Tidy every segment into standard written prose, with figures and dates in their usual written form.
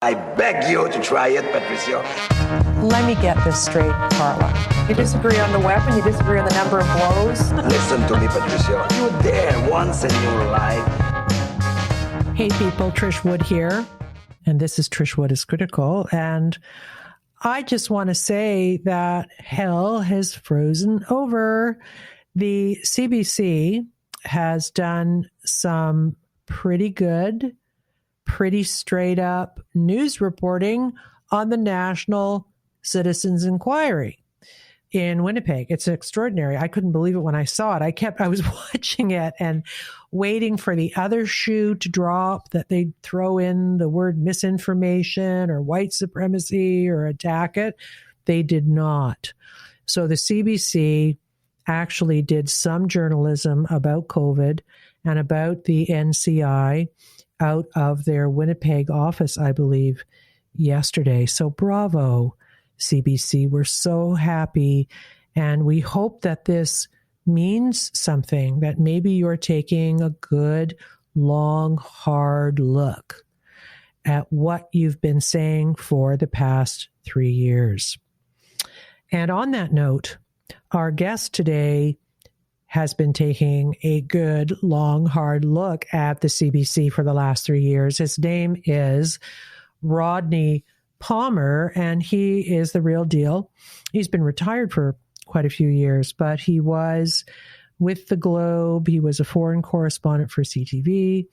I beg you to try it, Patricia. Let me get this straight, Carla. You disagree on the weapon, you disagree on the number of blows. Listen to me, Patricia. You dare once in your life. Hey people, Trish Wood here. And this is Trish Wood is Critical. And I just want to say that hell has frozen over. The CBC has done some pretty good, pretty straight up news reporting on the National Citizens Inquiry in Winnipeg. It's extraordinary. I couldn't believe it when I saw it. I was watching it and waiting for the other shoe to drop, that they'd throw in the word misinformation or white supremacy or attack it. They did not. So the CBC actually did some journalism about COVID and about the NCI out of their Winnipeg office, I believe, yesterday. So bravo, CBC. We're so happy. And we hope that this means something, that maybe you're taking a good, long, hard look at what you've been saying for the past 3 years. And on that note, our guest today has been taking a good, long, hard look at the CBC for the last 3 years. His name is Rodney Palmer, and he is the real deal. He's been retired for quite a few years, but he was with the Globe. He was a foreign correspondent for CTV.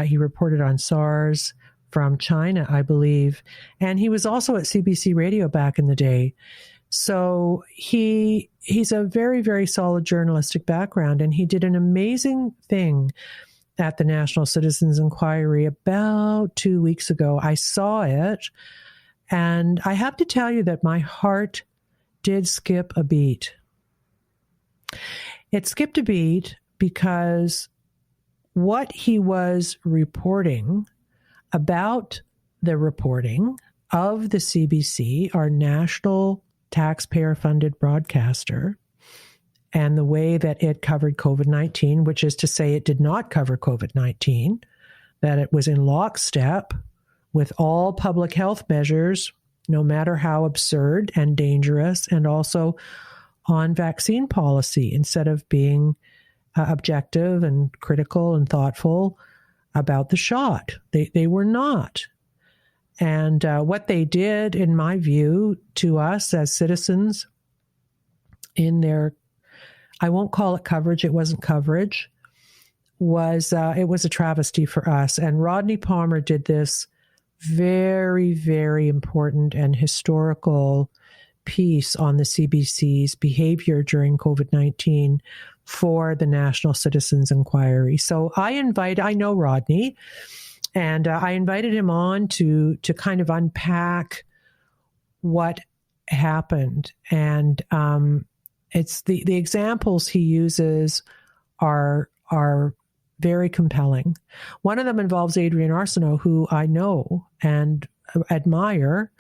He reported on SARS from China, I believe. And he was also at CBC Radio back in the day. So he's a very, very solid journalistic background, and he did an amazing thing at the National Citizens Inquiry about 2 weeks ago. I saw it, and I have to tell you that my heart did skip a beat. It skipped a beat because what he was reporting about the reporting of the CBC, our national taxpayer-funded broadcaster, and the way that it covered COVID-19, which is to say it did not cover COVID-19, that it was in lockstep with all public health measures, no matter how absurd and dangerous, and also on vaccine policy, instead of being objective and critical and thoughtful about the shot. They were not. And what they did, in my view, to us as citizens in their, I won't call it coverage, it wasn't coverage, it was a travesty for us. And Rodney Palmer did this very, very important and historical piece on the CBC's behavior during COVID-19 for the National Citizens Inquiry. So I know Rodney, and I invited him on to kind of unpack what happened. And it's the examples he uses are very compelling. One of them involves Adrienne Arsenault, who I know and admire.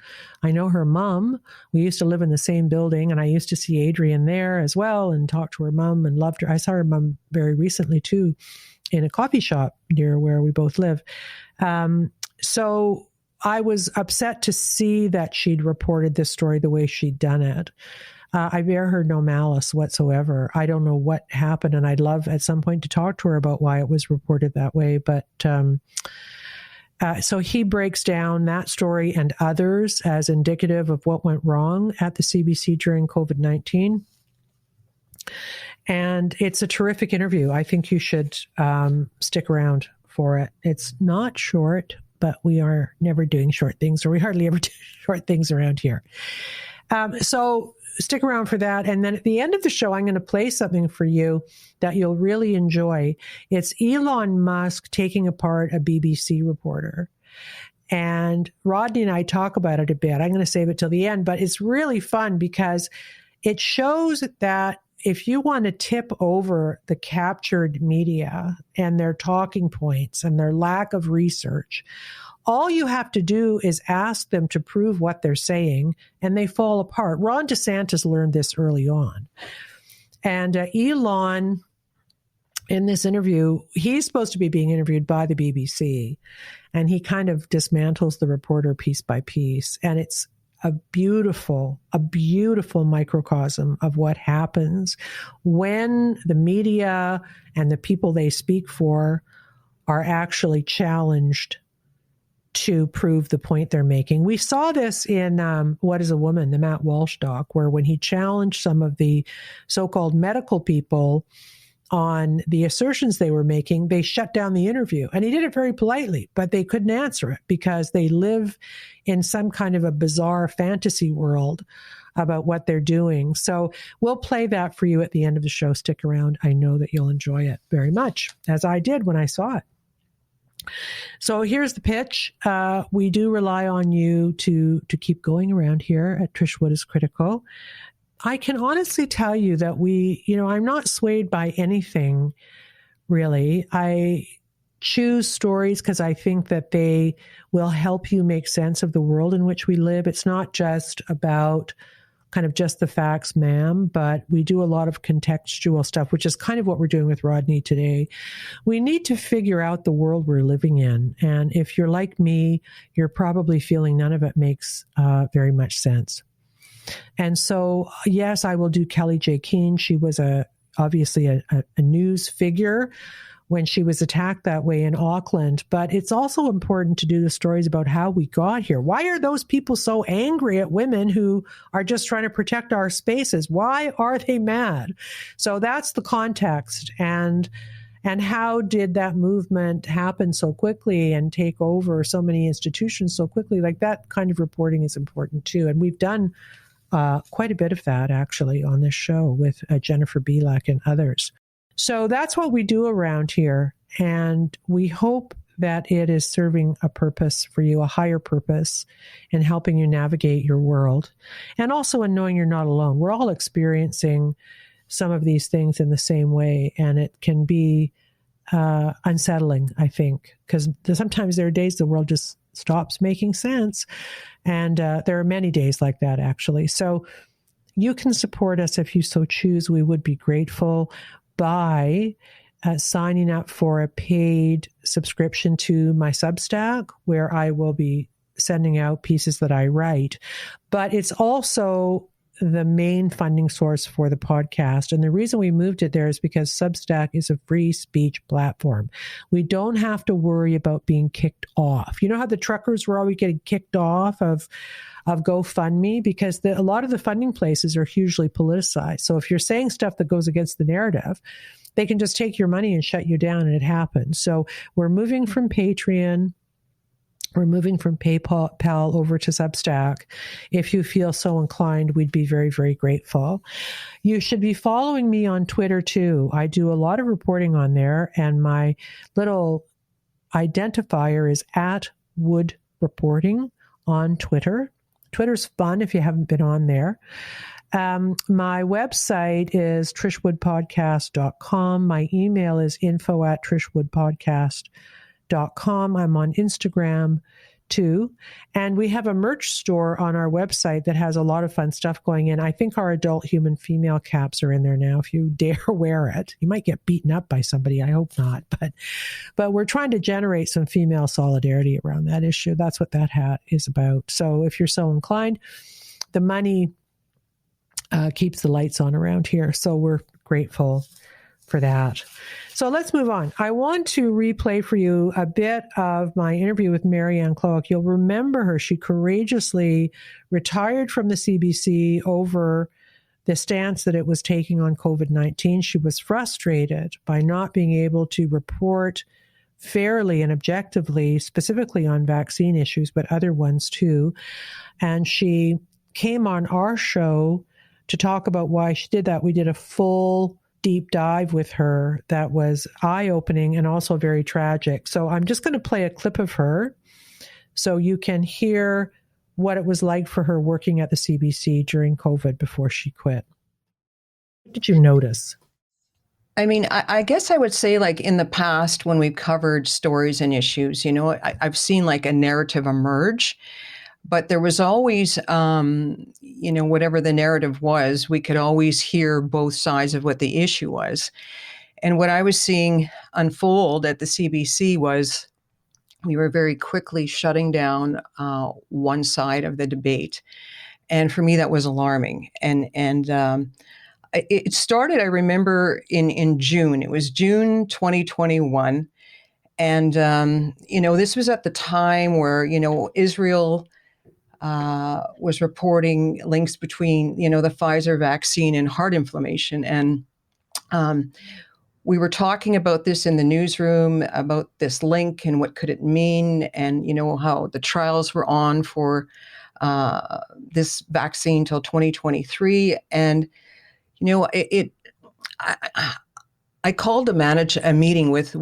I know her mom. We used to live in the same building, and I used to see Adrienne there as well and talk to her mom and loved her. I saw her mom very recently too, in a coffee shop near where we both live. So I was upset to see that she'd reported this story the way she'd done it. I bear her no malice whatsoever. I don't know what happened, and I'd love at some point to talk to her about why it was reported that way. But so he breaks down that story and others as indicative of what went wrong at the CBC during COVID-19. And it's a terrific interview. I think you should stick around for it. It's not short, but we are never doing short things, or we hardly ever do short things around here. So stick around for that. And then at the end of the show, I'm going to play something for you that you'll really enjoy. It's Elon Musk taking apart a BBC reporter. And Rodney and I talk about it a bit. I'm going to save it till the end, but it's really fun because it shows that if you want to tip over the captured media and their talking points and their lack of research, all you have to do is ask them to prove what they're saying, and they fall apart. Ron DeSantis learned this early on. And Elon, in this interview, he's supposed to be being interviewed by the BBC. And he kind of dismantles the reporter piece by piece. And it's a beautiful microcosm of what happens when the media and the people they speak for are actually challenged to prove the point they're making. We saw this in What is a Woman, the Matt Walsh doc, where when he challenged some of the so-called medical people on the assertions they were making, they shut down the interview. And he did it very politely, but they couldn't answer it because they live in some kind of a bizarre fantasy world about what they're doing. So we'll play that for you at the end of the show. Stick around. I know that you'll enjoy it very much, as I did when I saw it. So here's the pitch. We do rely on you to keep going around here at Trish Wood is Critical. I can honestly tell you that I'm not swayed by anything, really. I choose stories because I think that they will help you make sense of the world in which we live. It's not just about kind of just the facts, ma'am, but we do a lot of contextual stuff, which is kind of what we're doing with Rodney today. We need to figure out the world we're living in. And if you're like me, you're probably feeling none of it makes very much sense. And so, yes, I will do Kelly J. Keane. She was obviously a news figure when she was attacked that way in Auckland. But it's also important to do the stories about how we got here. Why are those people so angry at women who are just trying to protect our spaces? Why are they mad? So that's the context. And how did that movement happen so quickly and take over so many institutions so quickly? Like, that kind of reporting is important too. And we've done quite a bit of that actually on this show with Jennifer Belak and others. So that's what we do around here. And we hope that it is serving a purpose for you, a higher purpose, in helping you navigate your world. And also in knowing you're not alone. We're all experiencing some of these things in the same way. And it can be unsettling, I think, because sometimes there are days the world just stops making sense. And there are many days like that, actually. So you can support us if you so choose. We would be grateful by signing up for a paid subscription to my Substack, where I will be sending out pieces that I write. But it's also the main funding source for the podcast. And the reason we moved it there is because Substack is a free speech platform. We don't have to worry about being kicked off. You know how the truckers were always getting kicked off of GoFundMe? Because a lot of the funding places are hugely politicized. So if you're saying stuff that goes against the narrative, they can just take your money and shut you down, and it happens. So we're moving from Patreon. We're moving from PayPal over to Substack. If you feel so inclined, we'd be very, very grateful. You should be following me on Twitter too. I do a lot of reporting on there, and my little identifier is @WoodReporting on Twitter. Twitter's fun if you haven't been on there. My website is trishwoodpodcast.com. My email is info@trishwoodpodcast.com. I'm on Instagram too. And we have a merch store on our website that has a lot of fun stuff going in. I think our adult human female caps are in there now. If you dare wear it, you might get beaten up by somebody. I hope not. But we're trying to generate some female solidarity around that issue. That's what that hat is about. So if you're so inclined, the money keeps the lights on around here. So we're grateful for that. So let's move on. I want to replay for you a bit of my interview with Marianne Klowak. You'll remember her. She courageously retired from the CBC over the stance that it was taking on COVID-19. She was frustrated by not being able to report fairly and objectively, specifically on vaccine issues, but other ones too. And she came on our show to talk about why she did that. We did a full deep dive with her that was eye-opening and also very tragic. So I'm just going to play a clip of her so you can hear what it was like for her working at the CBC during COVID before she quit. What did you notice? I mean, I guess I would say, like, in the past when we've covered stories and issues, I've seen like a narrative emerge. But there was always, whatever the narrative was, we could always hear both sides of what the issue was. And what I was seeing unfold at the CBC was we were very quickly shutting down one side of the debate. And for me, that was alarming. And it started, I remember, in June. It was June 2021. And, this was at the time where, Israel was reporting links between, the Pfizer vaccine and heart inflammation. And we were talking about this in the newsroom, about this link and what could it mean, and, how the trials were on for this vaccine till 2023. And, I called a meeting with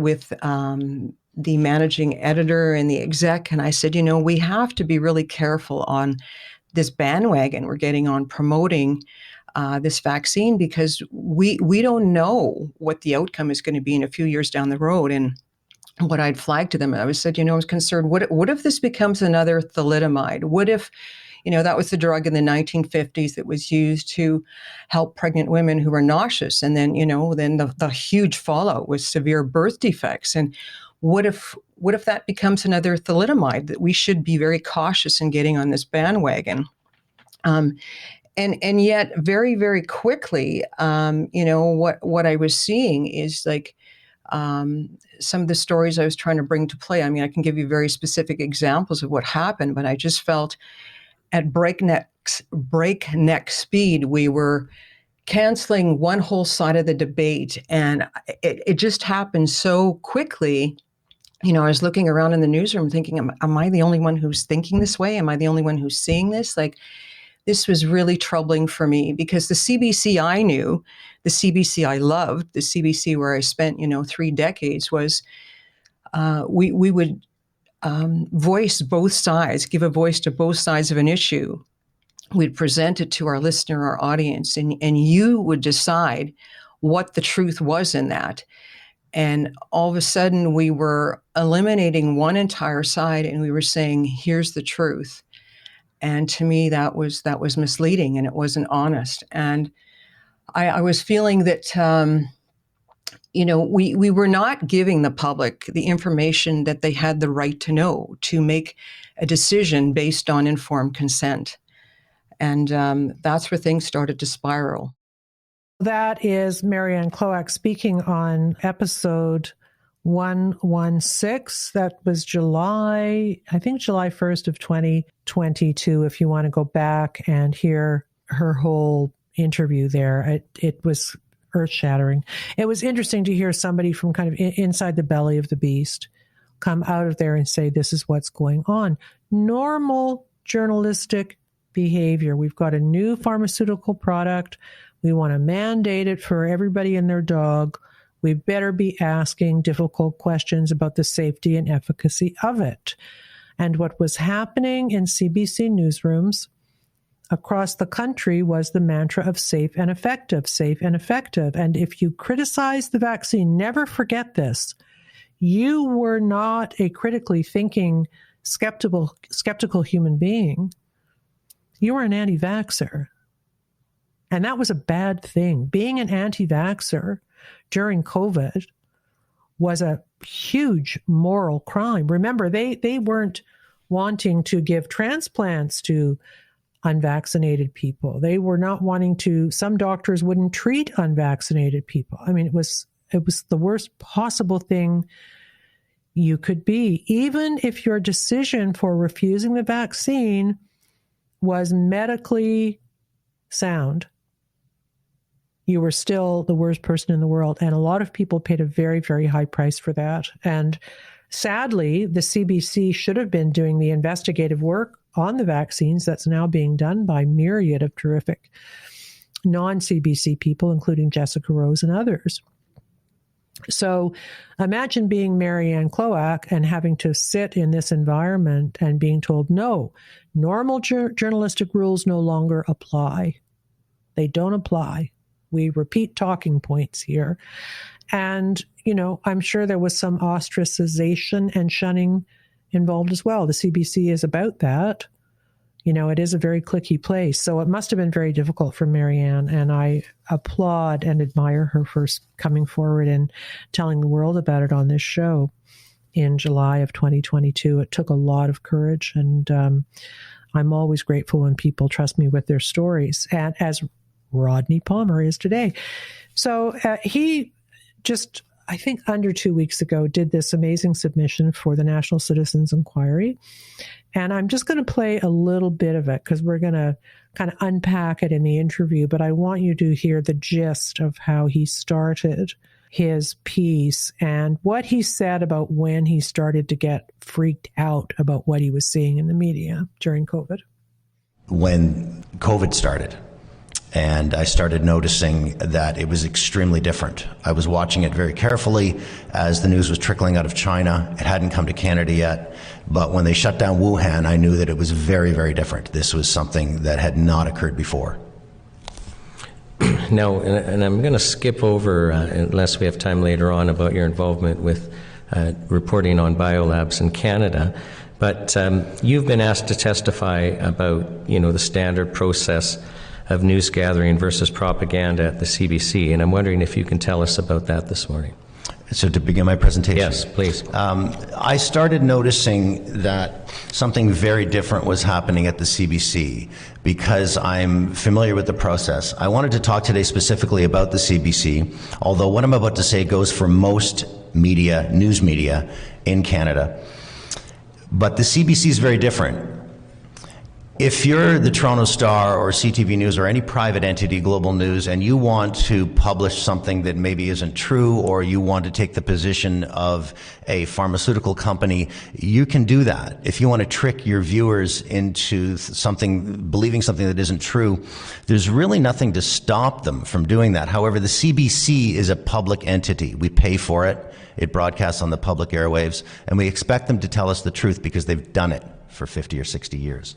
the managing editor and the exec, and I said, we have to be really careful on this bandwagon we're getting on promoting this vaccine, because we don't know what the outcome is going to be in a few years down the road. And what I'd flagged to them, I said, I was concerned, what if this becomes another thalidomide? What if, that was the drug in the 1950s that was used to help pregnant women who were nauseous. And then, then the huge fallout was severe birth defects. And what if that becomes another thalidomide? That we should be very cautious in getting on this bandwagon. And yet very, very quickly, what I was seeing is like some of the stories I was trying to bring to play. I mean, I can give you very specific examples of what happened, but I just felt at breakneck speed, we were canceling one whole side of the debate. And it just happened so quickly. I was looking around in the newsroom thinking, am I the only one who's thinking this way? Am I the only one who's seeing this? Like, this was really troubling for me, because the CBC I knew, the CBC I loved, the CBC where I spent, 3 decades, was we would voice both sides, give a voice to both sides of an issue. We'd present it to our listener, our audience, and you would decide what the truth was in that. And all of a sudden we were eliminating one entire side, and we were saying, here's the truth. And to me, that was misleading, and it wasn't honest. And I was feeling that, we were not giving the public the information that they had the right to know to make a decision based on informed consent. And that's where things started to spiral. That is Marianne Klowak speaking on episode 116. That was July 1st of 2022, if you want to go back and hear her whole interview there. It was earth-shattering. It was interesting to hear somebody from kind of inside the belly of the beast come out of there and say, this is what's going on. Normal journalistic behavior. We've got a new pharmaceutical product. We want to mandate it for everybody and their dog. We better be asking difficult questions about the safety and efficacy of it. And what was happening in CBC newsrooms across the country was the mantra of safe and effective, safe and effective. And if you criticize the vaccine, never forget this. You were not a critically thinking, skeptical human being. You were an anti-vaxxer. And that was a bad thing. Being an anti-vaxxer during COVID was a huge moral crime. Remember, they weren't wanting to give transplants to unvaccinated people. They were not wanting to, some doctors wouldn't treat unvaccinated people. I mean, it was the worst possible thing you could be. Even if your decision for refusing the vaccine was medically sound, you were still the worst person in the world. And a lot of people paid a very, very high price for that. And sadly, the CBC should have been doing the investigative work on the vaccines that's now being done by myriad of terrific non-CBC people, including Jessica Rose and others. So imagine being Marianne Klowak and having to sit in this environment and being told, no, normal journalistic rules no longer apply. They don't apply. We repeat talking points here. And, I'm sure there was some ostracization and shunning involved as well. The CBC is about that. It is a very cliquey place. So it must have been very difficult for Marianne. And I applaud and admire her for coming forward and telling the world about it on this show. in July of 2022. It took a lot of courage, and I'm always grateful when people trust me with their stories, and as Rodney Palmer is today. So he just, I think under 2 weeks ago, did this amazing submission for the National Citizens Inquiry. And I'm just going to play a little bit of it because we're going to kind of unpack it in the interview, but I want you to hear the gist of how he started his piece and what he said about when he started to get freaked out about what he was seeing in the media during COVID. When COVID started, and I started noticing that it was extremely different. I was watching it very carefully as the news was trickling out of China. It hadn't come to Canada yet, but when they shut down Wuhan, I knew that it was very, very different. This was something that had not occurred before. Now, and I'm going to skip over, unless we have time later on, about your involvement with reporting on biolabs in Canada. But you've been asked to testify about, the standard process of news gathering versus propaganda at the CBC, and I'm wondering if you can tell us about that this morning. So to begin my presentation? Yes, please. I started noticing that something very different was happening at the CBC because I'm familiar with the process. I wanted to talk today specifically about the CBC, although what I'm about to say goes for most media, news media in Canada. But the CBC is very different. If you're the Toronto Star or CTV News or any private entity, Global News, and you want to publish something that maybe isn't true, or you want to take the position of a pharmaceutical company, you can do that. If you want to trick your viewers into believing something that isn't true, there's really nothing to stop them from doing that. However, the CBC is a public entity. We pay for it. It broadcasts on the public airwaves, and we expect them to tell us the truth because they've done it for 50 or 60 years.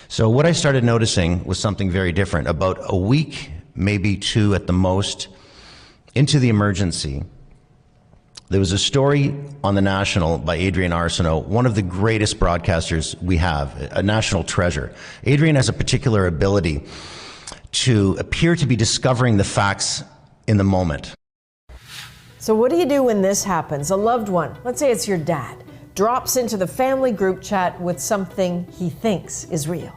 So what I started noticing was something very different. About a week, maybe two at the most, into the emergency, there was a story on The National by Adrian Arsenault, one of the greatest broadcasters we have, a national treasure. Adrian has a particular ability to appear to be discovering the facts in the moment. So what do you do when this happens? A loved one, let's say it's your dad, drops into the family group chat with something he thinks is real.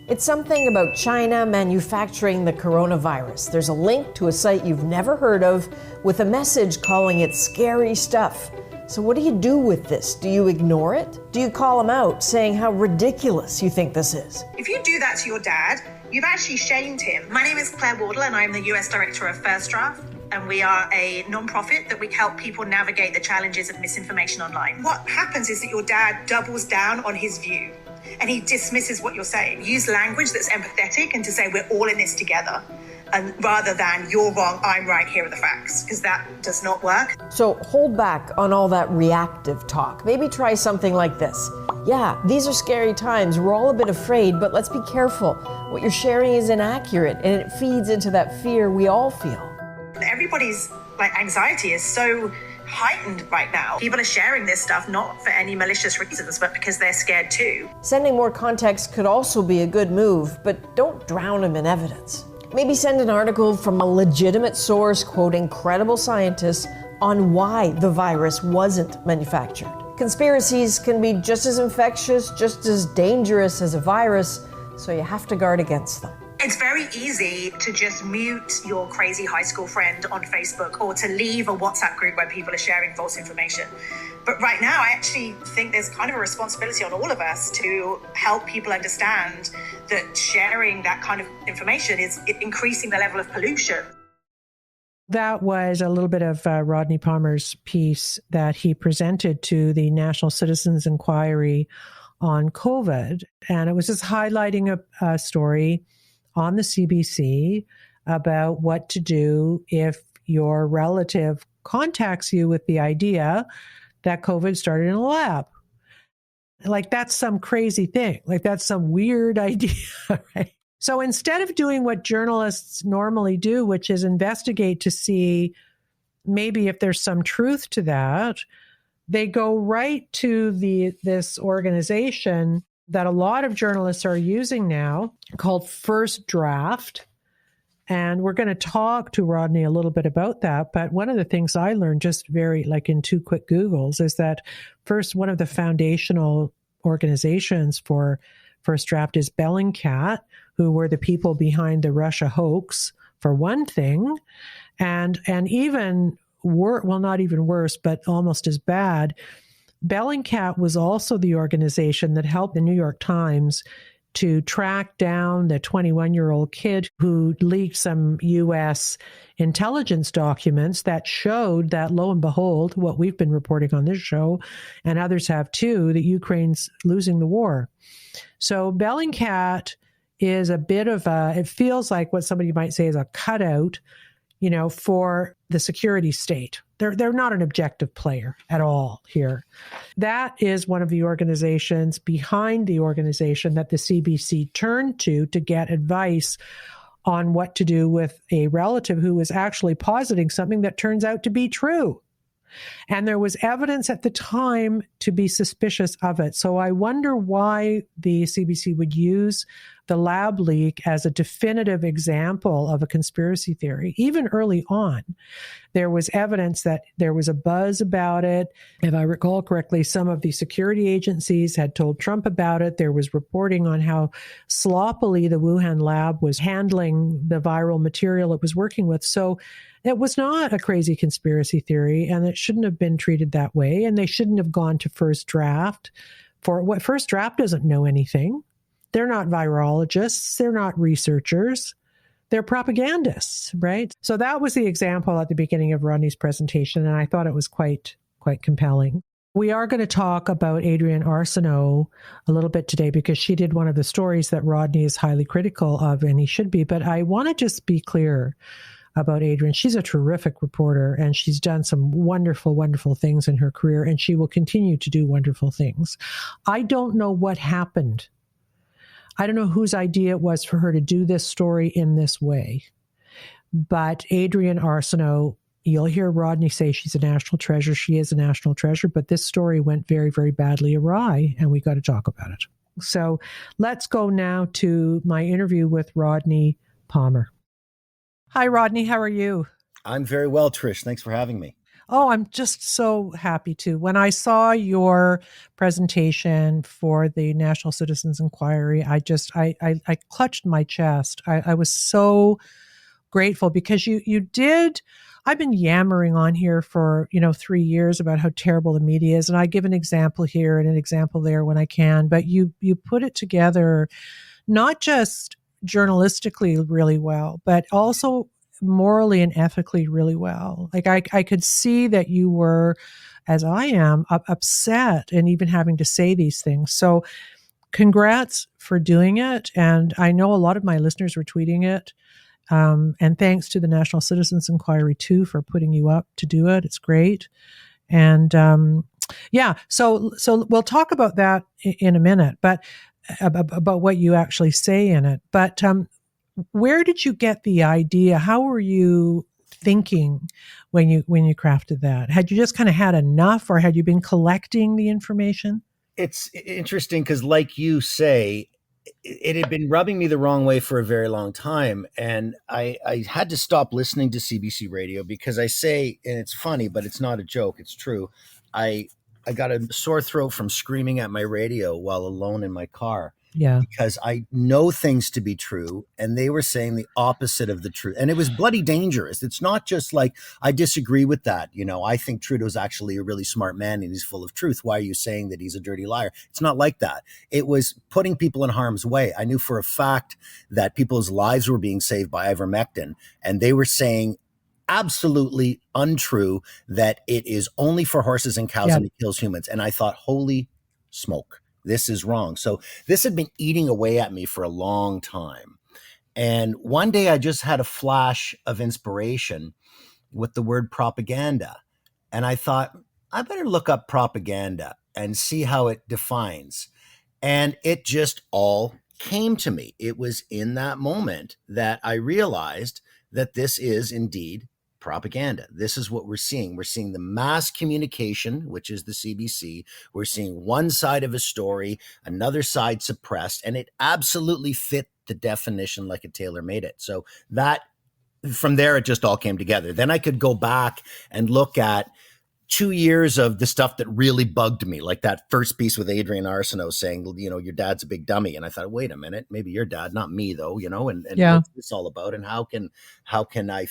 It's something about China manufacturing the coronavirus. There's a link to a site you've never heard of with a message calling it scary stuff. So what do you do with this? Do you ignore it? Do you call him out saying how ridiculous you think this is? If you do that to your dad, you've actually shamed him. My name is Claire Wardle and I'm the US Director of First Draft. And we are a non-profit that we help people navigate the challenges of misinformation online. What happens is that your dad doubles down on his view and he dismisses what you're saying. Use language that's empathetic and to say we're all in this together, and rather than you're wrong, I'm right, here are the facts, because that does not work. So hold back on all that reactive talk. Maybe try something like this. Yeah, these are scary times. We're all a bit afraid, but let's be careful. What you're sharing is inaccurate and it feeds into that fear we all feel. Everybody's anxiety is so heightened right now. People are sharing this stuff not for any malicious reasons, but because they're scared too. Sending more context could also be a good move, but don't drown them in evidence. Maybe send an article from a legitimate source quoting credible scientists on why the virus wasn't manufactured. Conspiracies can be just as infectious, just as dangerous as a virus, so you have to guard against them. It's very easy to just mute your crazy high school friend on Facebook or to leave a WhatsApp group where people are sharing false information. But right now, I actually think there's kind of a responsibility on all of us to help people understand that sharing that kind of information is increasing the level of pollution. That was a little bit of Rodney Palmer's piece that he presented to the National Citizens Inquiry on COVID. And it was just highlighting a story on the CBC about what to do if your relative contacts you with the idea that COVID started in a lab. Like, that's some crazy thing. Like, that's some weird idea, right? So instead of doing what journalists normally do, which is investigate to see maybe if there's some truth to that, they go right to this organization that a lot of journalists are using now called First Draft. And we're going to talk to Rodney a little bit about that. But one of the things I learned just very like in 2 quick Googles is that first, one of the foundational organizations for First Draft is Bellingcat, who were the people behind the Russia hoax, for one thing. And even well, not even worse, but almost as bad, Bellingcat was also the organization that helped the New York Times to track down the 21-year-old kid who leaked some U.S. intelligence documents that showed that, lo and behold, what we've been reporting on this show, and others have too, that Ukraine's losing the war. So Bellingcat is a bit of it feels like what somebody might say is a cutout, for the security state. They're not an objective player at all here. That is one of the organizations behind the organization that the CBC turned to get advice on what to do with a relative who was actually positing something that turns out to be true. And there was evidence at the time to be suspicious of it. So I wonder why the CBC would use the lab leak as a definitive example of a conspiracy theory. Even early on, there was evidence that there was a buzz about it. If I recall correctly, some of the security agencies had told Trump about it. There was reporting on how sloppily the Wuhan lab was handling the viral material it was working with. So it was not a crazy conspiracy theory, and it shouldn't have been treated that way. And they shouldn't have gone to First Draft for what First Draft doesn't know anything. They're not virologists. They're not researchers. They're propagandists, right? So that was the example at the beginning of Rodney's presentation, and I thought it was quite compelling. We are going to talk about Adrienne Arsenault a little bit today because she did one of the stories that Rodney is highly critical of, and he should be. But I want to just be clear about Adrienne. She's a terrific reporter, and she's done some wonderful, wonderful things in her career, and she will continue to do wonderful things. I don't know what happened. I don't know whose idea it was for her to do this story in this way. But Adrienne Arsenault, you'll hear Rodney say she's a national treasure. She is a national treasure, but this story went very, very badly awry, and we got to talk about it. So let's go now to my interview with Rodney Palmer. Hi, Rodney. How are you? I'm very well, Trish. Thanks for having me. Oh, I'm just so happy to. When I saw your presentation for the National Citizens Inquiry, I clutched my chest. I was so grateful because you did. I've been yammering on here for 3 years about how terrible the media is, and I give an example here and an example there when I can. But you put it together, not just journalistically really well, but also morally and ethically really well. Like I could see that you were, as I am, upset and even having to say these things. So congrats for doing it. And I know a lot of my listeners were tweeting it. And thanks to the National Citizens Inquiry too for putting you up to do it. It's great. And so we'll talk about that in a minute, but about what you actually say in it. But where did you get the idea? How were you thinking when you crafted that? Had you just kind of had enough, or had you been collecting the information? It's interesting because, like you say, it had been rubbing me the wrong way for a very long time. And I had to stop listening to CBC radio because I say, and it's funny, but it's not a joke, it's true. I got a sore throat from screaming at my radio while alone in my car. Yeah. Because I know things to be true, and they were saying the opposite of the truth. And it was bloody dangerous. It's not just like, I disagree with that. I think Trudeau's actually a really smart man and he's full of truth. Why are you saying that he's a dirty liar? It's not like that. It was putting people in harm's way. I knew for a fact that people's lives were being saved by ivermectin, and they were saying absolutely untrue that it is only for horses and cows and it kills humans. And I thought, holy smoke. This is wrong. So this had been eating away at me for a long time. And one day I just had a flash of inspiration with the word propaganda. And I thought, I better look up propaganda and see how it defines. And it just all came to me. It was in that moment that I realized that this is indeed propaganda. This is what we're seeing. We're seeing the mass communication, which is the CBC. We're seeing one side of a story, another side suppressed, and it absolutely fit the definition like a tailor made it. So that from there, it just all came together. Then I could go back and look at 2 years of the stuff that really bugged me, like that first piece with Adrian Arsenault saying, your dad's a big dummy. And I thought, wait a minute, maybe your dad, not me though, and what's this all about? And how can I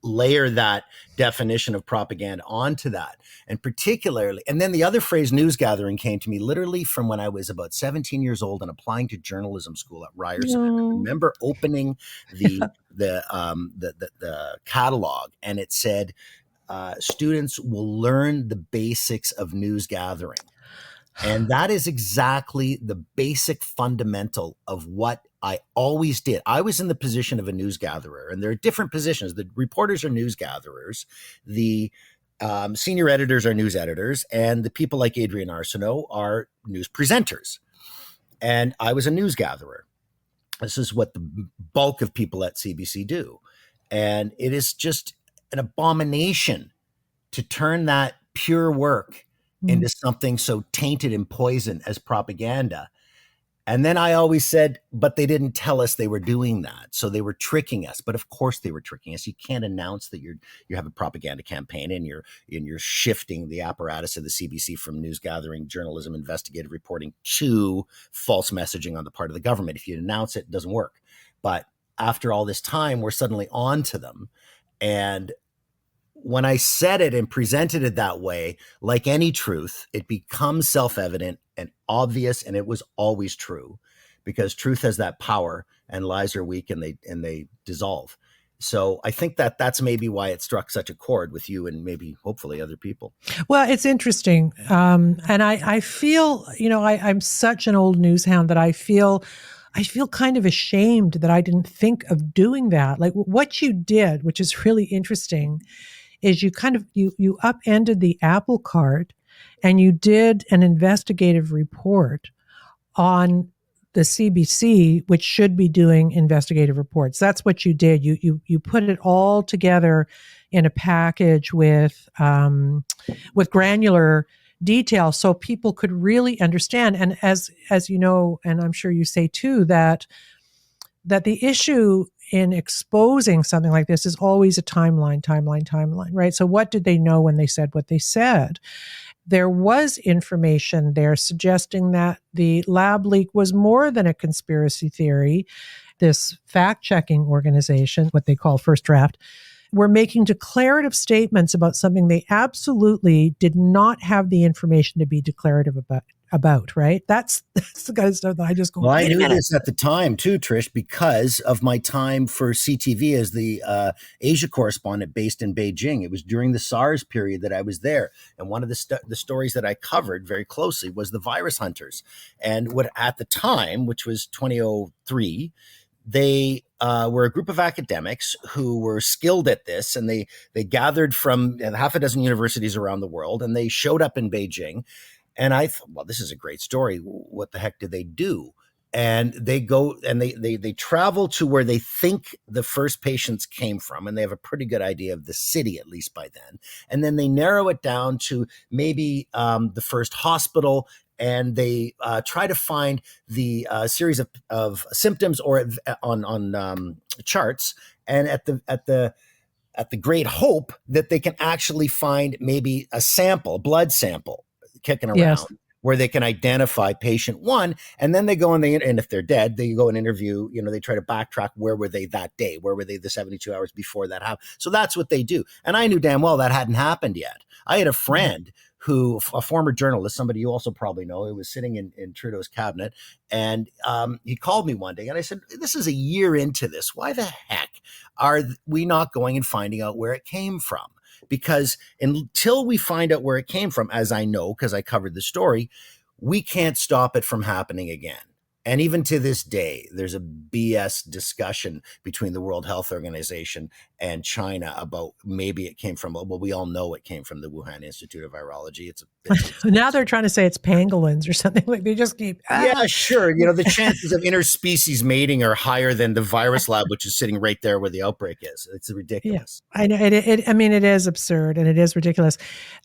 layer that definition of propaganda onto that? And particularly, and then the other phrase news gathering came to me literally from when I was about 17 years old and applying to journalism school at Ryerson. I remember opening the catalog, and it said, students will learn the basics of news gathering. And that is exactly the basic fundamental of what I always did. I was in the position of a news gatherer, and there are different positions. The reporters are news gatherers. The senior editors are news editors, and the people like Adrian Arsenault are news presenters. And I was a news gatherer. This is what the bulk of people at CBC do. And it is just an abomination to turn that pure work into something so tainted and poisoned as propaganda. And then I always said, but they didn't tell us they were doing that. So they were tricking us. But of course they were tricking us. You can't announce that you have a propaganda campaign and you're shifting the apparatus of the CBC from news gathering, journalism, investigative reporting to false messaging on the part of the government. If you announce it, it doesn't work. But after all this time, we're suddenly on to them. And when I said it and presented it that way, like any truth, it becomes self-evident and obvious, and it was always true, because truth has that power and lies are weak and they dissolve. So I think that's maybe why it struck such a chord with you and maybe hopefully other people. Well, it's interesting. And I feel, I'm such an old news hound that I feel kind of ashamed that I didn't think of doing that. Like what you did, which is really interesting, is you upended the apple cart and you did an investigative report on the CBC, which should be doing investigative reports. That's what you did. You put it all together in a package with granular detail so people could really understand. And as you know, and I'm sure you say too, that the issue in exposing something like this is always a timeline, right? So what did they know when they said what they said? There was information there suggesting that the lab leak was more than a conspiracy theory. This fact-checking organization, what they call First Draft, were making declarative statements about something they absolutely did not have the information to be declarative about, right? That's the kind of stuff that I just go, well, I knew this at the time too, Trish, because of my time for CTV as the Asia correspondent based in Beijing. It was during the SARS period that I was there. And one of the stories that I covered very closely was the virus hunters. And what at the time, which was 2003, they were a group of academics who were skilled at this, and they gathered from half a dozen universities around the world, and they showed up in Beijing. And I thought, well, this is a great story. What the heck did they do? And they go and they travel to where they think the first patients came from, and they have a pretty good idea of the city, at least by then. And then they narrow it down to maybe the first hospital, and they try to find the series of symptoms or on charts, and at the great hope that they can actually find maybe a blood sample kicking around. Yes. Where they can identify patient one, and then they go and if they're dead, they go and interview, they try to backtrack, where were they that day? Where were they the 72 hours before that happened? So that's what they do. And I knew damn well that hadn't happened yet. I had a friend a former journalist, somebody you also probably know, who was sitting in Trudeau's cabinet, and he called me one day, and I said, this is a year into this. Why the heck are we not going and finding out where it came from? Because until we find out where it came from, as I know, because I covered the story, we can't stop it from happening again. And even to this day, there's a BS discussion between the World Health Organization and China about maybe it came from, well, we all know it came from the Wuhan Institute of Virology. Now they're trying to say it's pangolins or something. Like they just keep. Yeah, sure. The chances of interspecies mating are higher than the virus lab, which is sitting right there where the outbreak is. It's ridiculous. Yeah, I know. It is absurd and it is ridiculous.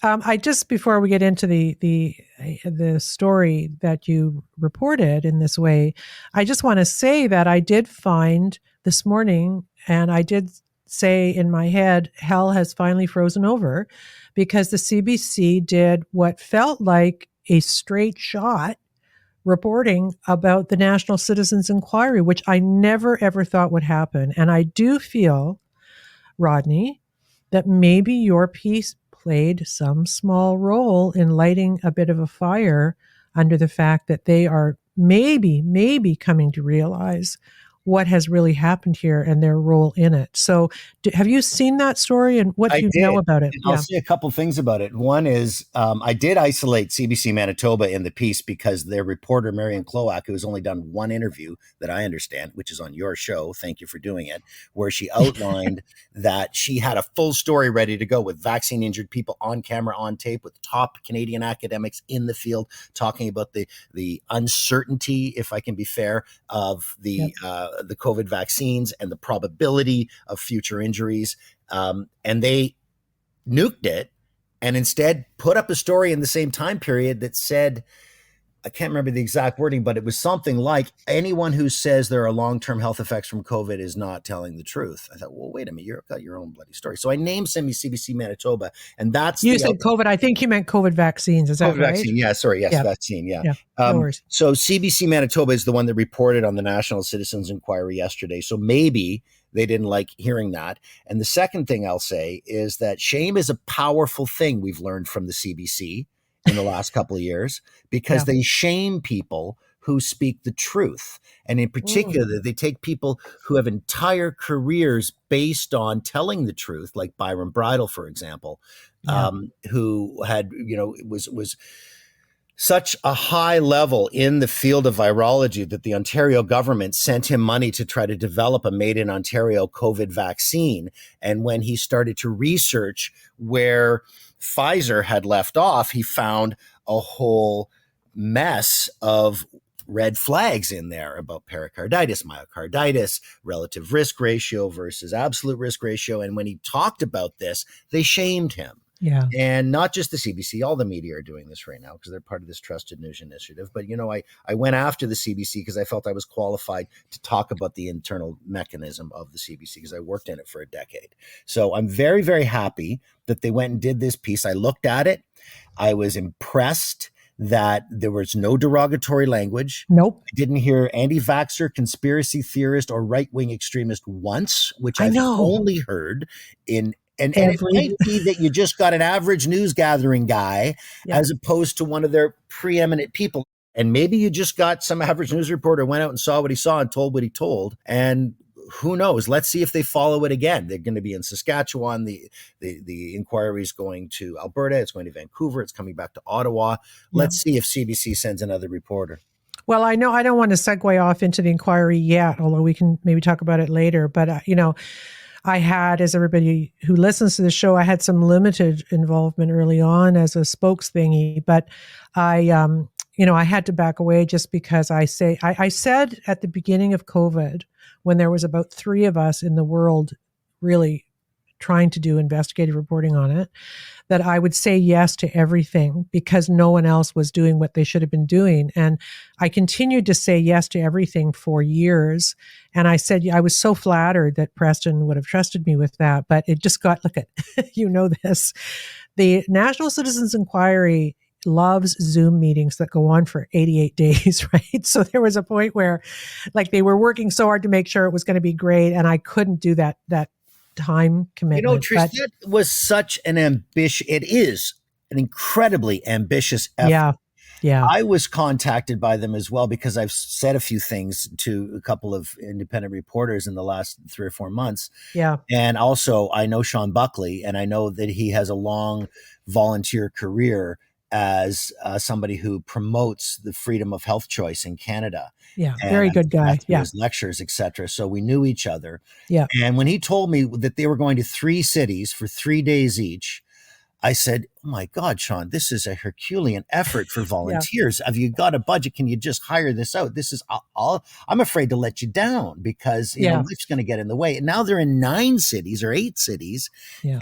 I just, before we get into the story that you reported in this way, I just want to say that I did find this morning And I did say in my head, hell has finally frozen over, because the CBC did what felt like a straight shot reporting about the National Citizens Inquiry, which I never ever thought would happen. And I do feel, Rodney, that maybe your piece played some small role in lighting a bit of a fire under the fact that they are maybe coming to realize what has really happened here and their role in it. So have you seen that story, and what do you know about it? And I'll say a couple things about it. One is I did isolate CBC Manitoba in the piece because their reporter, Marianne Klowak, who has only done one interview that I understand, which is on your show, thank you for doing it, where she outlined that she had a full story ready to go with vaccine injured people on camera, on tape, with top Canadian academics in the field talking about the uncertainty, if I can be fair, of the COVID vaccines and the probability of future injuries. And they nuked it and instead put up a story in the same time period that said, I can't remember the exact wording, but it was something like, anyone who says there are long-term health effects from COVID is not telling the truth. I thought, well, wait a minute, you've got your own bloody story. So I named CBC Manitoba, and that's— You said COVID. I think you meant COVID vaccines. Is that COVID right? Vaccine. Yeah, sorry. Yes, vaccine. Yeah. No worries. So CBC Manitoba is the one that reported on the National Citizens Inquiry yesterday. So maybe they didn't like hearing that. And the second thing I'll say is that shame is a powerful thing we've learned from the CBC in the last couple of years, because they shame people who speak the truth. And in particular, they take people who have entire careers based on telling the truth, like Byron Bridle, for example, who had, was such a high level in the field of virology that the Ontario government sent him money to try to develop a made in Ontario COVID vaccine. And when he started to research where Pfizer had left off, he found a whole mess of red flags in there about pericarditis, myocarditis, relative risk ratio versus absolute risk ratio. And when he talked about this, they shamed him. Yeah. And not just the CBC, all the media are doing this right now because they're part of this Trusted News initiative. But, I went after the CBC because I felt I was qualified to talk about the internal mechanism of the CBC because I worked in it for a decade. So I'm very, very happy that they went and did this piece. I looked at it. I was impressed that there was no derogatory language. Nope. I didn't hear anti-vaxxer, conspiracy theorist, or right-wing extremist once, which I've only heard in— And it might be that you just got an average news gathering guy as opposed to one of their preeminent people. And maybe you just got some average news reporter went out and saw what he saw and told what he told. And who knows? Let's see if they follow it again. They're going to be in Saskatchewan. The inquiry is going to Alberta. It's going to Vancouver. It's coming back to Ottawa. Let's see if CBC sends another reporter. Well, I know I don't want to segue off into the inquiry yet, although we can maybe talk about it later. But, I had, as everybody who listens to the show, I had some limited involvement early on as a spokes thingy, but I had to back away just because I said at the beginning of COVID, when there was about 3 of us in the world really trying to do investigative reporting on it, that I would say yes to everything because no one else was doing what they should have been doing. And I continued to say yes to everything for years. And I said, I was so flattered that Preston would have trusted me with that, but it just got, look at, this. The National Citizens Inquiry loves Zoom meetings that go on for 88 days, right? So there was a point where they were working so hard to make sure it was going to be great. And I couldn't do that time commitment. Trish, that was such an it is an incredibly ambitious effort. Yeah. I was contacted by them as well because I've said a few things to a couple of independent reporters in the last 3 or 4 months. Yeah. And also I know Sean Buckley, and I know that he has a long volunteer career as somebody who promotes the freedom of health choice in Canada. Yeah, very good guy. Yeah, his lectures, etc. So we knew each other. Yeah, and when he told me that they were going to 3 cities for 3 days each, I said, "Oh my God, Sean, this is a Herculean effort for volunteers. Have you got a budget? Can you just hire this out? This is I'm afraid to let you down because life's going to get in the way." And now they're in 9 cities or 8 cities,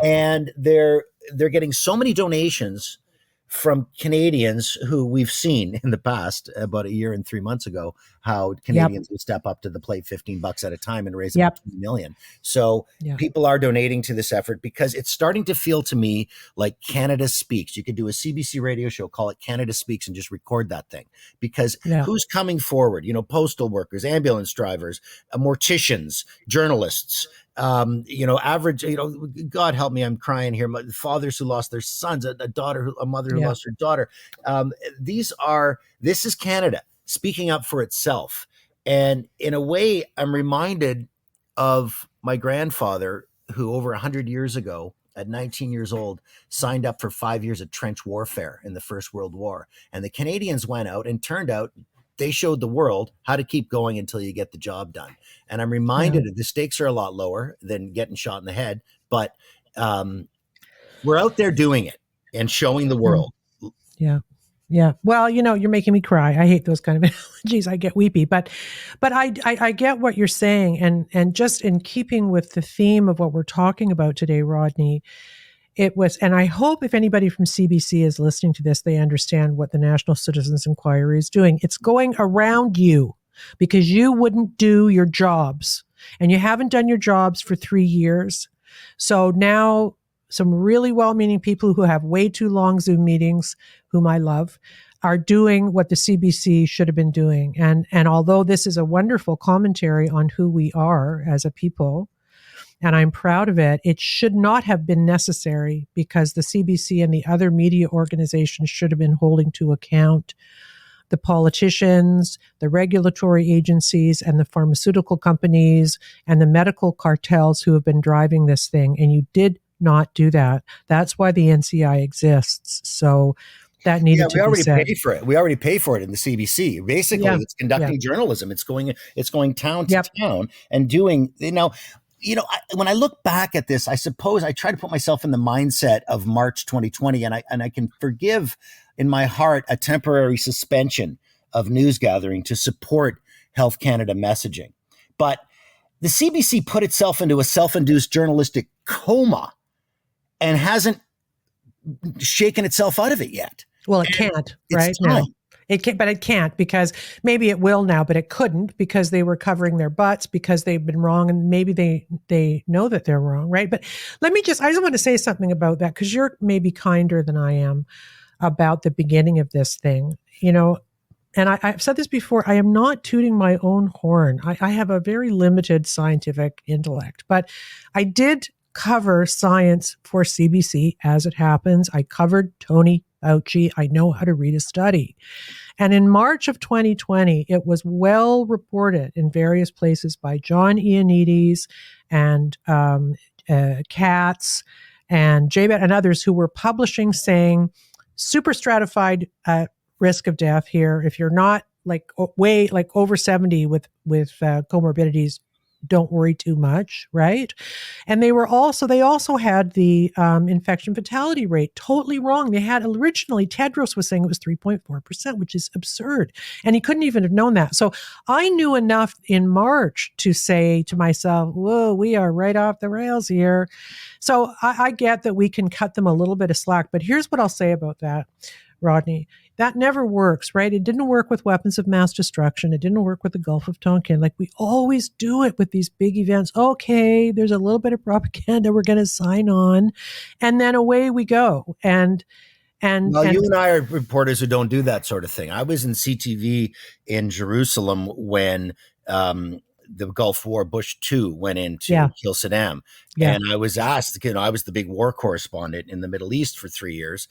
and they're getting so many donations from Canadians who we've seen in the past, about a year and 3 months ago, how Canadians would step up to the plate $15 at a time and raise about 2 million. So people are donating to this effort because it's starting to feel to me like Canada Speaks. You could do a CBC radio show, call it Canada Speaks, and just record that thing, because who's coming forward? Postal workers, ambulance drivers, morticians, journalists, average, God help me, I'm crying here. Fathers who lost their sons, a mother who lost her daughter. This is Canada speaking up for itself. And in a way, I'm reminded of my grandfather, who over 100 years ago, at 19 years old, signed up for 5 years of trench warfare in the First World War. And the Canadians went out, and turned out they showed the world how to keep going until you get the job done. And I'm reminded that the stakes are a lot lower than getting shot in the head, but we're out there doing it and showing the world. Yeah. Yeah. Well, you're making me cry. I hate those kind of analogies. I get weepy, but I get what you're saying. And just in keeping with the theme of what we're talking about today, Rodney, and I hope if anybody from CBC is listening to this, they understand what the National Citizens Inquiry is doing. It's going around you because you wouldn't do your jobs, and you haven't done your jobs for 3 years. So now some really well-meaning people who have way too long Zoom meetings, whom I love, are doing what the CBC should have been doing. And although this is a wonderful commentary on who we are as a people, and I'm proud of it, it should not have been necessary, because the CBC and the other media organizations should have been holding to account the politicians, the regulatory agencies, and the pharmaceutical companies, and the medical cartels who have been driving this thing. And you did not do that. That's why the NCI exists. So that needed to be said. Pay for it. We already pay for it in the CBC. Basically, it's conducting journalism. It's going town to town and doing, when I look back at this, I suppose I try to put myself in the mindset of March 2020, and I can forgive in my heart a temporary suspension of news gathering to support Health Canada messaging. But the CBC put itself into a self-induced journalistic coma and hasn't shaken itself out of it yet. Well, it can't, right? No. It can't, because maybe it will now, but it couldn't, because they were covering their butts, because they've been wrong, and maybe they know that they're wrong, right? But I just want to say something about that, because you're maybe kinder than I am about the beginning of this thing, and I've said this before, I am not tooting my own horn. I have a very limited scientific intellect, but I did cover science for CBC as it happens. I covered Tony Fauci. I know how to read a study. And in March of 2020, it was well reported in various places by John Ioannidis and Katz and JBET and others who were publishing saying super stratified risk of death here. If you're not over 70 with comorbidities, don't worry too much, right? And they also had the infection fatality rate totally wrong. They had originally, Tedros was saying it was 3.4%, which is absurd. And he couldn't even have known that. So I knew enough in March to say to myself, whoa, we are right off the rails here. So I get that we can cut them a little bit of slack, but here's what I'll say about that, Rodney. That never works, right? It didn't work with weapons of mass destruction. It didn't work with the Gulf of Tonkin. Like, we always do it with these big events. Okay, there's a little bit of propaganda we're going to sign on, and then away we go. You and I are reporters who don't do that sort of thing. I was in CTV in Jerusalem when the Gulf War, Bush 2 went in to kill Saddam. And I was asked, I was the big war correspondent in the Middle East for 3 years.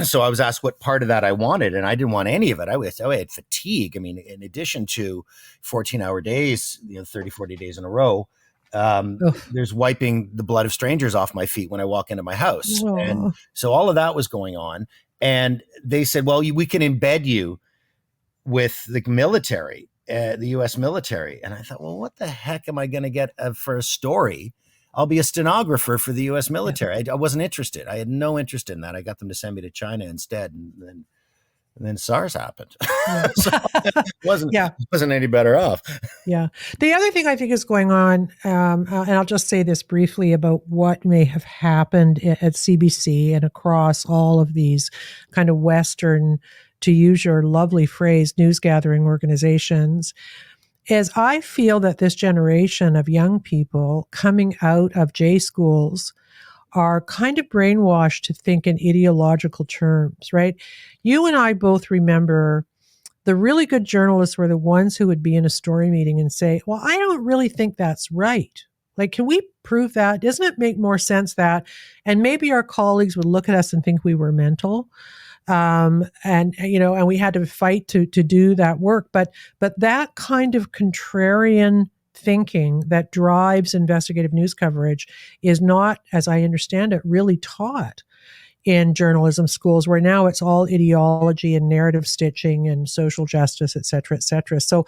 So I was asked what part of that I wanted, and I didn't want any of it. I had fatigue. I mean, in addition to 14-hour days, 30, 40 days in a row, there's wiping the blood of strangers off my feet when I walk into my house. Aww. And so all of that was going on. And they said, well, we can embed you with the military. The U.S. military. And I thought, well, what the heck am I going to get for a story? I'll be a stenographer for the U.S. military. I wasn't interested. I had no interest in that. I got them to send me to China instead. And then And then SARS happened. Yeah. So wasn't any better off. Yeah. The other thing I think is going on, and I'll just say this briefly about what may have happened at CBC and across all of these kind of Western, to use your lovely phrase, news gathering organizations, is I feel that this generation of young people coming out of J schools are kind of brainwashed to think in ideological terms, right? You and I both remember the really good journalists were the ones who would be in a story meeting and say, well, I don't really think that's right. Like, can we prove that? Doesn't it make more sense that? And maybe our colleagues would look at us and think we were mental. And we had to fight to do that work. But that kind of contrarian thinking that drives investigative news coverage is not, as I understand it, really taught in journalism schools, where now it's all ideology and narrative stitching and social justice, et cetera, et cetera. So,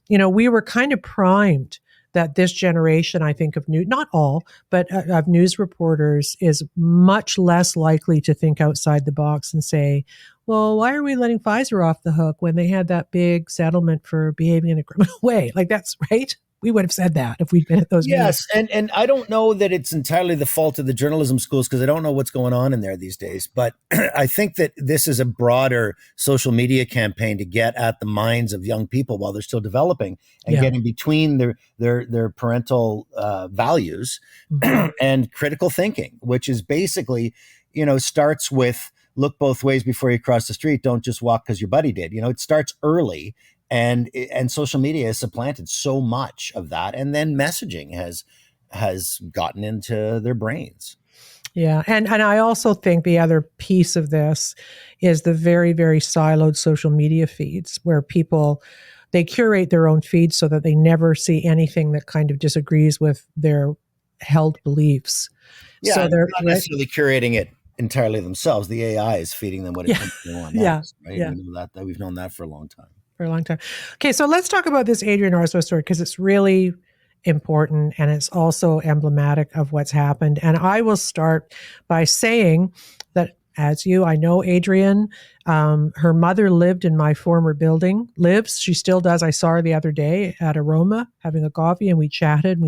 we were kind of primed that this generation, I think, of not all, but of news reporters is much less likely to think outside the box and say, well, why are we letting Pfizer off the hook when they had that big settlement for behaving in a criminal way? Like, that's right. We would have said that if we'd been at those meetings. And I don't know that it's entirely the fault of the journalism schools, because I don't know what's going on in there these days. But I think that this is a broader social media campaign to get at the minds of young people while they're still developing and getting between their parental values and critical thinking, which is basically, starts with look both ways before you cross the street. Don't just walk because your buddy did. It starts early. And social media has supplanted so much of that, and then messaging has gotten into their brains. Yeah, and I also think the other piece of this is the very, very siloed social media feeds, where people, they curate their own feeds so that they never see anything that kind of disagrees with their held beliefs. Yeah, so they're not necessarily curating it entirely themselves. The AI is feeding them what it thinks they want. Right? Yeah. We know that we've known that for a long time. For a long time. Okay, so let's talk about this Adrienne Arslow story, because it's really important and it's also emblematic of what's happened. And I will start by saying that, as I know Adrienne, her mother lived in my former building, she still does. I saw her the other day at Aroma having a coffee, and we chatted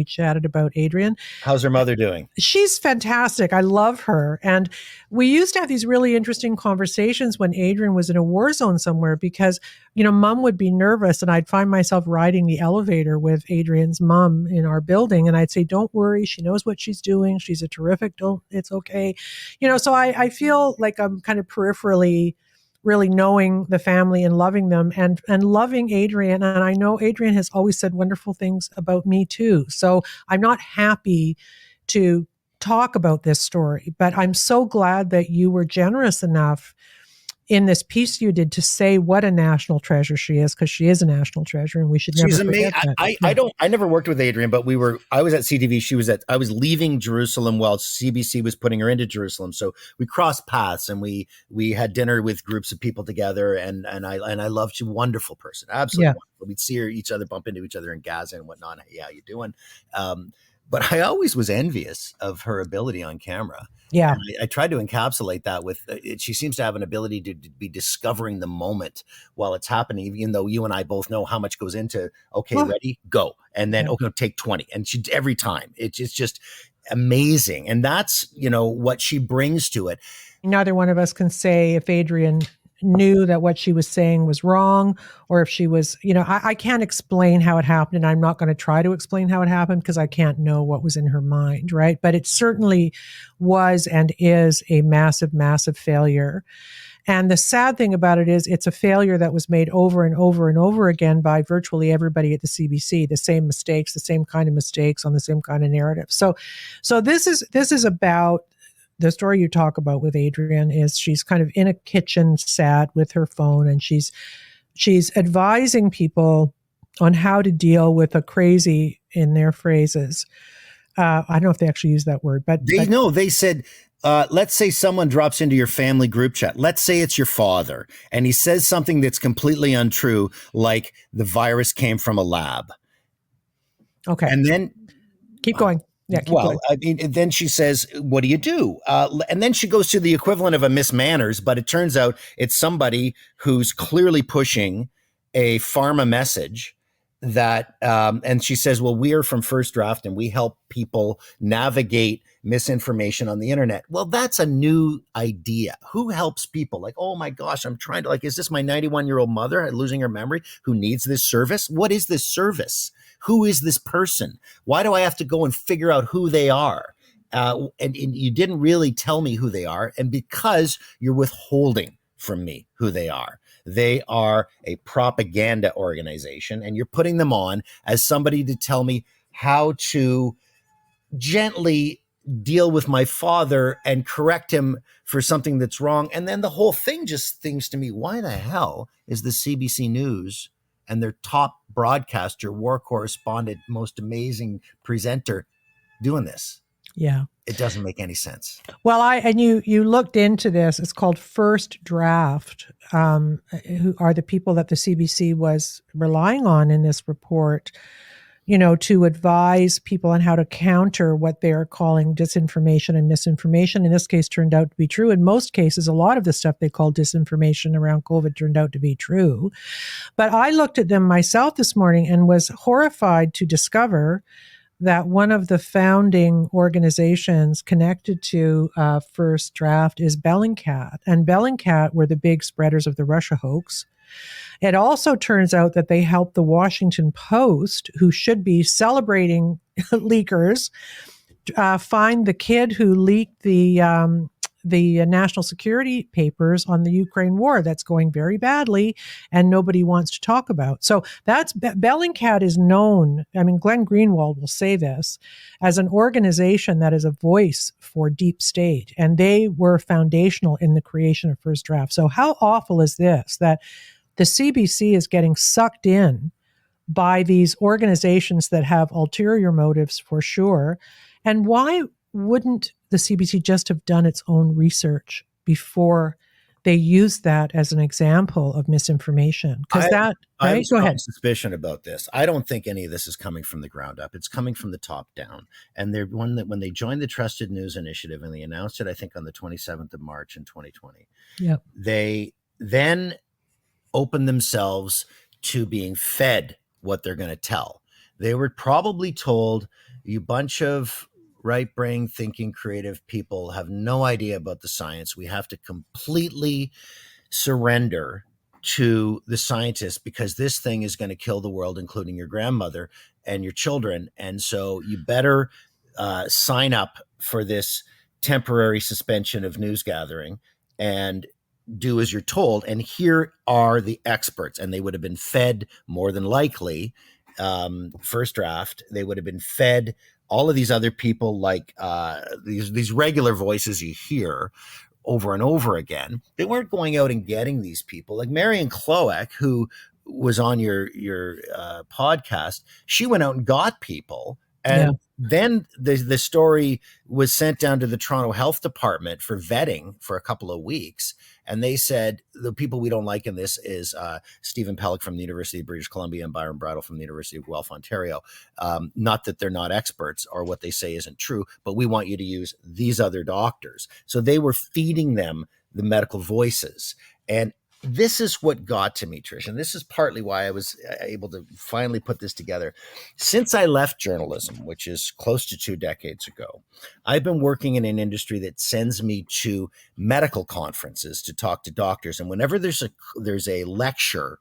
about Adrienne. How's her mother doing? She's fantastic. I love her. And we used to have these really interesting conversations when Adrienne was in a war zone somewhere, because, mom would be nervous, and I'd find myself riding the elevator with Adrienne's mom in our building. And I'd say, don't worry. She knows what she's doing. She's a terrific, it's okay. So I feel like I'm kind of peripherally really knowing the family and loving them and loving Adrienne. And I know Adrienne has always said wonderful things about me too. So I'm not happy to talk about this story, but I'm so glad that you were generous enough in this piece you did to say what a national treasure she is, because she is a national treasure, and we should never forget that. I never worked with Adrienne, but I was at CTV. I was leaving Jerusalem while CBC was putting her into Jerusalem. So we crossed paths, and we had dinner with groups of people together. And I loved, she's a wonderful person. Absolutely wonderful. We'd see each other, bump into each other in Gaza and whatnot. Hey, how you doing? But I always was envious of her ability on camera. Yeah. I tried to encapsulate that with, she seems to have an ability to be discovering the moment while it's happening, even though you and I both know how much goes into, ready, go. And then, take 20. And she, every time it's just amazing. And that's, what she brings to it. Neither one of us can say if Adrienne knew that what she was saying was wrong, or if she was, I can't explain how it happened, and I'm not going to try to explain how it happened because I can't know what was in her mind, right? But it certainly was and is a massive, massive failure. And the sad thing about it is it's a failure that was made over and over and over again by virtually everybody at the CBC, the same mistakes, the same kind of mistakes on the same kind of narrative. So this is about the story you talk about with Adrienne. Is she's kind of in a kitchen sat with her phone, and she's advising people on how to deal with a crazy, in their phrases. I don't know if they actually use that word, but they said, let's say someone drops into your family group chat. Let's say it's your father, and he says something that's completely untrue, like the virus came from a lab. Okay. And then keep going. Yeah, keep Well, going. I mean, and then she says, what do you do? And then she goes to the equivalent of a Miss Manners, but it turns out it's somebody who's clearly pushing a pharma message that, and she says, well, we are from First Draft and we help people navigate misinformation on the internet. Well, that's a new idea. Who helps people? Like, oh my gosh, I'm trying to, like, is this my 91-year-old mother losing her memory who needs this service? What is this service? Who is this person? Why do I have to go and figure out who they are? And you didn't really tell me who they are. And because you're withholding from me who they are a propaganda organization, and you're putting them on as somebody to tell me how to gently deal with my father and correct him for something that's wrong. And then the whole thing just thinks to me, why the hell is the CBC News and their top broadcaster, war correspondent, most amazing presenter doing this? Yeah. It doesn't make any sense. Well, you looked into this. It's called First Draft, who are the people that the CBC was relying on in this report, to advise people on how to counter what they're calling disinformation and misinformation. In this case, turned out to be true. In most cases, a lot of the stuff they call disinformation around COVID turned out to be true. But I looked at them myself this morning and was horrified to discover that one of the founding organizations connected to First Draft is Bellingcat. And Bellingcat were the big spreaders of the Russia hoax. It also turns out that they helped the Washington Post, who should be celebrating leakers, find the kid who leaked the national security papers on the Ukraine war that's going very badly and nobody wants to talk about. So that's Bellingcat is known. I mean, Glenn Greenwald will say this as an organization that is a voice for deep state. And they were foundational in the creation of First Draft. So how awful is this that the CBC is getting sucked in by these organizations that have ulterior motives for sure? And why wouldn't the CBC just have done its own research before they used that as an example of misinformation? Because that, right? I have Go ahead. suspicion about this. I don't think any of this is coming from the ground up. It's coming from the top down. And they're one that when they joined the Trusted News Initiative, and they announced it, I think, on the 27th of March in 2020, Yep. they then opened themselves to being fed what they're going to tell. They were probably told, you bunch of right-brain thinking creative people have no idea about the science. We have to completely surrender to the scientists because this thing is going to kill the world, including your grandmother and your children. And so you better sign up for this temporary suspension of news gathering and do as you're told. And here are the experts. And they would have been fed, more than likely, First Draft. They would have been fed all of these other people, like these regular voices you hear over and over again. They weren't going out and getting these people. Like Marianne Klowak, who was on your podcast, she went out and got people. And then the story was sent down to the Toronto Health Department for vetting for a couple of weeks. And they said, the people we don't like in this is Stephen Pellick from the University of British Columbia and Byron Brattle from the University of Guelph, Ontario. Not that they're not experts or what they say isn't true, but we want you to use these other doctors. So they were feeding them the medical voices. And this is what got to me, Trish, and this is partly why I was able to finally put this together. Since I left journalism, which is close to 2 decades ago, I've been working in an industry that sends me to medical conferences to talk to doctors. And whenever there's a lecture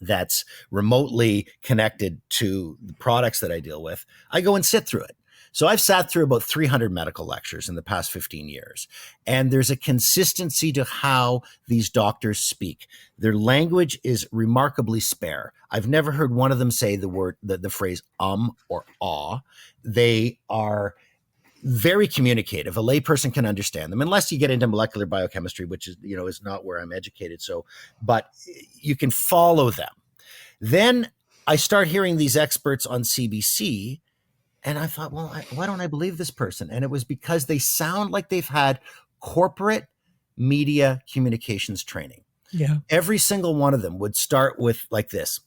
that's remotely connected to the products that I deal with, I go and sit through it. So I've sat through about 300 medical lectures in the past 15 years, and there's a consistency to how these doctors speak. Their language is remarkably spare. I've never heard one of them say the phrase or ah. They are very communicative. A layperson can understand them, unless you get into molecular biochemistry, which is not where I'm educated. So, but you can follow them. Then I start hearing these experts on CBC. And I thought, well, why don't I believe this person? And it was because they sound like they've had corporate media communications training. Yeah. Every single one of them would start with like this.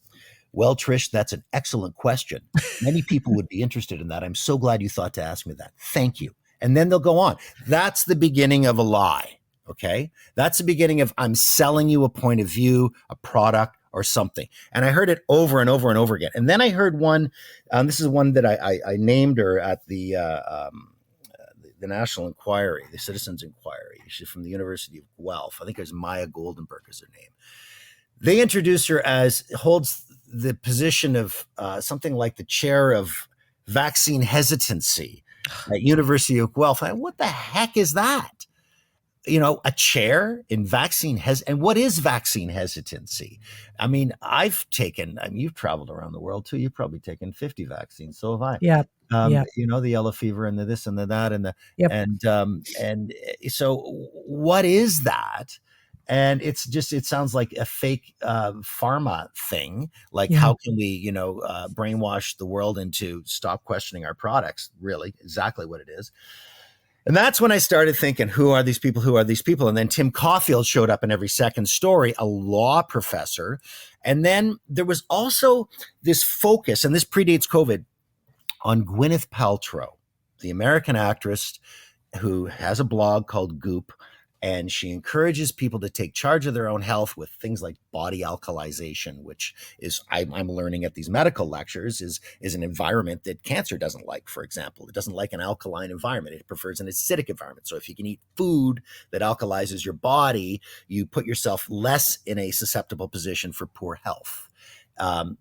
Well, Trish, that's an excellent question. Many people would be interested in that. I'm so glad you thought to ask me that. Thank you. And then they'll go on. That's the beginning of a lie. Okay. That's the beginning of I'm selling you a point of view, a product, or something. And I heard it over and over and over again. And then I heard one, this is one that I named her at the National Inquiry, the Citizens Inquiry. She's from the University of Guelph. I think it was Maya Goldenberg is her name. They introduced her as holds the position of something like the chair of vaccine hesitancy at University of Guelph. What the heck is that? You know, a chair in vaccine and what is vaccine hesitancy? I mean, you've traveled around the world too. You've probably taken 50 vaccines. So have I. Yeah. You know, the yellow fever and the this and the that and the, and so what is that? And it sounds like a fake pharma thing. Like, how can we, brainwash the world into stop questioning our products? Really, exactly what it is. And that's when I started thinking, who are these people? Who are these people? And then Tim Caulfield showed up in every second story, a law professor. And then there was also this focus, and this predates COVID, on Gwyneth Paltrow, the American actress who has a blog called Goop. And she encourages people to take charge of their own health with things like body alkalization, which is, I'm learning at these medical lectures, is an environment that cancer doesn't like, for example. It doesn't like an alkaline environment. It prefers an acidic environment. So if you can eat food that alkalizes your body, you put yourself less in a susceptible position for poor health.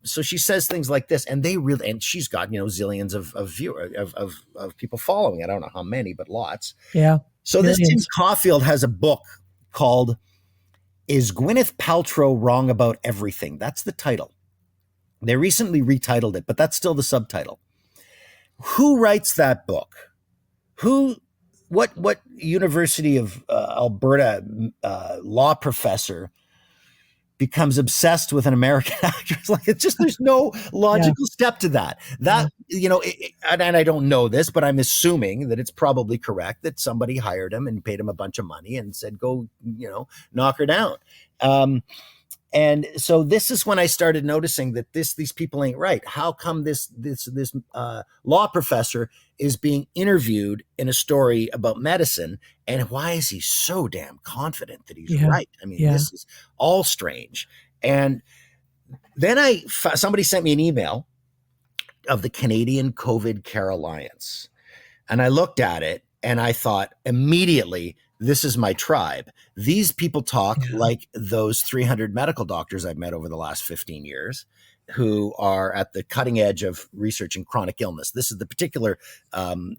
So she says things like this, and and she's got, zillions of people following. I don't know how many, but lots. Yeah. So this Tim Caulfield has a book called Is Gwyneth Paltrow Wrong About Everything? That's the title. They recently retitled it, but that's still the subtitle. Who writes that book? What University of Alberta law professor becomes obsessed with an American actress? Like, it's just, there's no logical step to that. And I don't know this, but I'm assuming that it's probably correct that somebody hired him and paid him a bunch of money and said, go, knock her down. And so this is when I started noticing that these people ain't right. How come this law professor is being interviewed in a story about medicine, and why is he so damn confident that he's right? I mean, this is all strange. And then somebody sent me an email of the Canadian COVID Care Alliance, and I looked at it and I thought immediately, this is my tribe. These people talk like those 300 medical doctors I've met over the last 15 years who are at the cutting edge of research in chronic illness. This is the particular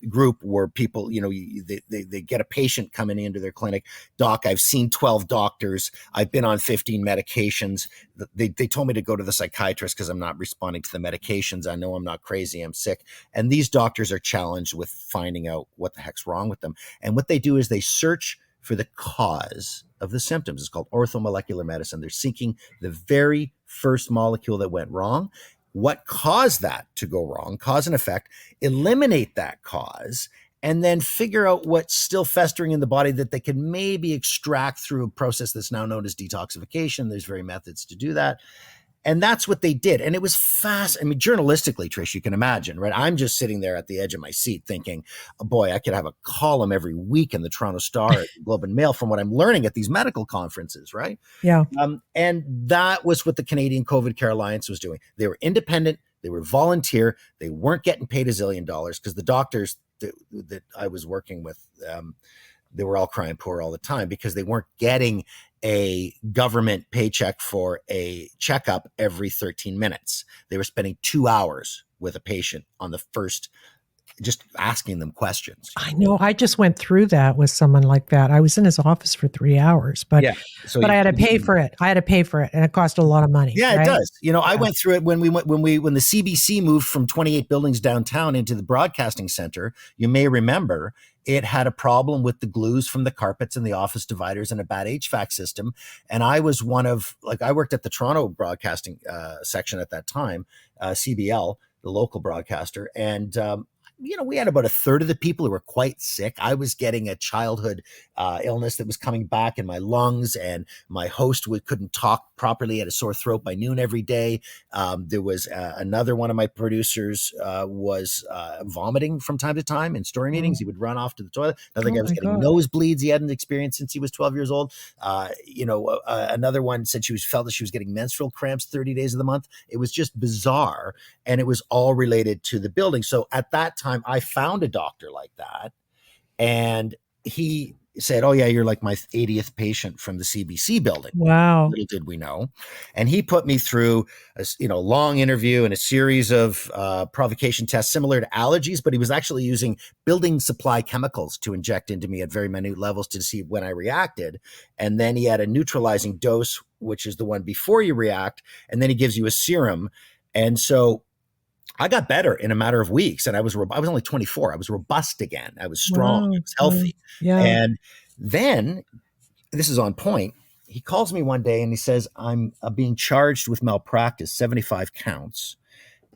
group where people, they get a patient coming into their clinic. Doc, I've seen 12 doctors. I've been on 15 medications. They told me to go to the psychiatrist because I'm not responding to the medications. I know I'm not crazy. I'm sick. And these doctors are challenged with finding out what the heck's wrong with them. And what they do is they search for the cause of the symptoms. It's called orthomolecular medicine. They're seeking the very first molecule that went wrong, what caused that to go wrong, cause and effect, eliminate that cause, and then figure out what's still festering in the body that they can maybe extract through a process that's now known as detoxification. There's very methods to do that. And that's what they did. And it was fast. I mean, journalistically, Trish, you can imagine, right? I'm just sitting there at the edge of my seat thinking, oh boy, I could have a column every week in the Toronto Star, the Globe and Mail from what I'm learning at these medical conferences, right? Yeah. And that was what the Canadian COVID Care Alliance was doing. They were independent. They were volunteer. They weren't getting paid $1 zillion because the doctors that I was working with, they were all crying poor all the time because they weren't getting a government paycheck for a checkup every 13 minutes. They were spending 2 hours with a patient on the first, just asking them questions. I know. I just went through that with someone like that. I was in his office for 3 hours, but I had to pay for it. And it cost a lot of money. Yeah, right? It does. I went through it when the CBC moved from 28 buildings downtown into the broadcasting center. You may remember it had a problem with the glues from the carpets and the office dividers and a bad HVAC system. And I was I worked at the Toronto broadcasting section at that time, CBL, the local broadcaster. And we had about a third of the people who were quite sick. I was getting a childhood illness that was coming back in my lungs, and my host couldn't talk properly, had a sore throat by noon every day. There was another one of my producers was vomiting from time to time in story meetings. He would run off to the toilet. Another guy was getting nosebleeds he hadn't experienced since he was 12 years old. Another one said she felt that she was getting menstrual cramps 30 days of the month. It was just bizarre, and it was all related to the building. So at that time, I found a doctor like that, and he said, "Oh yeah, you're like my 80th patient from the CBC building." Wow. Little did we know. And he put me through a long interview and a series of provocation tests similar to allergies, but he was actually using building supply chemicals to inject into me at very minute levels to see when I reacted. And then he had a neutralizing dose, which is the one before you react, and then he gives you a serum. And so I got better in a matter of weeks, and I was only 24. I was robust again. I was strong. Wow. I was healthy. Yeah. And then, this is on point, he calls me one day and he says, I'm being charged with malpractice, 75 counts.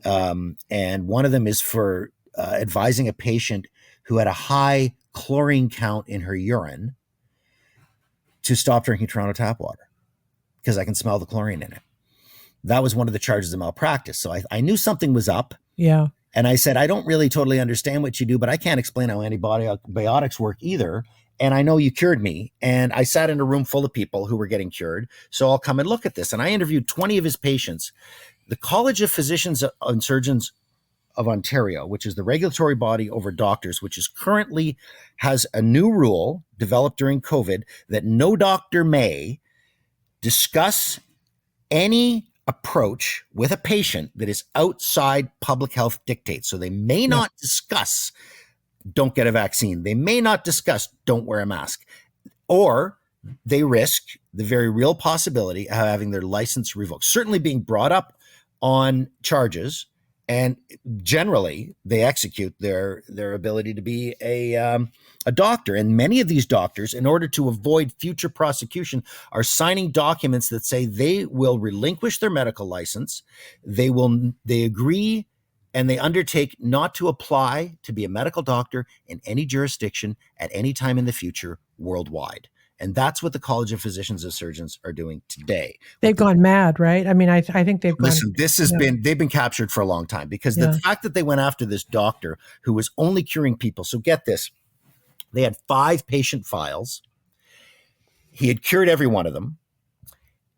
And one of them is for advising a patient who had a high chlorine count in her urine to stop drinking Toronto tap water because I can smell the chlorine in it. That was one of the charges of malpractice. So I knew something was up. Yeah. And I said, I don't really totally understand what you do, but I can't explain how antibiotics work either. And I know you cured me. And I sat in a room full of people who were getting cured. So I'll come and look at this. And I interviewed 20 of his patients. The College of Physicians and Surgeons of Ontario, which is the regulatory body over doctors, which is currently has a new rule developed during COVID that no doctor may discuss any approach with a patient that is outside public health dictates. So they may not discuss don't get a vaccine. They may not discuss don't wear a mask, or they risk the very real possibility of having their license revoked, certainly being brought up on charges. And generally they execute their ability to be a doctor. And many of these doctors, in order to avoid future prosecution, are signing documents that say they will relinquish their medical license. They agree and they undertake not to apply to be a medical doctor in any jurisdiction at any time in the future worldwide. And that's what the College of Physicians and Surgeons are doing today. They've gone mad, right? I mean, I think they've gone. Listen, they've been captured for a long time because the fact that they went after this doctor who was only curing people. So get this, they had 5 patient files. He had cured every one of them.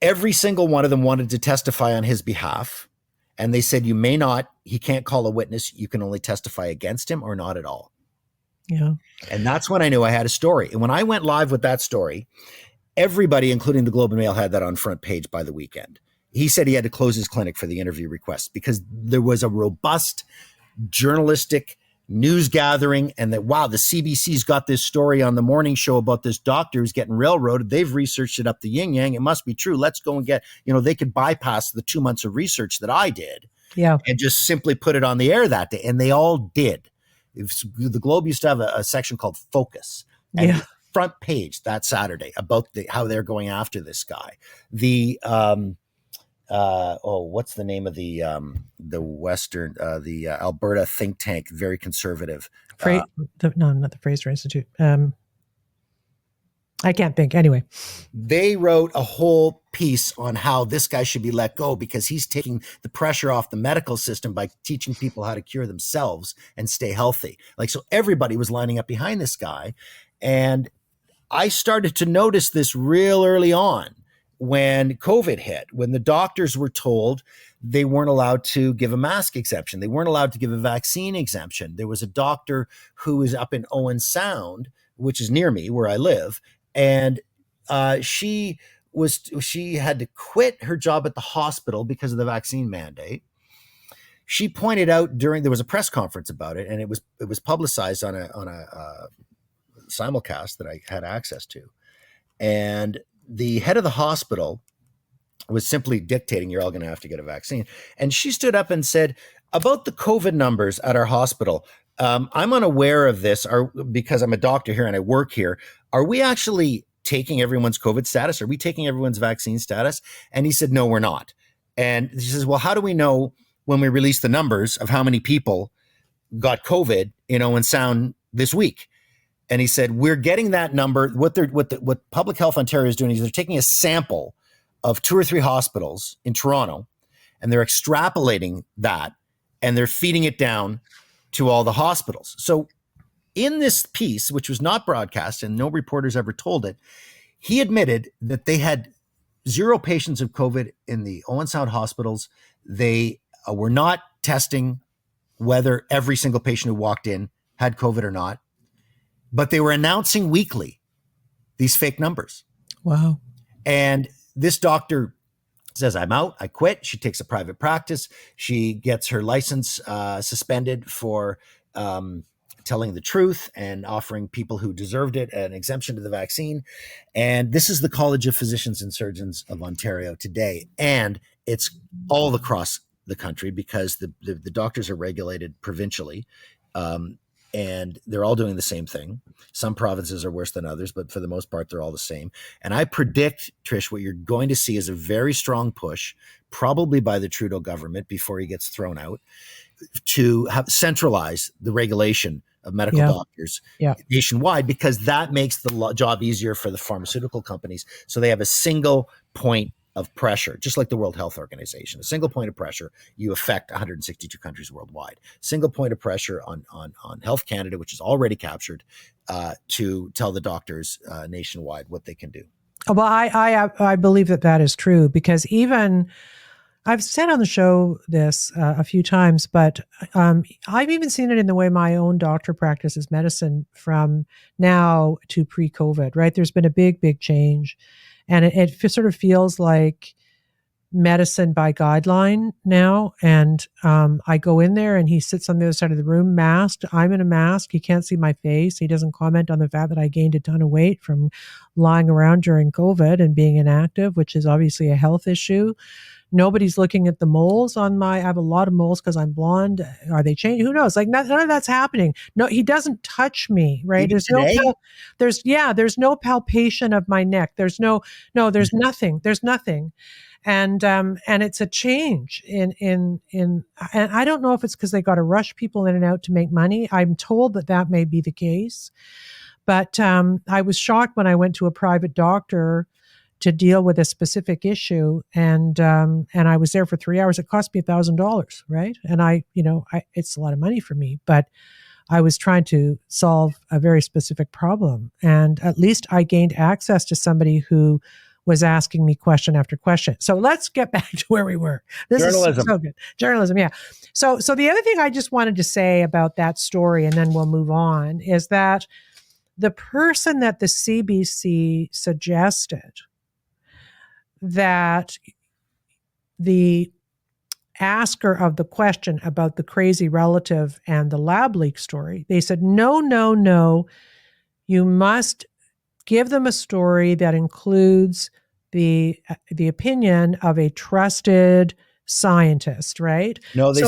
Every single one of them wanted to testify on his behalf. And they said, he can't call a witness. You can only testify against him or not at all. Yeah. And that's when I knew I had a story. And when I went live with that story, everybody, including the Globe and Mail, had that on front page by the weekend. He said he had to close his clinic for the interview request because there was a robust journalistic news gathering, and that, wow, the CBC's got this story on the morning show about this doctor who's getting railroaded. They've researched it up the yin yang. It must be true. Let's go and get, they could bypass the 2 months of research that I did and just simply put it on the air that day. And they all did. The Globe used to have a section called Focus, and front page that Saturday about how they're going after this guy. The what's the name of the Western the Alberta think tank, very conservative. No, not the Fraser Institute. I can't think. Anyway, they wrote a whole piece on how this guy should be let go because he's taking the pressure off the medical system by teaching people how to cure themselves and stay healthy. So everybody was lining up behind this guy. And I started to notice this real early on when COVID hit, when the doctors were told they weren't allowed to give a mask exemption. They weren't allowed to give a vaccine exemption. There was a doctor who was up in Owen Sound, which is near me where I live. And she had to quit her job at the hospital because of the vaccine mandate. She pointed out there was a press conference about it, and it was publicized on a simulcast that I had access to. And the head of the hospital was simply dictating, you're all going to have to get a vaccine. And she stood up and said, about the COVID numbers at our hospital, I'm unaware of this because I'm a doctor here and I work here. Are we actually taking everyone's COVID status? Are we taking everyone's vaccine status? And he said, no, we're not. And she says, well, how do we know when we release the numbers of how many people got COVID in Owen Sound this week. And he said, we're getting that number. What Public Health Ontario is doing is they're taking a sample of 2 or 3 hospitals in Toronto, and they're extrapolating that, and they're feeding it down to all the hospitals. So in this piece, which was not broadcast and no reporters ever told it, he admitted that they had 0 patients of COVID in the Owen Sound hospitals. They were not testing whether every single patient who walked in had COVID or not, but they were announcing weekly these fake numbers. Wow. And this doctor says, I'm out, I quit. She takes a private practice. She gets her license suspended for telling the truth and offering people who deserved it an exemption to the vaccine. And this is the College of Physicians and Surgeons of Ontario today. And it's all across the country because the doctors are regulated provincially. And they're all doing the same thing. Some provinces are worse than others, but for the most part, they're all the same. And I predict, Trish, what you're going to see is a very strong push, probably by the Trudeau government before he gets thrown out, to have centralize the regulation of medical doctors nationwide, because that makes the job easier for the pharmaceutical companies. So they have a single point of pressure, just like the World Health Organization. A single point of pressure, you affect 162 countries worldwide. Single point of pressure on Health Canada, which is already captured, to tell the doctors nationwide what they can do. Well, I believe that is true, because even I've said on the show this a few times, but I've even seen it in the way my own doctor practices medicine from now to pre-COVID, right? There's been a big change. And it sort of feels like medicine by guideline now. And I go in there and he sits on the other side of the room, masked. I'm in a mask. He can't see my face. He doesn't comment on the fact that I gained a ton of weight from lying around during COVID and being inactive, which is obviously a health issue. Nobody's looking at the moles on I have a lot of moles because I'm blonde. Are they changing? Who knows? Like none of that's happening. No, he doesn't touch me, right? Even There's no palpation of my neck. There's nothing. There's nothing. And it's a change and I don't know if it's because they got to rush people in and out to make money. I'm told that may be the case, but I was shocked when I went to a private doctor to deal with a specific issue. And I was there for 3 hours. It cost me $1,000, right? And it's a lot of money for me, but I was trying to solve a very specific problem. And at least I gained access to somebody who was asking me question after question. So let's get back to where we were. Journalism. Is so good. Journalism, yeah. So the other thing I just wanted to say about that story, and then we'll move on, is that the person that the CBC suggested that the asker of the question about the crazy relative and the lab leak story, they said, no, you must give them a story that includes the opinion of a trusted scientist, right? No, they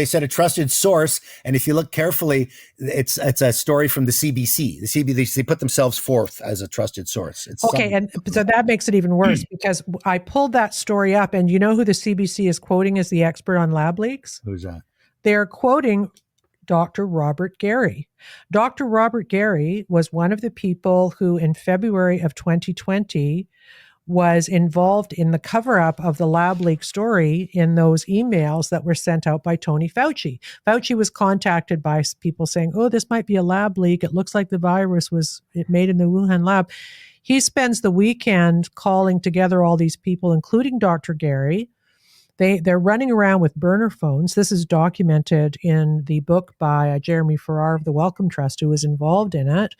said a trusted source. And if you look carefully, it's a story from the CBC. The CBC, they put themselves forth as a trusted source. Okay. And so that makes it even worse because I pulled that story up, and you know who the CBC is quoting as the expert on lab leaks? Who's that? They're quoting Dr. Robert Gary. Dr. Robert Gary was one of the people who in February of 2020 was involved in the cover-up of the lab leak story in those emails that were sent out by Tony Fauci. Fauci was contacted by people saying, oh, this might be a lab leak. It looks like the virus was made in the Wuhan lab. He spends the weekend calling together all these people, including Dr. Gary. They're running around with burner phones. This is documented in the book by Jeremy Farrar of the Wellcome Trust, who was involved in it.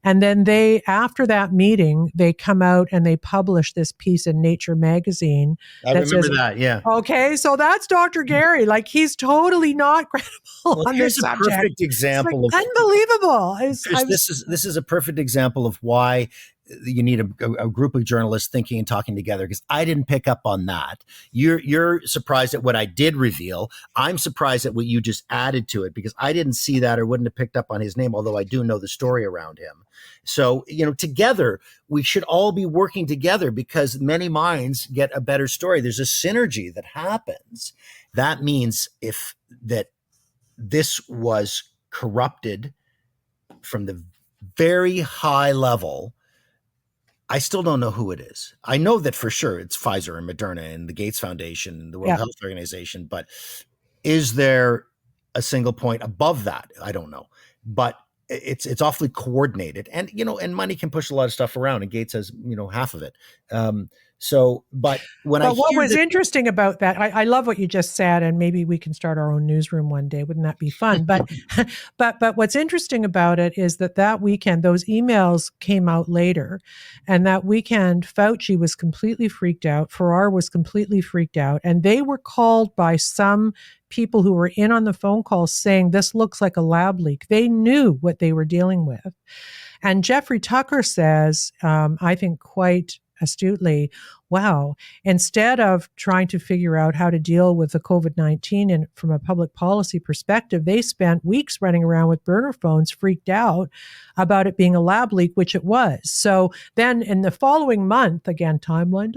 And then after that meeting, they come out and they publish this piece in Nature magazine. I remember that, yeah. Okay, so that's Dr. Gary. Like, he's totally not credible on this subject. Here's a perfect example. Unbelievable. This is a perfect example of why you need a group of journalists thinking and talking together, because I didn't pick up on that. You're surprised at what I did reveal. I'm surprised at what you just added to it, because I didn't see that or wouldn't have picked up on his name, although I do know the story around him. So, together we should all be working together, because many minds get a better story. There's a synergy that happens. That means this was corrupted from the very high level. I still don't know who it is. I know that for sure it's Pfizer and Moderna and the Gates Foundation and the World Health Organization, but is there a single point above that? I don't know. But it's awfully coordinated, and and money can push a lot of stuff around, and Gates has half of it. But what was interesting about that, I love what you just said, and maybe we can start our own newsroom one day. Wouldn't that be fun? But but what's interesting about it is that weekend, those emails came out later, and that weekend, Fauci was completely freaked out. Farrar was completely freaked out, and they were called by some people who were in on the phone call saying this looks like a lab leak. They knew what they were dealing with. And Jeffrey Tucker says, I think quite astutely, wow, instead of trying to figure out how to deal with the COVID-19 and from a public policy perspective, they spent weeks running around with burner phones freaked out about it being a lab leak, which it was. So then in the following month, again, timeline,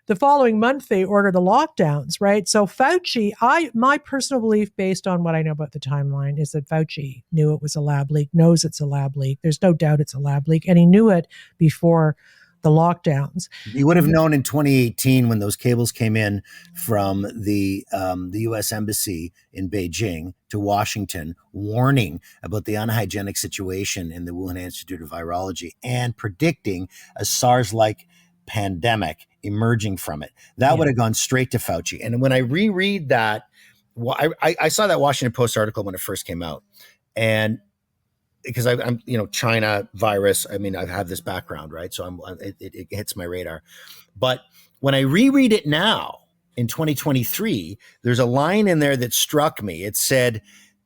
the following month, they ordered the lockdowns, right? So Fauci, my personal belief based on what I know about the timeline is that Fauci knew it was a lab leak, knows it's a lab leak. There's no doubt it's a lab leak. And he knew it before the lockdowns. You would have known in 2018 when those cables came in from the U.S. Embassy in Beijing to Washington, warning about the unhygienic situation in the Wuhan Institute of Virology and predicting a SARS-like pandemic emerging from it. That would have gone straight to Fauci. And when I reread that, I saw that Washington Post article when it first came out, and because I'm China virus. I mean, I have this background, right? So it hits my radar. But when I reread it now in 2023, there's a line in there that struck me. It said,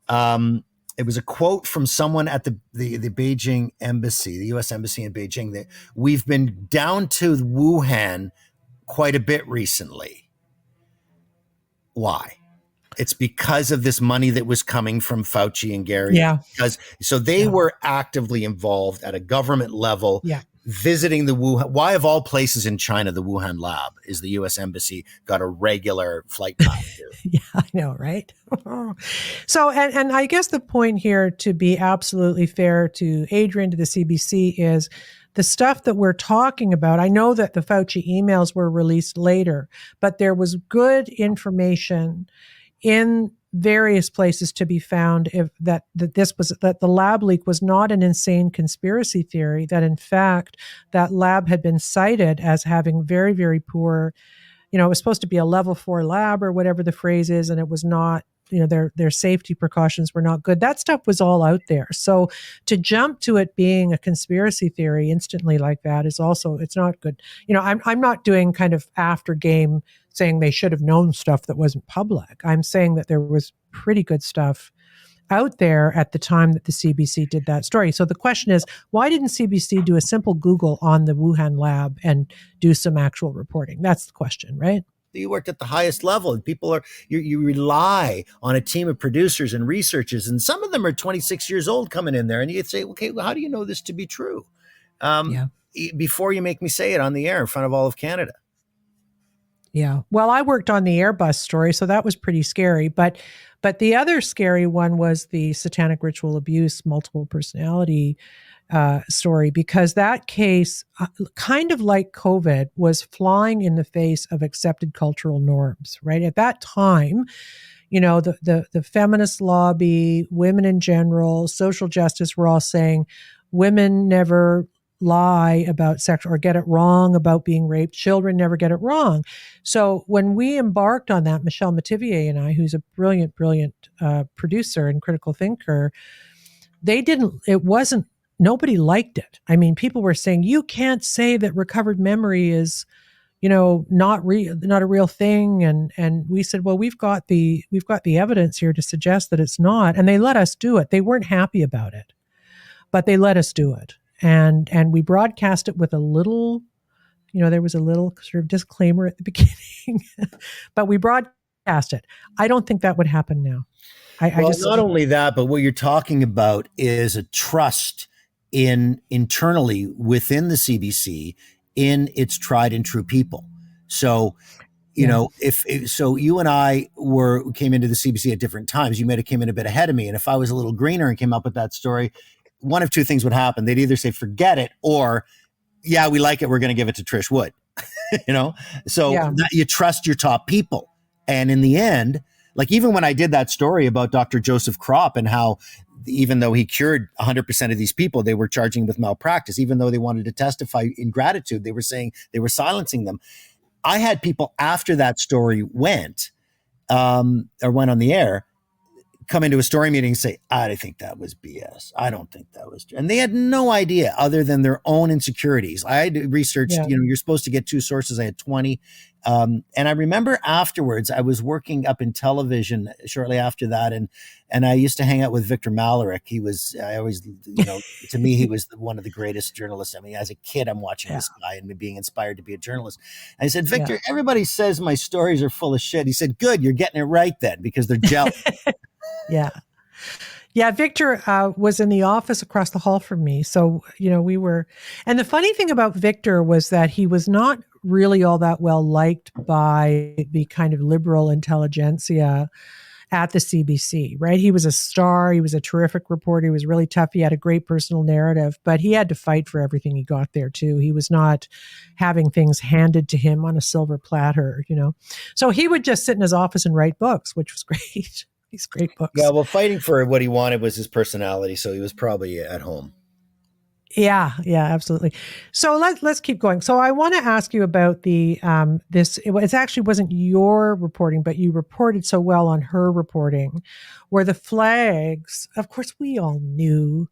it was a quote from someone at the Beijing embassy, the U.S. embassy in Beijing, that we've been down to Wuhan quite a bit recently. Why? It's because of this money that was coming from Fauci and Gary. Yeah. So they were actively involved at a government level, visiting the Wuhan. Why, of all places in China, the Wuhan lab is the U.S. Embassy got a regular flight path to? Yeah, I know, right? So, and I guess the point here, to be absolutely fair to Adrian, to the CBC, is the stuff that we're talking about. I know that the Fauci emails were released later, but there was good information in various places to be found that the lab leak was not an insane conspiracy theory, that in fact that lab had been cited as having very, very poor, it was supposed to be a level 4 lab or whatever the phrase is, and it was not, their safety precautions were not good. That stuff was all out there. So to jump to it being a conspiracy theory instantly like that is also, it's not good. I'm not doing kind of after game saying they should have known stuff that wasn't public. I'm saying that there was pretty good stuff out there at the time that the CBC did that story. So the question is, why didn't CBC do a simple Google on the Wuhan lab and do some actual reporting? That's the question, right? You worked at the highest level, and you rely on a team of producers and researchers, and some of them are 26 years old coming in there, and you'd say, okay, well, how do you know this to be true? Before you make me say it on the air in front of all of Canada. Yeah. Well, I worked on the Airbus story, so that was pretty scary. But the other scary one was the satanic ritual abuse, multiple personality story, because that case, kind of like COVID, was flying in the face of accepted cultural norms, right? At that time, the feminist lobby, women in general, social justice were all saying women never lie about sex or get it wrong about being raped. Children never get it wrong. So when we embarked on that, Michelle Metivier and I, who's a brilliant producer and critical thinker, nobody liked it. I mean, people were saying, you can't say that recovered memory is, not a real thing. And we said, well, we've got the evidence here to suggest that it's not. And they let us do it. They weren't happy about it, but they let us do it. And we broadcast it with a little, there was a little sort of disclaimer at the beginning, but we broadcast it. I don't think that would happen now. Not only that, but what you're talking about is a trust internally within the CBC in its tried and true people. So you know, if so, you and I came into the CBC at different times. You might have came in a bit ahead of me, and if I was a little greener and came up with that story, one of two things would happen. They'd either say, "Forget it," or "Yeah, we like it. We're going to give it to Trish Wood." You know, so you trust your top people, and in the end, like even when I did that story about Dr. Joseph Kropp and how, even though he cured 100% of these people, they were charging with malpractice. Even though they wanted to testify in gratitude, they were saying they were silencing them. I had people after that story went on the air, come into a story meeting and say, I think that was BS. I don't think that was true. And they had no idea other than their own insecurities. I had researched, you're supposed to get 2 sources. I had 20. And I remember afterwards, I was working up in television shortly after that. And I used to hang out with Victor Malarick. To me, he was one of the greatest journalists. I mean, as a kid, I'm watching this guy and being inspired to be a journalist. And I said, Victor, everybody says my stories are full of shit. He said, good, you're getting it right then, because they're jealous. Yeah. Victor was in the office across the hall from me. So, we were, and the funny thing about Victor was that he was not really all that well liked by the kind of liberal intelligentsia at the CBC, right? He was a star. He was a terrific reporter. He was really tough. He had a great personal narrative, but he had to fight for everything he got there too. He was not having things handed to him on a silver platter, So he would just sit in his office and write books, which was great. These great books. Yeah, well, fighting for what he wanted was his personality, so he was probably at home. Yeah, absolutely. So let's keep going. So I want to ask you about this. It actually wasn't your reporting, but you reported so well on her reporting, where the flags. Of course, we all knew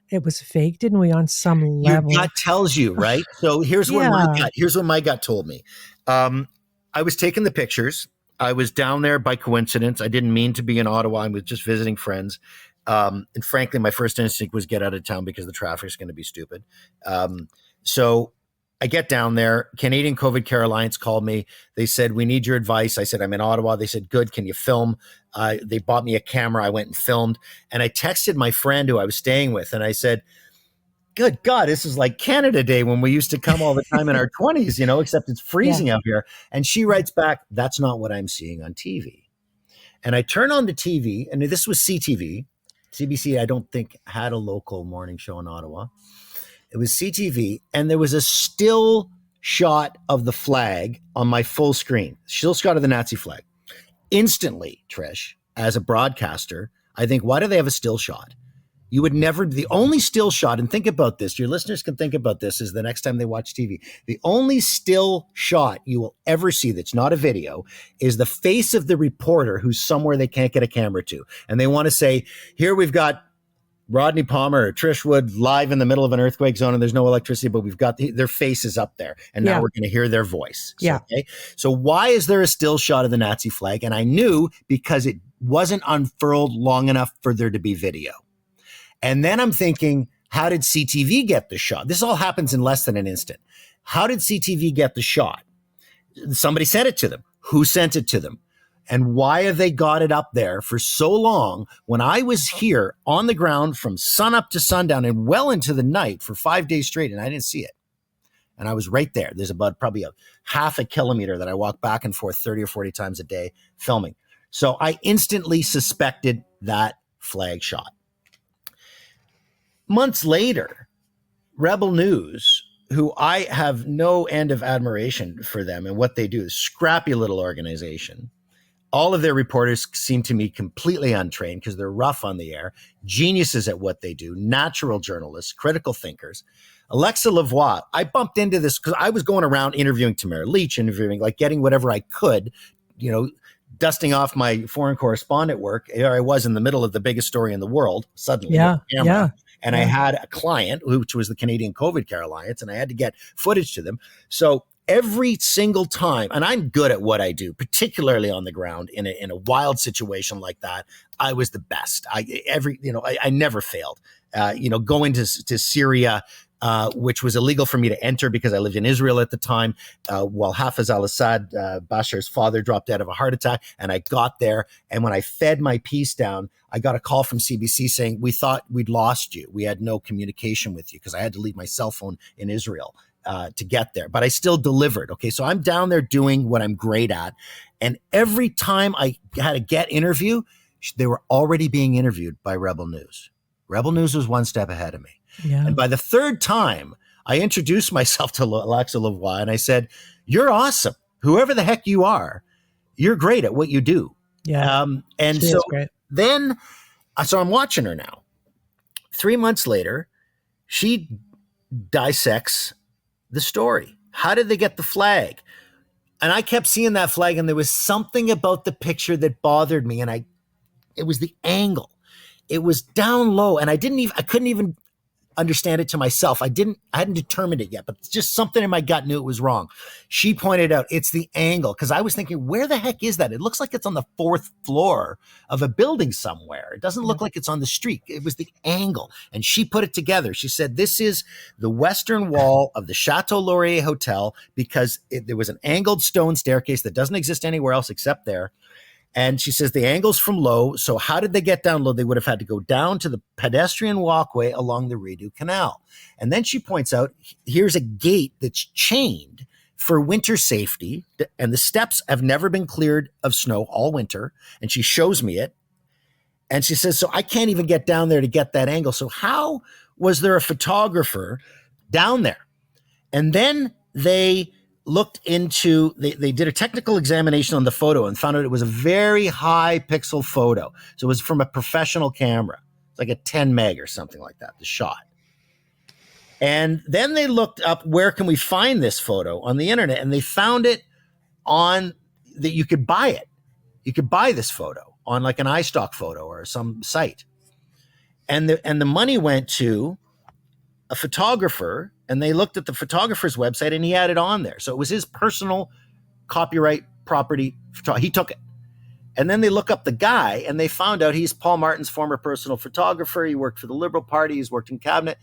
it was fake, didn't we? On some level, your gut tells you, right? So here's what my gut told me. I was taking the pictures. I was down there by coincidence. I didn't mean to be in Ottawa. I was just visiting friends. And frankly, my first instinct was get out of town because the traffic's going to be stupid. So I get down there. Canadian COVID Care Alliance called me. They said, we need your advice. I said, I'm in Ottawa. They said, good. Can you film? They bought me a camera. I went and filmed. And I texted my friend who I was staying with. And I said, good God, this is like Canada Day when we used to come all the time in our 20s, except it's freezing out here. And she writes back, that's not what I'm seeing on TV. And I turn on the TV, and this was CTV. CBC, I don't think, had a local morning show in Ottawa. It was CTV, and there was a still shot of the flag on my full screen, still shot of the Nazi flag. Instantly, Trish, as a broadcaster, I think, why do they have a still shot? You would never, the only still shot, and think about this, your listeners can think about this is the next time they watch TV. The only still shot you will ever see that's not a video is the face of the reporter who's somewhere they can't get a camera to. And they want to say, here we've got Rodney Palmer or Trish Wood live in the middle of an earthquake zone and there's no electricity, but we've got their faces up there. And now we're going to hear their voice. Okay? So why is there a still shot of the Nazi flag? And I knew because it wasn't unfurled long enough for there to be video. And then I'm thinking, how did CTV get the shot? This all happens in less than an instant. How did CTV get the shot? Somebody sent it to them. Who sent it to them? And why have they got it up there for so long when I was here on the ground from sun up to sundown and well into the night for 5 days straight and I didn't see it? And I was right there. There's about probably a half a kilometer that I walk back and forth 30 or 40 times a day filming. So I instantly suspected that flag shot. Months later, Rebel News, who I have no end of admiration for them and what they do, scrappy little organization. All of their reporters seem to me completely untrained because they're rough on the air, geniuses at what they do, natural journalists, critical thinkers. Alexa Lavoie, I bumped into this because I was going around interviewing Tamara Leach, getting whatever I could, dusting off my foreign correspondent work. There I was in the middle of the biggest story in the world, suddenly. And I had a client, which was the Canadian COVID Care Alliance, and I had to get footage to them. So every single time, and I'm good at what I do, particularly on the ground in a wild situation like that, I was the best. I never failed. Going to Syria, which was illegal for me to enter because I lived in Israel at the time, while Hafez al-Assad, Bashar's father, dropped dead of a heart attack. And I got there. And when I fed my piece down, I got a call from CBC saying, we thought we'd lost you. We had no communication with you because I had to leave my cell phone in Israel. to get there, but I still delivered. Okay, so I'm down there doing what I'm great at, and every time I had a get interview, they were already being interviewed by Rebel News. Rebel News was one step ahead of me. Yeah. And by the third time, I introduced myself to Alexa Lavoie, and I said, "You're awesome. Whoever the heck you are, you're great at what you do." Yeah. And She so is great. then, so I'm watching her now. 3 months later, she dissects the story. How did they get the flag? And I kept seeing that flag, and there was something about the picture that bothered me, and it was the angle. It was down low, and I couldn't even understand it to myself. I hadn't determined it yet, but just something in my gut knew it was wrong. She pointed out it's the angle, because I was thinking, where the heck is that? It looks like it's on the 4th floor of a building somewhere. It doesn't look like it's on the street. It was the angle. And she put it together. She said, this is the western wall of the Chateau Laurier Hotel, because there was an angled stone staircase that doesn't exist anywhere else except there. And she says the angle's from low. So how did they get down low? They would have had to go down to the pedestrian walkway along the Rideau Canal. And then she points out, here's a gate that's chained for winter safety. And the steps have never been cleared of snow all winter. And she shows me it. And she says, so I can't even get down there to get that angle. So how was there a photographer down there? And then they looked into, they did a technical examination on the photo and found out it was a very high pixel photo. So it was from a professional camera. It's like a 10 meg or something like that, the shot. And then they looked up, where can we find this photo on the internet? And they found it on that you could buy it. You could buy this photo on like an iStock photo or some site. And the money went to a photographer, and they looked at the photographer's website, and he had it on there. So it was his personal copyright property. He took it. And then they look up the guy, and they found out he's Paul Martin's former personal photographer. He worked for the Liberal Party. He's worked in cabinet.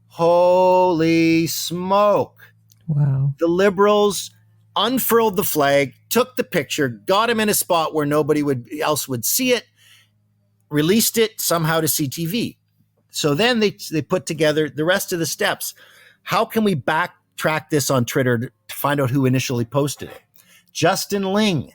Holy smoke. Wow. The Liberals unfurled the flag, took the picture, got him in a spot where nobody else would see it, released it somehow to CTV. So then they put together the rest of the steps. How can we backtrack this on Twitter to find out who initially posted it? Justin Ling,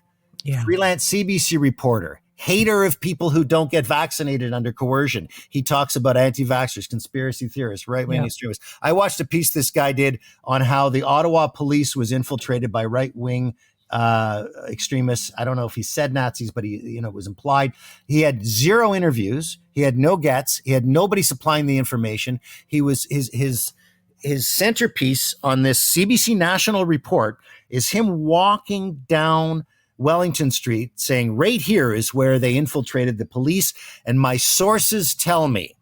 freelance CBC reporter, hater of people who don't get vaccinated under coercion. He talks about anti-vaxxers, conspiracy theorists, right-wing extremists. I watched a piece this guy did on how the Ottawa police was infiltrated by right-wing extremists. I don't know if he said Nazis, but it was implied. He had 0 interviews. He had no gets. He had nobody supplying the information. He was his centerpiece on this CBC national report is him walking down Wellington Street saying, right here is where they infiltrated the police, and my sources tell me.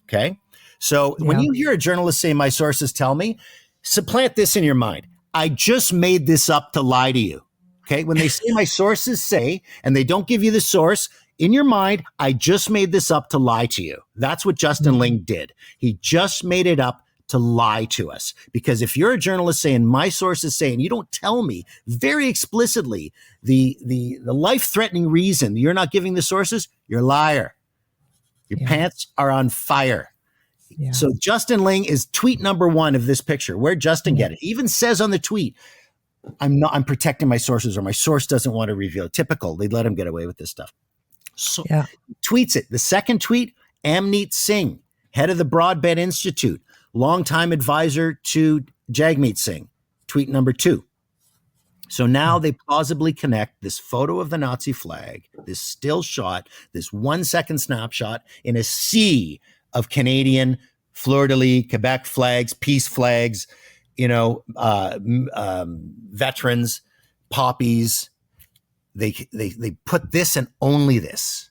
Okay. So when you hear a journalist say, my sources tell me, supplant this in your mind. I just made this up to lie to you. Okay. When they say my sources say, and they don't give you the source, in your mind, I just made this up to lie to you. That's what Justin Ling did. He just made it up to lie to us. Because if you're a journalist saying my sources say, and you don't tell me very explicitly the life-threatening reason you're not giving the sources, you're a liar. Your pants are on fire. Yeah. So Justin Ling is tweet number 1 of this picture. Where'd Justin get it? He even says on the tweet, I'm protecting my sources, or my source doesn't want to reveal it. Typical. They'd let him get away with this stuff. So tweets it. The second tweet, Amneet Singh, head of the Broadbent Institute, longtime advisor to Jagmeet Singh, tweet number 2. So now they plausibly connect this photo of the Nazi flag, this still shot, this 1-second snapshot in a sea of Canadian fleur-de-lis, Quebec flags, peace flags, veterans, poppies. They put this and only this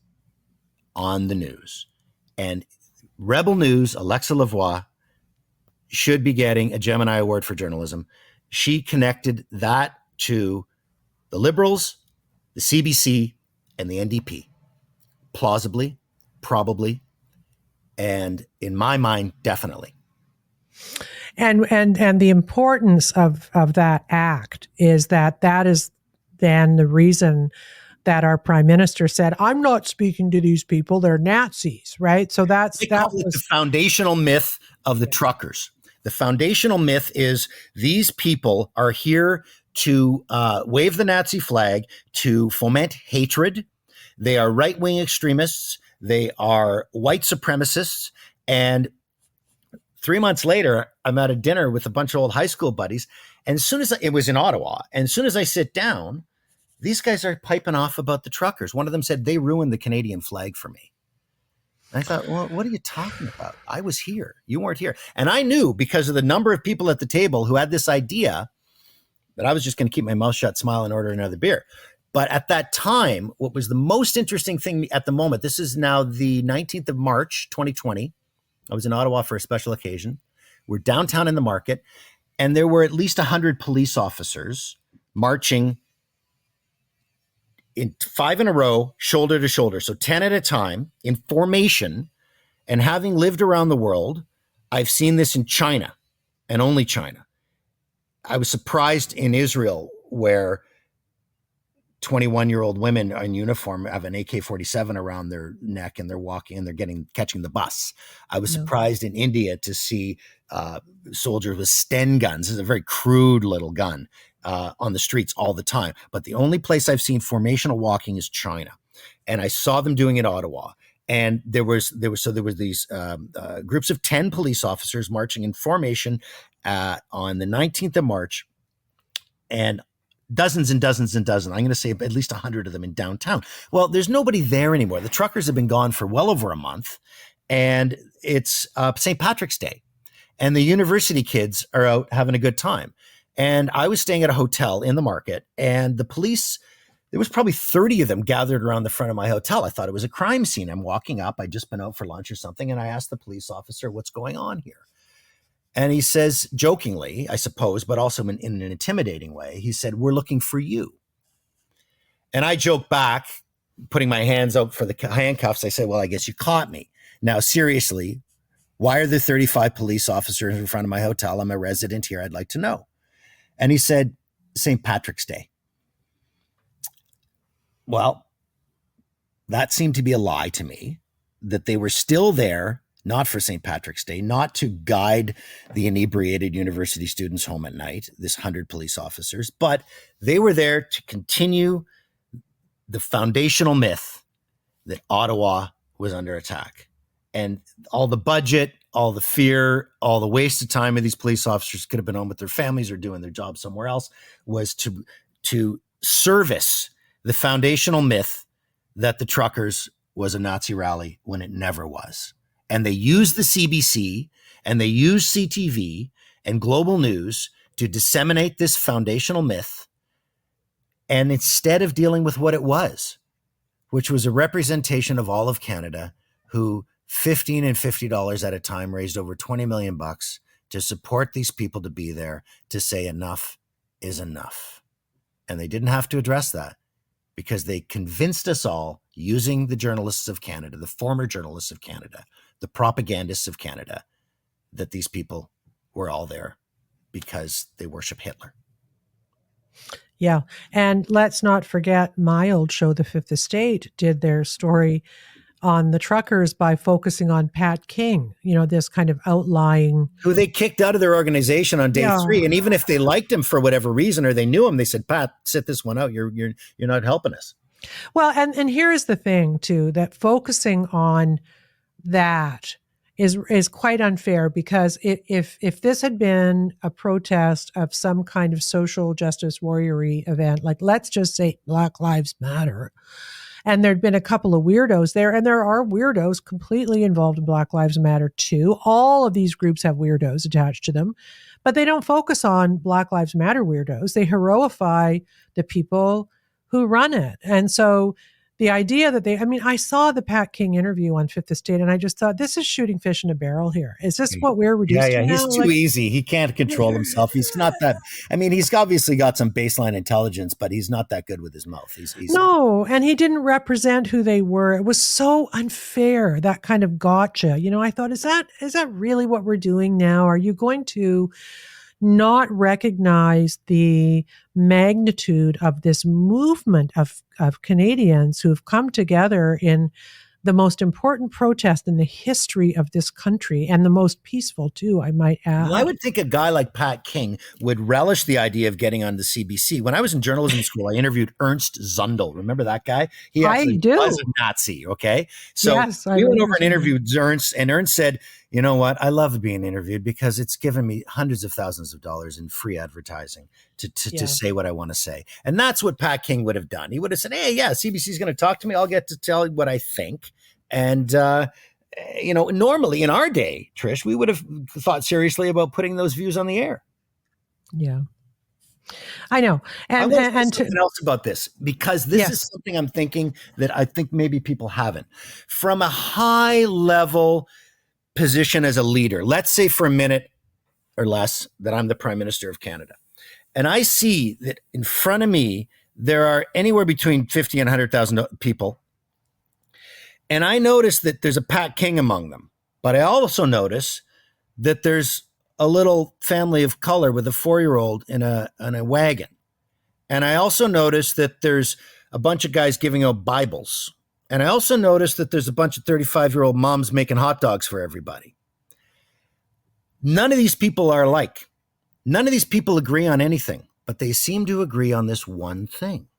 on the news. And Rebel News, Alexa Lavoie, should be getting a Gemini Award for journalism. She connected that to the Liberals, the CBC, and the NDP. Plausibly, probably, and in my mind, definitely. And the importance of that act is that is then the reason that our prime minister said, I'm not speaking to these people, they're Nazis, right? So that was the foundational myth of the truckers. The foundational myth is these people are here to wave the Nazi flag, to foment hatred. They are right-wing extremists. They are white supremacists. And 3 months later, I'm at a dinner with a bunch of old high school buddies. And as soon as it was in Ottawa, and as soon as I sit down, these guys are piping off about the truckers. One of them said, they ruined the Canadian flag for me. And I thought, well, what are you talking about? I was here. You weren't here. And I knew because of the number of people at the table who had this idea that I was just going to keep my mouth shut, smile, and order another beer. But at that time, what was the most interesting thing at the moment, this is now the 19th of March, 2020. I was in Ottawa for a special occasion. We're downtown in the market, and there were at least 100 police officers marching in 5 in a row, shoulder to shoulder. So 10 at a time in formation. And having lived around the world, I've seen this in China and only China. I was surprised in Israel where 21-year-old women in uniform have an AK-47 around their neck and they're walking and they're catching the bus. I was surprised in India to see soldiers with Sten guns. This is a very crude little gun on the streets all the time. But the only place I've seen formational walking is China. And I saw them doing it in Ottawa. And there was these groups of 10 police officers marching in formation on the 19th of March, and dozens and dozens and dozens. I'm going to say at least 100 of them in downtown. Well, there's nobody there anymore. The truckers have been gone for well over a month, and it's St. Patrick's Day, and the university kids are out having a good time. And I was staying at a hotel in the market, and the police, there was probably 30 of them gathered around the front of my hotel. I thought it was a crime scene. I'm walking up. I'd just been out for lunch or something, and I asked the police officer, what's going on here? And he says, jokingly, I suppose, but also in an intimidating way, he said, we're looking for you. And I joke back, putting my hands out for the handcuffs. I said, well, I guess you caught me. Now, seriously, why are there 35 police officers in front of my hotel? I'm a resident here. I'd like to know. And he said, St. Patrick's Day. Well, that seemed to be a lie to me, that they were still there, not for St. Patrick's Day, not to guide the inebriated university students home at night, this 100 police officers, but they were there to continue the foundational myth that Ottawa was under attack. And all the budget, all the fear, all the waste of time of these police officers could have been home with their families or doing their job somewhere else, was to service the foundational myth that the truckers was a Nazi rally when it never was. And they used the CBC and they used CTV and global news to disseminate this foundational myth. And instead of dealing with what it was, which was a representation of all of Canada, who $15 and $50 at a time raised over $20 million to support these people to be there, to say enough is enough. And they didn't have to address that because they convinced us all, using the journalists of Canada, the former journalists of Canada, the propagandists of Canada, that these people were all there because they worship Hitler. Yeah. And let's not forget my old show, The Fifth Estate, did their story on the truckers by focusing on Pat King, this kind of outlying. Who they kicked out of their organization on day 3. And even if they liked him for whatever reason, or they knew him, they said, Pat, sit this one out. You're not helping us. Well, and here's the thing too, that focusing on that is quite unfair, because if this had been a protest of some kind of social justice warrior-y event, like let's just say Black Lives Matter, and there'd been a couple of weirdos there, and there are weirdos completely involved in Black Lives Matter too. All of these groups have weirdos attached to them, but they don't focus on Black Lives Matter weirdos. They heroify the people who run it. And so the idea that I saw the Pat King interview on Fifth Estate, and I just thought, this is shooting fish in a barrel here. Is this what we're reduced to now? He's too easy. He can't control himself. He's not that. He's obviously got some baseline intelligence, but he's not that good with his mouth. No, and he didn't represent who they were. It was so unfair, that kind of gotcha. I thought, is that really what we're doing now? Are you going to not recognize the magnitude of this movement of Canadians who have come together in the most important protest in the history of this country, and the most peaceful too, I might add. Well, I would think a guy like Pat King would relish the idea of getting on the CBC. When I was in journalism school, I interviewed Ernst Zundel. Remember that guy? He actually was a Nazi, okay? So yes, we went over and interviewed Ernst, and Ernst said, you know what? I love being interviewed because it's given me hundreds of thousands of dollars in free advertising to say what I want to say. And that's what Pat King would have done. He would have said, hey, yeah, CBC's going to talk to me. I'll get to tell what I think. And, normally in our day, Trish, we would have thought seriously about putting those views on the air. Yeah, I know. And something else about this, because this is something I'm thinking that I think maybe people haven't. From a high level position as a leader, let's say for a minute or less that I'm the Prime Minister of Canada, and I see that in front of me there are anywhere between 50 and 100,000 people, and I notice that there's a Pat King among them, but I also notice that there's a little family of color with a 4-year-old in a wagon, and I also notice that there's a bunch of guys giving out Bibles. And I also noticed that there's a bunch of 35-year-old moms making hot dogs for everybody. None of these people are alike. None of these people agree on anything, but they seem to agree on this one thing.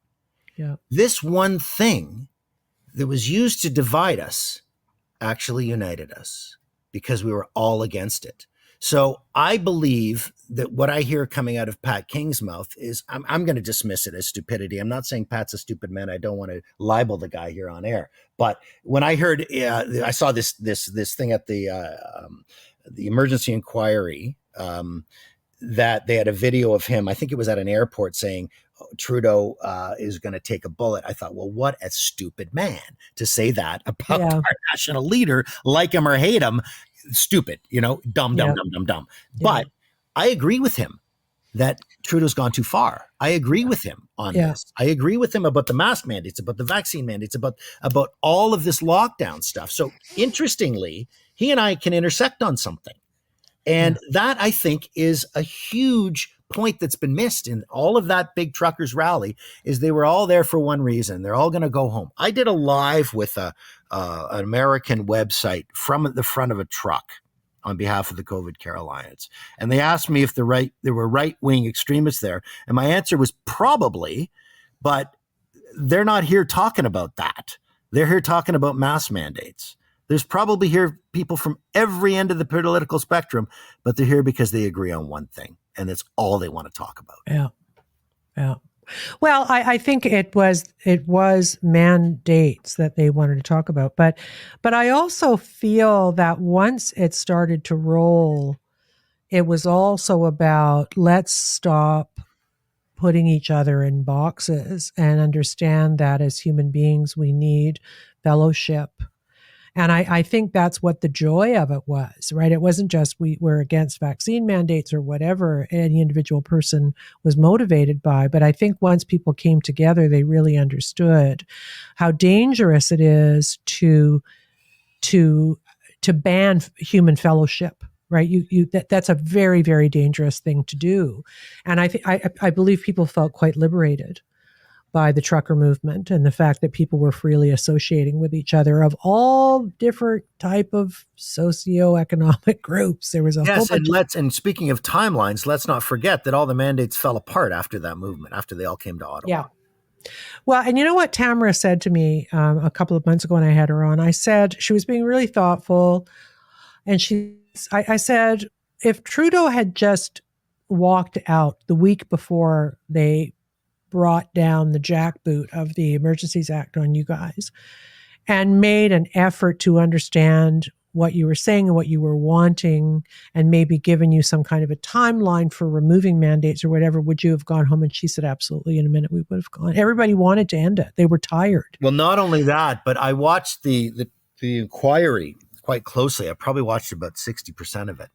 Yeah. This one thing that was used to divide us actually united us because we were all against it. So I believe that what I hear coming out of Pat King's mouth is, I'm going to dismiss it as stupidity. I'm not saying Pat's a stupid man. I don't want to libel the guy here on air. But when I heard, I saw this thing at the emergency inquiry, that they had a video of him. I think it was at an airport saying Trudeau is going to take a bullet. I thought, well, what a stupid man to say that about our national leader, like him or hate him. Stupid, dumb. Yeah. But I agree with him that Trudeau's gone too far. I agree with him on this. I agree with him about the mask mandates, about the vaccine mandates, about all of this lockdown stuff. So interestingly, he and I can intersect on something. And that, I think, is a huge point that's been missed in all of that big truckers rally, is they were all there for one reason. They're all going to go home. I did a live with an American website from the front of a truck on behalf of the COVID Care Alliance. And they asked me if there were right-wing extremists there. And my answer was probably, but they're not here talking about that. They're here talking about mask mandates. There's probably here people from every end of the political spectrum, but they're here because they agree on one thing, and it's all they want to talk about. Yeah. Well, I think it was mandates that they wanted to talk about, but I also feel that once it started to roll, it was also about, let's stop putting each other in boxes and understand that as human beings we need fellowship. And I think that's what the joy of it was, right? It wasn't just we were against vaccine mandates or whatever any individual person was motivated by. But I think once people came together, they really understood how dangerous it is to ban human fellowship, right? That's a very, very dangerous thing to do. And I believe people felt quite liberated by the trucker movement and the fact that people were freely associating with each other of all different type of socioeconomic groups. There was a whole bunch and speaking of timelines, let's not forget that all the mandates fell apart after that movement, after they all came to Ottawa. Yeah. Well, and you know what Tamara said to me a couple of months ago when I had her on? I said, she was being really thoughtful. And I said, if Trudeau had just walked out the week before they brought down the jackboot of the Emergencies Act on you guys and made an effort to understand what you were saying and what you were wanting and maybe given you some kind of a timeline for removing mandates or whatever, would you have gone home? And she said, absolutely. In a minute, we would have gone. Everybody wanted to end it. They were tired. Well, not only that, but I watched the inquiry quite closely. I probably watched about 60% of it.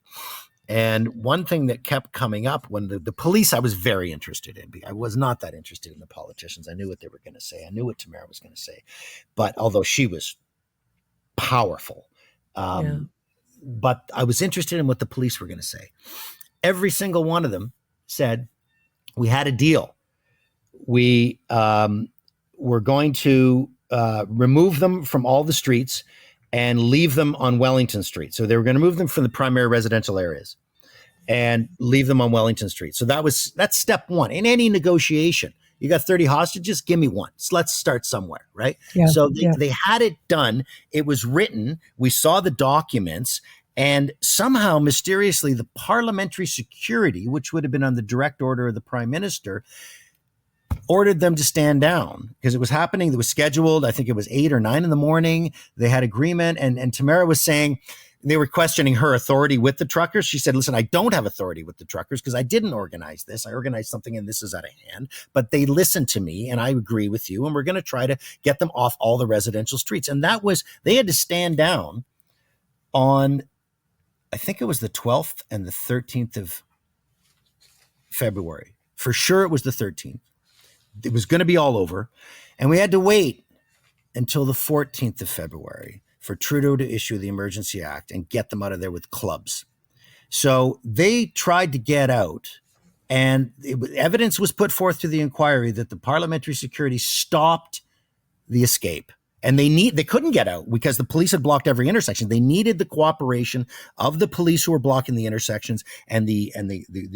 And one thing that kept coming up when the police, I was very interested in. I was not that interested in the politicians. I knew what they were going to say. I knew what Tamara was going to say. But although she was powerful, but I was interested in what the police were going to say. Every single one of them said, we had a deal. We were going to remove them from all the streets and leave them on Wellington Street. So they were going to move them from the primary residential areas and leave them on Wellington Street. So that's step one in any negotiation. You got 30 hostages, give me one. So let's start somewhere, right? Yeah, so they had it done. It was written. We saw the documents. And somehow, mysteriously, the parliamentary security, which would have been on the direct order of the prime minister, ordered them to stand down because it was happening. It was scheduled. I think it was 8 or 9 in the morning. They had agreement. And Tamara was saying they were questioning her authority with the truckers. She said, listen, I don't have authority with the truckers because I didn't organize this. I organized something and this is out of hand. But they listened to me and I agree with you. And we're going to try to get them off all the residential streets. And they had to stand down on, I think it was the 12th and the 13th of February. For sure, it was the 13th. It was going to be all over. And we had to wait until the 14th of February for Trudeau to issue the Emergency Act and get them out of there with clubs. So they tried to get out, and evidence was put forth to the inquiry that the parliamentary security stopped the escape. And they couldn't get out because the police had blocked every intersection. They needed the cooperation of the police who were blocking the intersections and the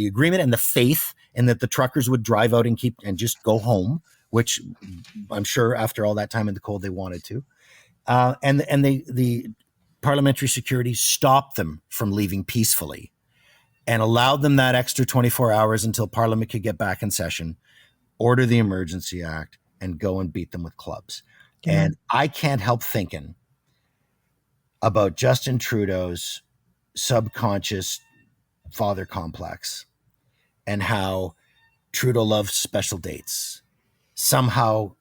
agreement and the faith in that the truckers would drive out and just go home, which I'm sure after all that time in the cold they wanted to. And the parliamentary security stopped them from leaving peacefully and allowed them that extra 24 hours until Parliament could get back in session, order the Emergency Act, and go and beat them with clubs. Yeah. And I can't help thinking about Justin Trudeau's subconscious father complex and how Trudeau loved special dates. Somehow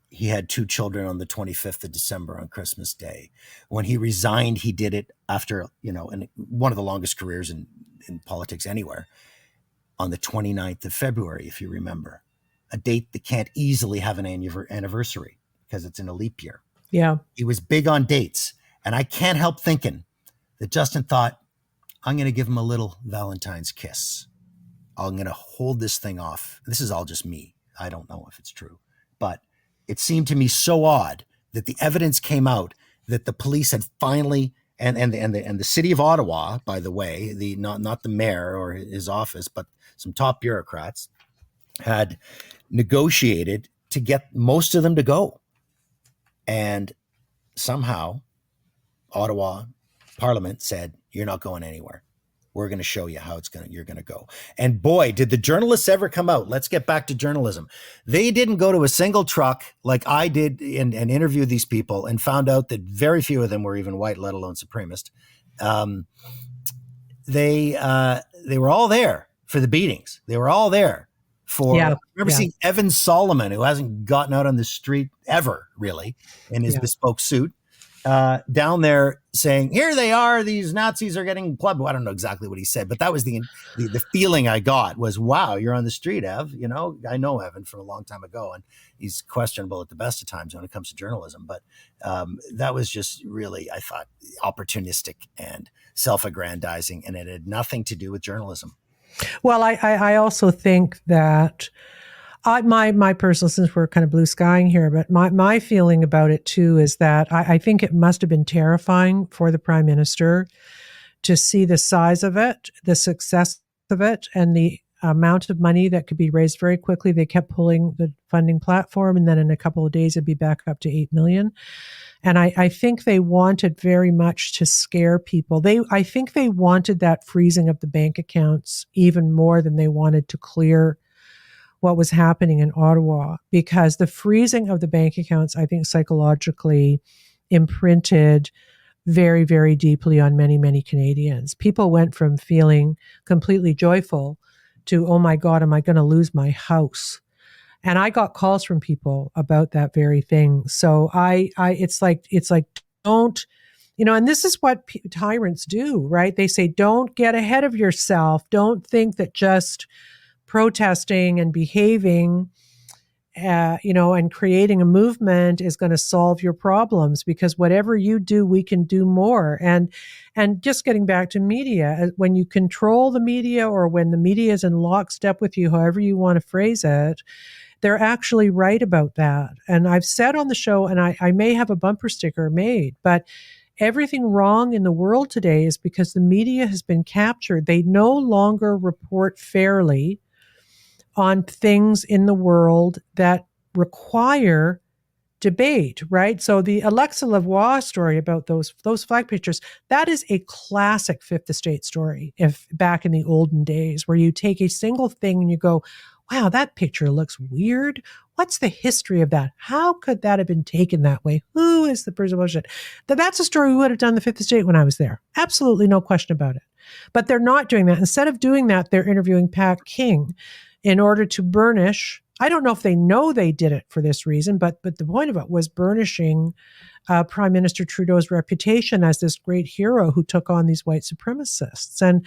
he had 2 children on the 25th of December on Christmas Day. When he resigned, he did it after, one of the longest careers in politics anywhere, on the 29th of February, if you remember, a date that can't easily have an anniversary because it's in a leap year. Yeah. He was big on dates. And I can't help thinking that Justin thought, I'm going to give him a little Valentine's kiss. I'm going to hold this thing off. This is all just me. I don't know if it's true, but it seemed to me so odd that the evidence came out that the police had finally, and the city of Ottawa, by the way, not the mayor or his office, but some top bureaucrats had negotiated to get most of them to go. And somehow Ottawa Parliament said, you're not going anywhere. We're going to show you how you're going to go. And boy, did the journalists ever come out. Let's get back to journalism. They didn't go to a single truck like I did and interview these people and found out that very few of them were even white, let alone supremacist. They were all there for the beatings. They were all there for, I remember seeing Evan Solomon, who hasn't gotten out on the street ever really in his bespoke suit, down there saying, here they are, these Nazis are getting clubbed. Well, I don't know exactly what he said, but that was the feeling I got was, wow, you're on the street, Ev. I know Evan from a long time ago, and he's questionable at the best of times when it comes to journalism. But that was just really, I thought, opportunistic and self-aggrandizing, and it had nothing to do with journalism. Well, I also think that my personal, since we're kind of blue skying here, but my feeling about it too is that I think it must have been terrifying for the Prime Minister to see the size of it, the success of it, and the amount of money that could be raised very quickly. They kept pulling the funding platform, and then in a couple of days it'd be back up to 8 million. And I think they wanted very much to scare people. I think they wanted that freezing of the bank accounts even more than they wanted to clear what was happening in Ottawa, because the freezing of the bank accounts, I think, psychologically imprinted very, very deeply on many, many Canadians. People went from feeling completely joyful to, oh my God, am I going to lose my house? And I got calls from people about that very thing. So it's like, don't, and this is what tyrants do, right? They say, don't get ahead of yourself. Don't think that just protesting and behaving, and creating a movement is going to solve your problems, because whatever you do, we can do more. And just getting back to media, when you control the media, or when the media is in lockstep with you, however you want to phrase it, they're actually right about that. And I've said on the show, and I may have a bumper sticker made, but everything wrong in the world today is because the media has been captured. They no longer report fairly on things in the world that require debate, right? So the Alexa Lavoie story about those flag pictures, that is a classic Fifth Estate story, if back in the olden days, where you take a single thing and you go, wow, that picture looks weird. What's the history of that? How could that have been taken that way? Who is the person? That's a story we would have done the Fifth Estate when I was there. Absolutely no question about it. But they're not doing that. Instead of doing that, they're interviewing Pat King in order to burnish. I don't know if they know they did it for this reason, but the point of it was burnishing Prime Minister Trudeau's reputation as this great hero who took on these white supremacists. And,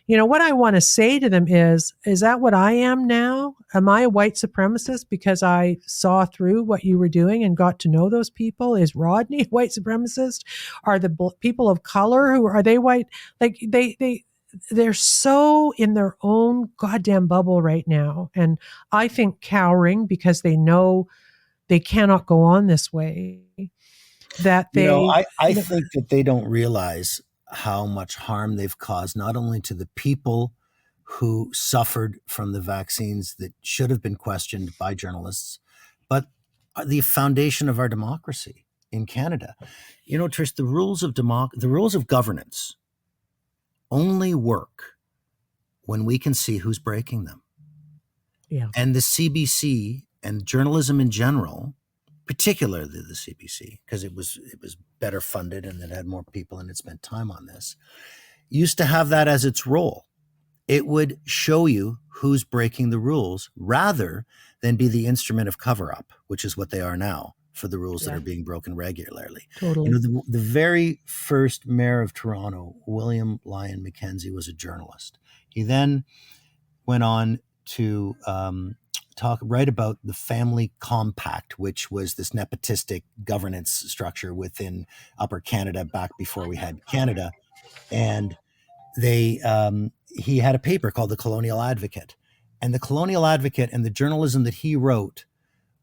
you know, what I want to say to them is that what I am now? Am I a white supremacist because I saw through what you were doing and got to know those people? Is Rodney a white supremacist? Are the people of color are they white? Like they're so in their own goddamn bubble right now. And I think cowering because they know they cannot go on this way. That they, I think that they don't realize how much harm they've caused, not only to the people who suffered from the vaccines that should have been questioned by journalists, but the foundation of our democracy in Canada. You know, Trish, the rules of governance only work when we can see who's breaking them. Yeah. And the CBC and journalism in general, particularly the CBC, because it was better funded and it had more people and it spent time on this, used to have that as its role. It would show you who's breaking the rules rather than be the instrument of cover-up, which is what they are now for the rules that are being broken regularly. Totally. You know, the very first mayor of Toronto, William Lyon Mackenzie, was a journalist. He then went on to write about the family compact, which was this nepotistic governance structure within Upper Canada back before we had Canada. And he had a paper called The Colonial Advocate. And The Colonial Advocate and the journalism that he wrote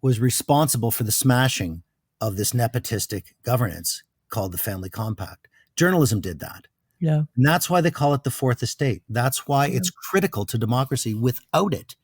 was responsible for the smashing of this nepotistic governance called the family compact. Journalism did that. Yeah. And that's why they call it the Fourth Estate. That's why it's critical to democracy. Without it,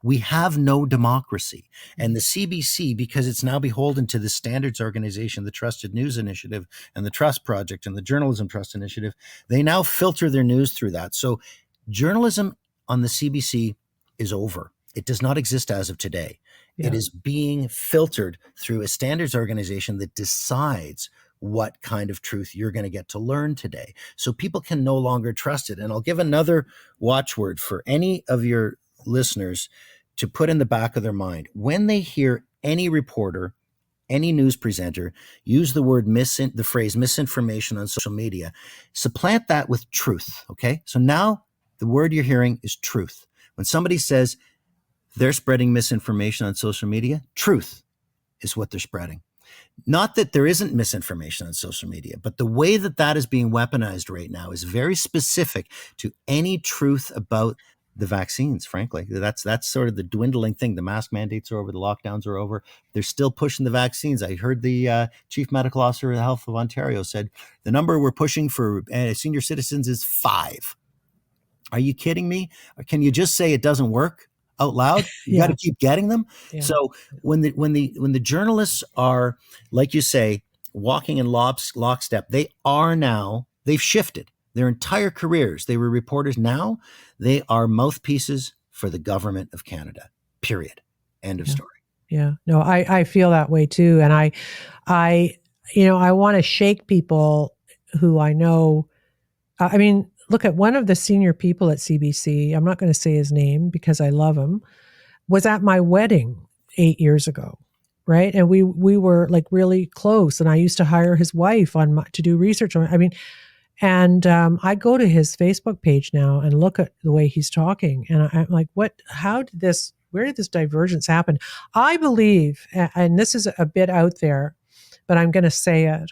we have no democracy. And the CBC, because it's now beholden to the Standards Organization, the Trusted News Initiative, and the Trust Project, and the Journalism Trust Initiative, they now filter their news through that. So journalism on the CBC is over. It does not exist as of today. Yeah. It is being filtered through a standards organization that decides what kind of truth you're going to get to learn today. So people can no longer trust it. And I'll give another watchword for any of your listeners to put in the back of their mind. When they hear any reporter, any news presenter use the phrase misinformation on social media, supplant that with truth. Okay. So now the word you're hearing is truth. When somebody says they're spreading misinformation on social media, truth is what they're spreading. Not that there isn't misinformation on social media, but the way that is being weaponized right now is very specific to any truth about the vaccines, frankly. That's sort of the dwindling thing. The mask mandates are over, the lockdowns are over. They're still pushing the vaccines. I heard the Chief Medical Officer of the Health of Ontario said the number we're pushing for senior citizens is 5. Are you kidding me? Or can you just say it doesn't work out loud? You got to keep getting them. Yeah. So when the journalists are, like you say, walking in lockstep, they've shifted their entire careers. They were reporters. Now they are mouthpieces for the government of Canada, period. End of story. Yeah, no, I feel that way too. And I want to shake people who I know. I mean, look at one of the senior people at CBC. I'm not going to say his name because I love him. Was at my wedding 8 years ago, right? And we were like really close. And I used to hire his wife to do research on. And I go to his Facebook page now and look at the way he's talking, and I'm like, where did this divergence happen? I believe, and this is a bit out there, but I'm going to say it.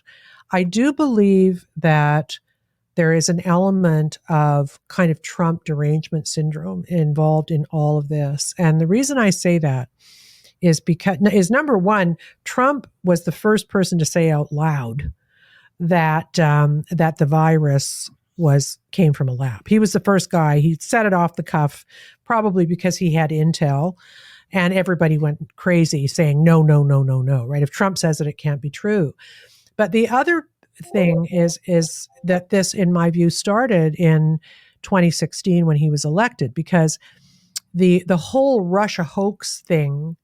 I do believe that there is an element of kind of Trump derangement syndrome involved in all of this. And the reason I say that is number one, Trump was the first person to say out loud that that the virus came from a lab. He was the first guy. He said it off the cuff, probably because he had intel, and everybody went crazy saying no, no, no, no, no. Right? If Trump says it, it can't be true. But the other thing is that this, in my view, started in 2016 when he was elected, because the whole Russia hoax thing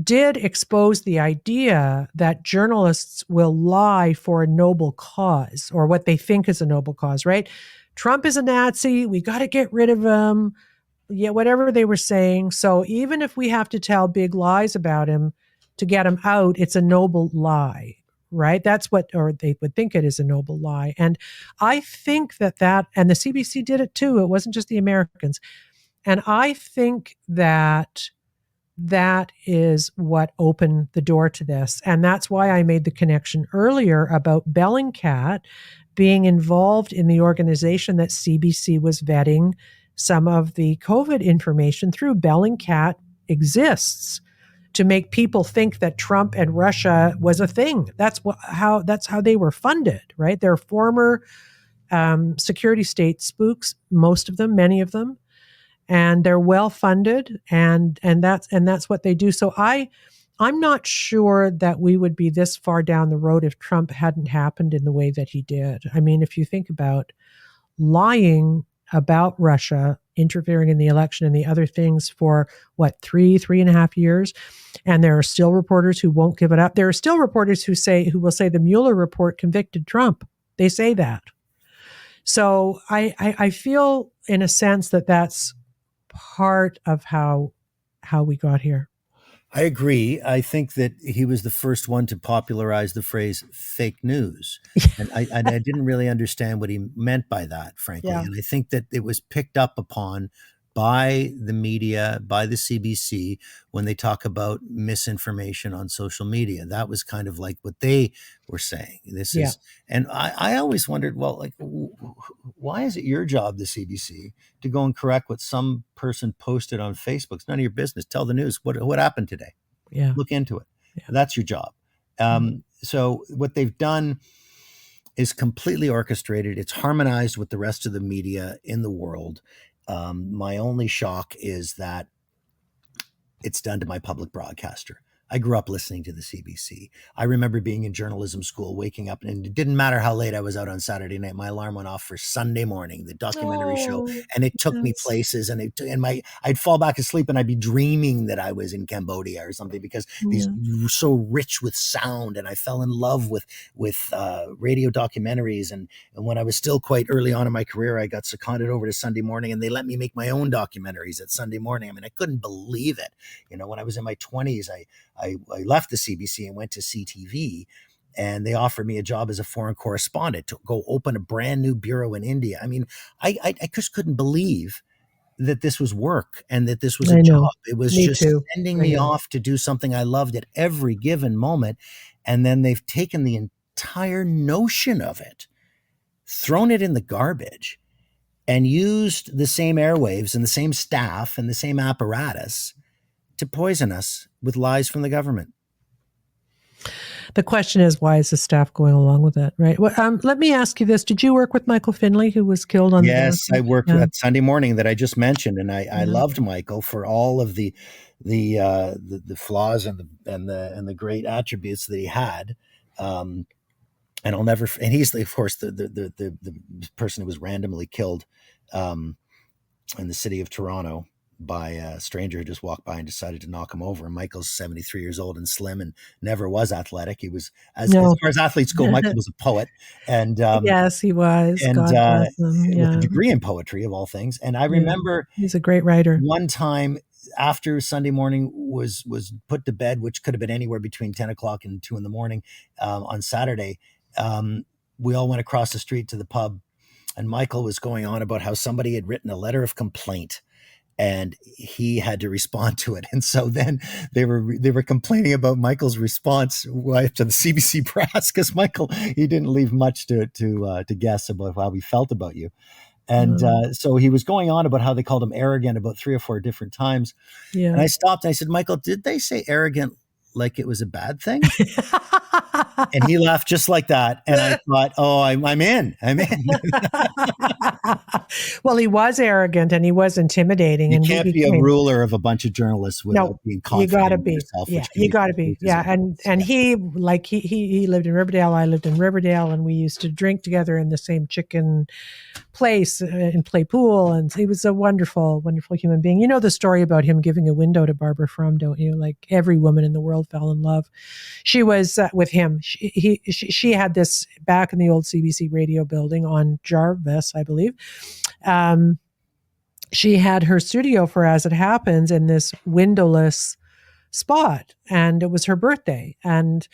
did expose the idea that journalists will lie for a noble cause, or what they think is a noble cause, right? Trump is a Nazi. We got to get rid of him. Yeah, whatever they were saying. So even if we have to tell big lies about him to get him out, it's a noble lie, right? That's what, or they would think it is a noble lie. And I think that, and the CBC did it too. It wasn't just the Americans. And I think that is what opened the door to this. And that's why I made the connection earlier about Bellingcat being involved in the organization that CBC was vetting some of the COVID information through. Bellingcat exists to make people think that Trump and Russia was a thing. That's how they were funded, right? They're former security state spooks, most of them, many of them. And they're well funded, and that's what they do. So I'm not sure that we would be this far down the road if Trump hadn't happened in the way that he did. I mean, if you think about lying about Russia, interfering in the election and the other things for three and a half years, and there are still reporters who won't give it up. There are still reporters who will say the Mueller report convicted Trump. They say that. So I feel in a sense that that's part of how we got here. I agree. I think that he was the first one to popularize the phrase fake news. And I didn't really understand what he meant by that, frankly. Yeah. And I think that it was picked up upon by the media, by the CBC, when they talk about misinformation on social media. That was kind of like what they were saying. And I always wondered, well, like, why is it your job, the CBC, to go and correct what some person posted on Facebook? It's none of your business. Tell the news what happened today. Yeah, look into it. Yeah. That's your job. So what they've done is completely orchestrated. It's harmonized with the rest of the media in the world. My only shock is that it's done to my public broadcaster. I grew up listening to the CBC. I remember being in journalism school, waking up, and it didn't matter how late I was out on Saturday night. My alarm went off for Sunday morning, the documentary show, and it took me places. And I'd fall back asleep, and I'd be dreaming that I was in Cambodia or something, because these were so rich with sound, and I fell in love with radio documentaries. And when I was still quite early on in my career, I got seconded over to Sunday morning, and they let me make my own documentaries at Sunday morning. I mean, I couldn't believe it. You know, when I was in my 20s, I left the CBC and went to CTV, and they offered me a job as a foreign correspondent to go open a brand new bureau in India. I mean, I just couldn't believe that this was work and that this was a job. It was just sending me off to do something I loved at every given moment. And then they've taken the entire notion of it, thrown it in the garbage, and used the same airwaves and the same staff and the same apparatus to poison us with lies from the government. The question is, why is the staff going along with it, right? Well, let me ask you this. Did you work with Michael Finley, who was killed on Yes, I worked with Sunday morning that I just mentioned, and I loved Michael for all of the flaws and the great attributes that he had. And I'll never, and he's, of course, the person who was randomly killed in the city of Toronto by a stranger who just walked by and decided to knock him over. And Michael's 73 years old and slim and never was athletic. He was, as far as athletes go, Michael was a poet. And yes, he was. And with a degree in poetry, of all things. And I remember he's a great writer. One time after Sunday morning was put to bed, which could have been anywhere between 10 o'clock and 2 a.m. On Saturday, we all went across the street to the pub, and Michael was going on about how somebody had written a letter of complaint, and he had to respond to it. And so then they were complaining about Michael's response to the CBC press, because Michael, he didn't leave much to guess about how he felt about you. And so he was going on about how they called him arrogant about 3 or 4 different times. Yeah. And I stopped and I said, Michael, did they say arrogant like it was a bad thing? And he laughed just like that. And I thought, oh, I'm in. Well, he was arrogant and he was intimidating. You and can't be a ruler of a bunch of journalists without being confident. You gotta be. Yourself, Yeah, you gotta be. Yeah. And he lived in Riverdale. I lived in Riverdale, and we used to drink together in the same chicken place and play pool. And he was a wonderful, wonderful human being. You know the story about him giving a window to Barbara Frum, don't you? Like every woman in the world fell in love. She was with him. She had this back in the old CBC radio building on Jarvis, I believe. She had her studio for As It Happens in this windowless spot, and it was her birthday. And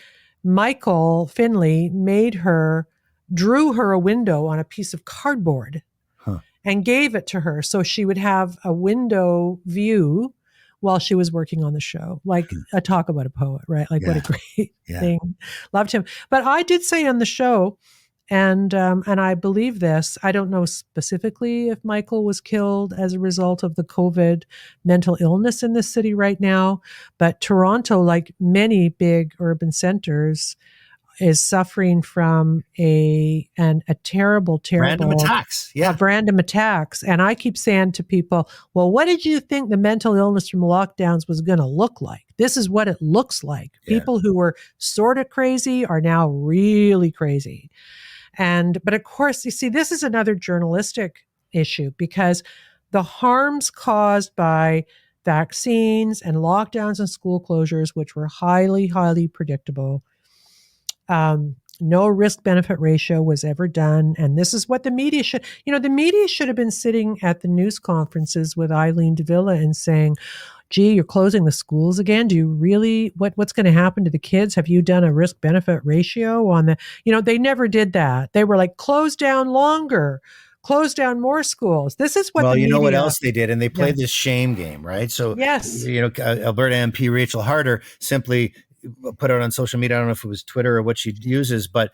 Michael Finley drew her a window on a piece of cardboard and gave it to her so she would have a window view while she was working on the show. Like a talk about a poet, right? Like what a great thing. Loved him. But I did say on the show, and I believe this, I don't know specifically if Michael was killed as a result of the COVID mental illness in this city right now, but Toronto, like many big urban centers, is suffering from a terrible random attacks. Random attacks. And I keep saying to people, well, what did you think the mental illness from lockdowns was going to look like? This is what it looks like. Yeah. People who were sort of crazy are now really crazy. But of course, you see, this is another journalistic issue because the harms caused by vaccines and lockdowns and school closures, which were highly, highly predictable, no risk benefit ratio was ever done. And this is what the media should have been sitting at the news conferences with Eileen Davila and saying, gee, you're closing the schools again. Do you really, what's going to happen to the kids? Have you done a risk benefit ratio on the, they never did that. They were like, close down longer, close down more schools. This is what you know what else they did? And they played this shame game, right? So, yes, Alberta MP Rachel Harder simply put out on social media, I don't know if it was Twitter or what she uses, but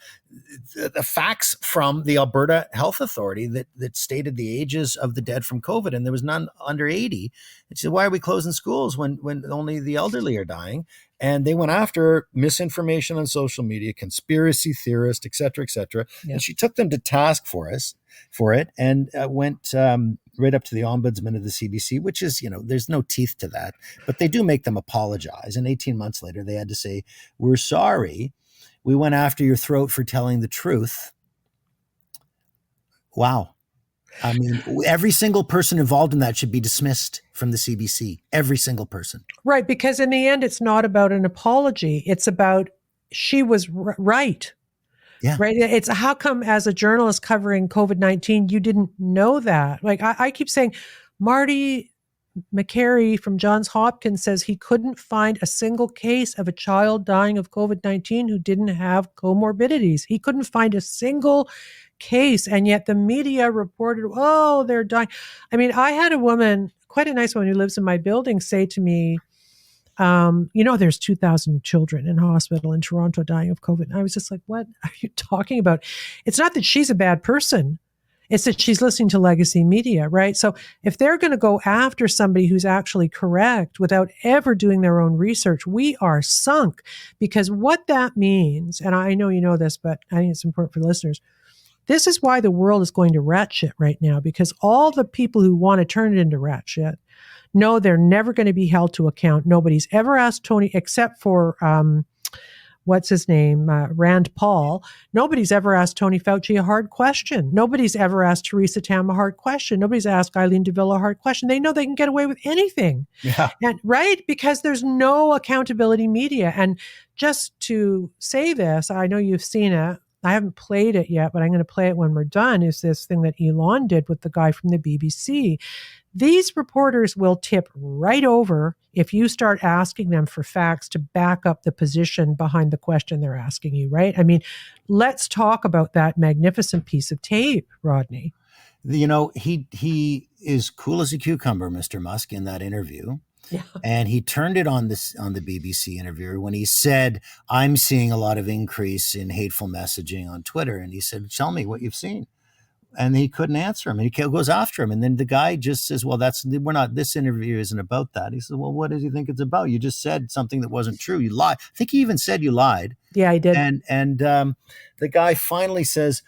the facts from the Alberta Health Authority that stated the ages of the dead from COVID, and there was none under 80. And she said, why are we closing schools when only the elderly are dying? And they went after misinformation on social media, conspiracy theorists, et cetera, et cetera. Yeah. And she took them to task for it and went right up to the ombudsman of the CBC, which is, there's no teeth to that, but they do make them apologize. And 18 months later, they had to say, we're sorry. We went after your throat for telling the truth. Wow. I mean, every single person involved in that should be dismissed from the CBC. Every single person. Right. Because in the end, it's not about an apology. It's about she was right. Yeah. Right. It's how come as a journalist covering COVID-19, you didn't know that? Like I keep saying, Marty McCary from Johns Hopkins says he couldn't find a single case of a child dying of COVID-19 who didn't have comorbidities. He couldn't find a single case. And yet the media reported, oh, they're dying. I mean, I had a woman, quite a nice woman who lives in my building, say to me, there's 2,000 children in hospital in Toronto dying of COVID. And I was just like, what are you talking about? It's not that she's a bad person. It's that she's listening to legacy media, right? So if they're going to go after somebody who's actually correct without ever doing their own research, we are sunk. Because what that means, and I know you know this, but I think it's important for the listeners, this is why the world is going to rat shit right now, because all the people who want to turn it into rat shit know they're never going to be held to account. Nobody's ever asked Tony, except for, what's his name, Rand Paul. Nobody's ever asked Tony Fauci a hard question. Nobody's ever asked Theresa Tam a hard question. Nobody's asked Eileen Davila a hard question. They know they can get away with anything. Yeah. And, right? Because there's no accountability media. And just to say this, I know you've seen it. I haven't played it yet, but I'm going to play it when we're done, is this thing that Elon did with the guy from the BBC. These reporters will tip right over if you start asking them for facts to back up the position behind the question they're asking you, right? I mean, let's talk about that magnificent piece of tape, Rodney. He is cool as a cucumber, Mr. Musk, in that interview. Yeah. And he turned it on the BBC interviewer when he said, I'm seeing a lot of increase in hateful messaging on Twitter. And he said, tell me what you've seen. and he couldn't answer him. And he goes after him. And then the guy just says, well, this interview isn't about that. He says, well, what does he think it's about? You just said something that wasn't true. You lied. I think he even said you lied. Yeah, I did. And the guy finally says,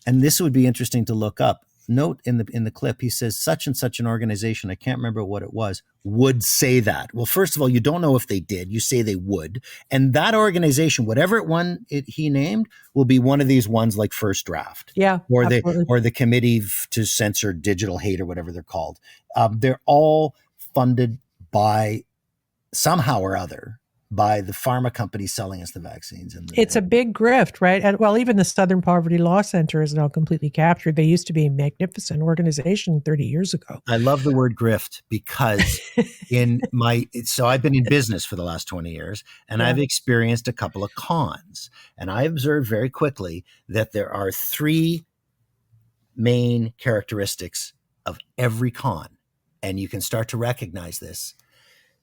and this would be interesting to look up. Note in the clip, he says such and such an organization, I can't remember what it was, would say that. Well, first of all, you don't know if they did. You say they would. And that organization, whatever he named, will be one of these ones like First Draft. Yeah. Or absolutely. the Committee to Censor Digital Hate or whatever they're called. They're all funded by somehow or other by the pharma companies selling us the vaccines. It's a big grift, right? And well, even the Southern Poverty Law Center is now completely captured. They used to be a magnificent organization 30 years ago. I love the word grift because so I've been in business for the last 20 years and I've experienced a couple of cons. And I observed very quickly that there are 3 main characteristics of every con. And you can start to recognize this.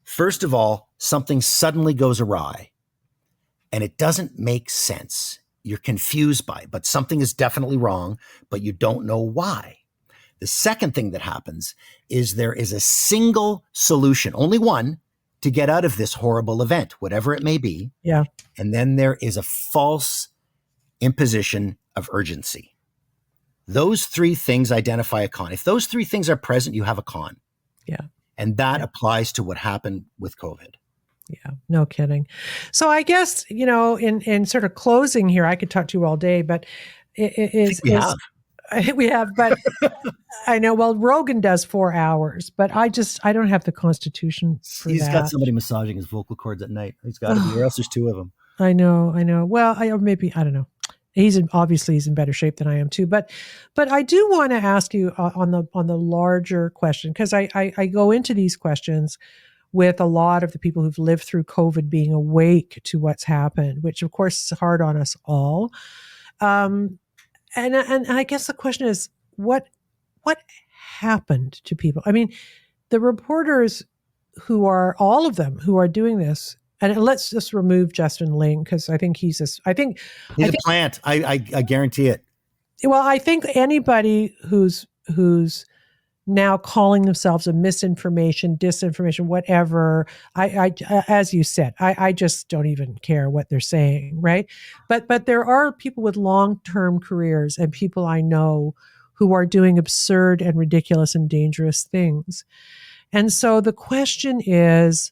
First of all, something suddenly goes awry and it doesn't make sense. You're confused by it, but something is definitely wrong, but you don't know why. The second thing that happens is there is a single solution, only one, to get out of this horrible event, whatever it may be. Yeah. And then there is a false imposition of urgency. Those 3 things identify a con. If those 3 things are present, you have a con. Yeah. And that applies to what happened with COVID. Yeah, no kidding. So I guess, in sort of closing here, I could talk to you all day, but we have, but I know, well, Rogan does 4 hours, but I don't have the constitution for that. He's got somebody massaging his vocal cords at night. He's got to be, or else there's 2 of them. I know. Well, I don't know. He's in better shape than I am too. But I do want to ask you on the larger question, because I go into these questions with a lot of the people who've lived through COVID being awake to what's happened, which of course is hard on us all. And I guess the question is, what happened to people? I mean, the reporters all of them who are doing this. And let's just remove Justin Ling because I think he's a plant. I guarantee it. Well, I think anybody who's now calling themselves a misinformation, disinformation, whatever, I as you said, I just don't even care what they're saying, right? But there are people with long-term careers and people I know who are doing absurd and ridiculous and dangerous things. And so the question is,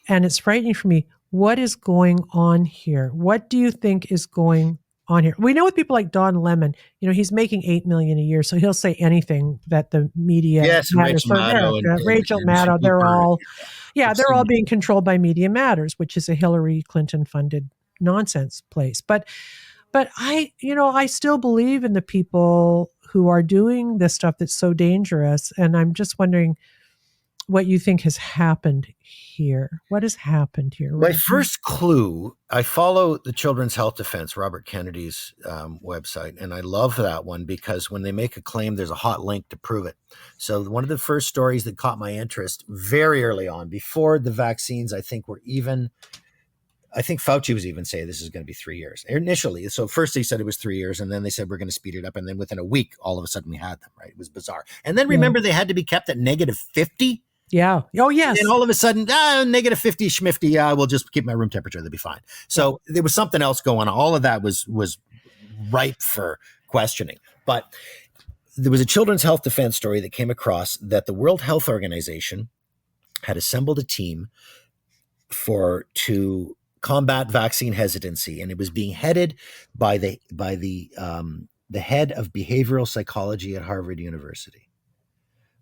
and it's frightening for me, what is going on here? What do you think is going on here? We know with people like Don Lemon, he's making $8 million a year, so he'll say anything that the media. Yes, Rachel Maddow, they're all being controlled by Media Matters, which is a Hillary Clinton funded nonsense place. But I still believe in the people who are doing this stuff that's so dangerous, and I'm just wondering what you think has happened here. What has happened here? My first clue, I follow the Children's Health Defense, Robert Kennedy's website, and I love that one because when they make a claim, there's a hot link to prove it. So one of the first stories that caught my interest very early on, before the vaccines, I think Fauci was even saying this is going to be 3 years initially. So first they said it was 3 years, and then they said we're going to speed it up. And then within a week, all of a sudden we had them, right? It was bizarre. And then remember they had to be kept at -50. Yeah. Oh, yes. And then all of a sudden, -50 schmifty. We'll just keep my room temperature. They'll be fine. So there was something else going on. All of that was ripe for questioning. But there was a Children's Health Defense story that came across that the World Health Organization had assembled a team to combat vaccine hesitancy, and it was being headed by the head of behavioral psychology at Harvard University.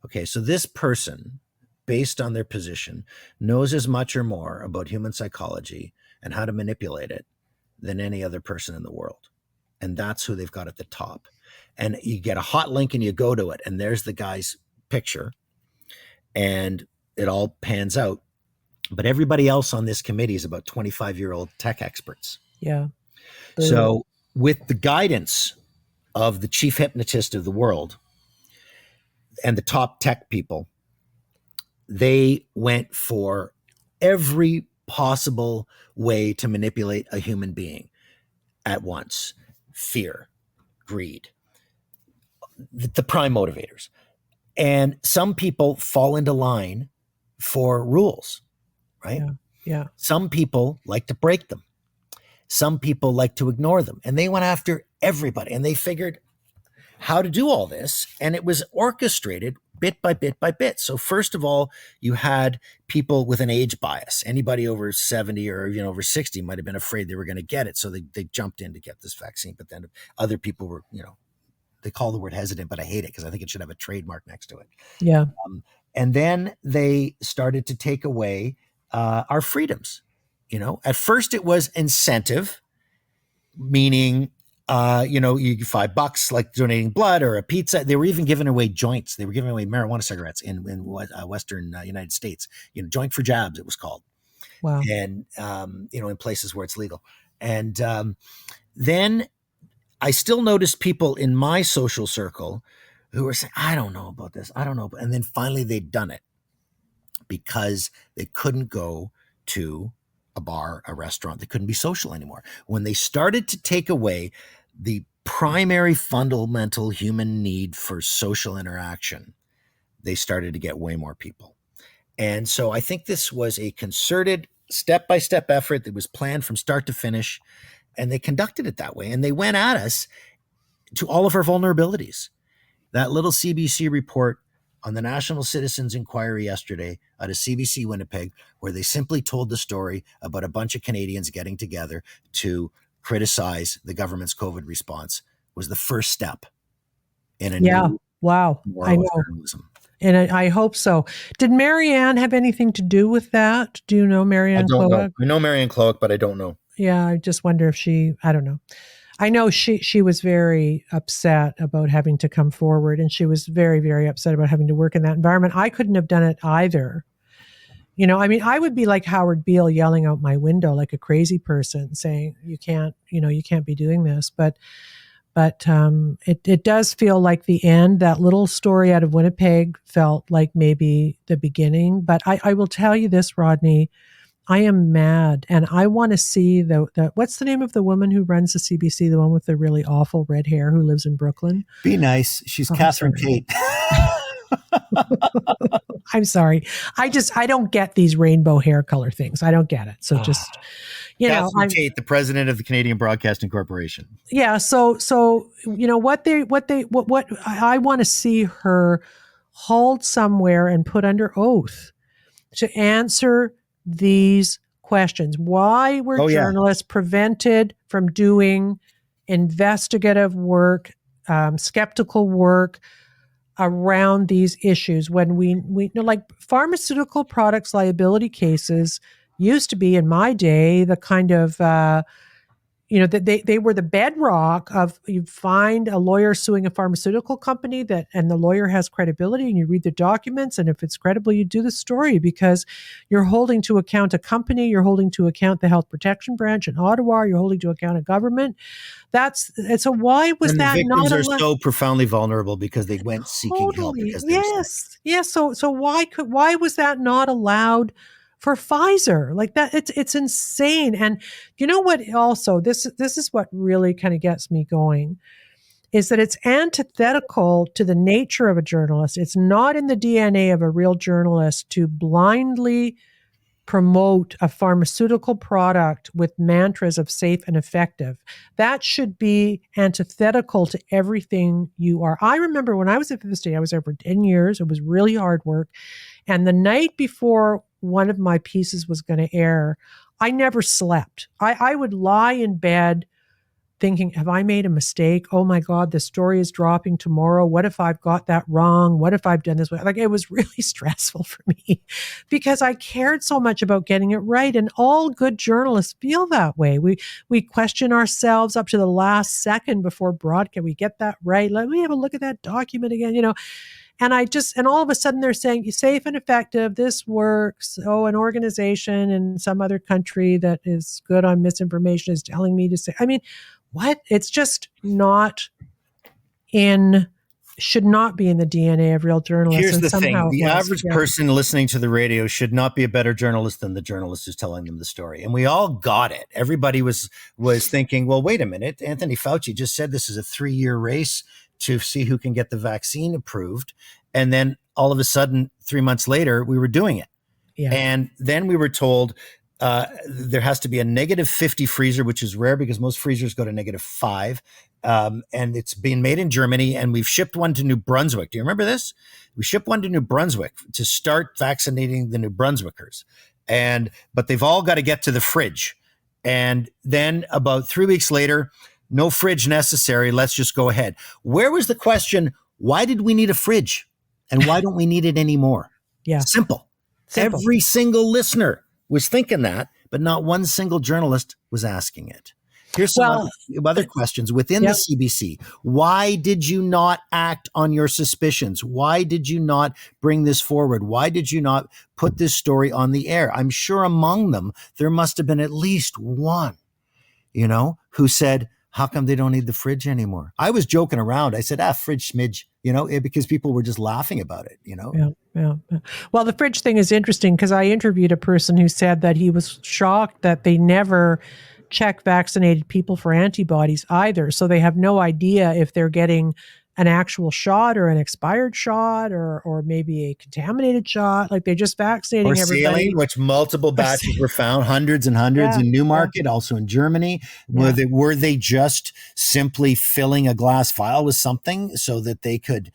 Okay, so this person, based on their position, knows as much or more about human psychology and how to manipulate it than any other person in the world. And that's who they've got at the top. And you get a hot link and you go to it, and there's the guy's picture, and it all pans out. But everybody else on this committee is about 25-year-old tech experts. Yeah. So with the guidance of the chief hypnotist of the world and the top tech people, they went for every possible way to manipulate a human being at once. Fear, greed, the prime motivators. And some people fall into line for rules, right? Yeah. Some people like to break them. Some people like to ignore them. And they went after everybody, and they figured how to do all this. And it was orchestrated bit by bit by bit. So first of all, you had people with an age bias. Anybody over 70 or over 60 might have been afraid they were going to get it. So they jumped in to get this vaccine. But then other people were, they call the word hesitant, but I hate it because I think it should have a trademark next to it. Yeah. And then they started to take away our freedoms. At first it was incentive, meaning, you $5 like donating blood or a pizza. They were even giving away joints. They were giving away marijuana cigarettes in Western United States, joint for jabs, it was called. Wow. And, in places where it's legal. And then I still noticed people in my social circle who were saying, I don't know about this. I don't know. And then finally they'd done it because they couldn't go to a bar, a restaurant. They couldn't be social anymore. When they started to take away the primary fundamental human need for social interaction, they started to get way more people. And so I think this was a concerted step-by-step effort that was planned from start to finish. And they conducted it that way. And they went at us to all of our vulnerabilities. That little CBC report on the National Citizens Inquiry yesterday out of CBC Winnipeg, where they simply told the story about a bunch of Canadians getting together to criticize the government's COVID response, was the first step in a new wow. I know. journalism. And I hope so. Did Marianne have anything to do with that? Do you know Marianne Klowak? I know Marianne Klowak, but I don't know. Yeah, I just wonder if I don't know. I know she was very upset about having to come forward, and she was very, very upset about having to work in that environment. I couldn't have done it either. I would be like Howard Beale yelling out my window like a crazy person saying, you can't be doing this. But it does feel like the end. That little story out of Winnipeg felt like maybe the beginning. But I will tell you this, Rodney, I am mad, and I want to see the what's the name of the woman who runs the CBC, the one with the really awful red hair who lives in Brooklyn? Be nice. She's Catherine Tate. I'm sorry. I don't get these rainbow hair color things. I don't get it. So just, Catherine Tate, the president of the Canadian Broadcasting Corporation. Yeah. So what I want to see her hauled somewhere and put under oath to answer these questions. Why were journalists prevented from doing investigative work, skeptical work around these issues when we like pharmaceutical products liability cases used to be, in my day, the kind of that they were the bedrock of, you find a lawyer suing a pharmaceutical company and the lawyer has credibility, and you read the documents, and if it's credible, you do the story because you're holding to account a company, you're holding to account the health protection branch in Ottawa, you're holding to account a government. So why was that not? The victims are so profoundly vulnerable because they went seeking help. Yes. So why was that not allowed for Pfizer? Like that, it's insane. And you know what? Also, this is what really kind of gets me going, is that it's antithetical to the nature of a journalist. It's not in the DNA of a real journalist to blindly promote a pharmaceutical product with mantras of safe and effective. That should be antithetical to everything you are. I remember when I was at Fifth Estate, I was there for 10 years. It was really hard work. And the night before one of my pieces was going to air, I never slept. I would lie in bed thinking, have I made a mistake? Oh my God, the story is dropping tomorrow. What if I've got that wrong? What if I've done this? Like, it was really stressful for me because I cared so much about getting it right. And all good journalists feel that way. We question ourselves up to the last second before broadcast. We get that right. Let me have a look at that document again, And all of a sudden they're saying, you're safe and effective, this works. Oh, an organization in some other country that is good on misinformation is telling me to say, what? It's just should not be in the DNA of real journalists. Here's the thing. The average person listening to the radio should not be a better journalist than the journalist who's telling them the story. And we all got it. Everybody was thinking, well, wait a minute. Anthony Fauci just said this is a 3-year race to see who can get the vaccine approved. And then all of a sudden, 3 months later, we were doing it. Yeah. And then we were told there has to be a -50 freezer, which is rare because most freezers go to -5. And it's being made in Germany, and we've shipped one to New Brunswick. Do you remember this? We shipped one to New Brunswick to start vaccinating the New Brunswickers. But they've all got to get to the fridge. And then about 3 weeks later, no fridge necessary. Let's just go ahead. Where was the question? Why did we need a fridge? And why don't we need it anymore? Yeah. Simple. Every single listener was thinking that, but not one single journalist was asking it. Here's some other questions within the CBC. Why did you not act on your suspicions? Why did you not bring this forward? Why did you not put this story on the air? I'm sure among them, there must have been at least one, who said, how come they don't need the fridge anymore? I was joking around. I said, fridge smidge, because people were just laughing about it, Yeah. Well, the fridge thing is interesting because I interviewed a person who said that he was shocked that they never check vaccinated people for antibodies either. So they have no idea if they're getting an actual shot or an expired shot or maybe a contaminated shot. Like they're just vaccinating everybody. Saline, which multiple batches were found, hundreds and hundreds in Newmarket, also in Germany. Were they just simply filling a glass vial with something so that they could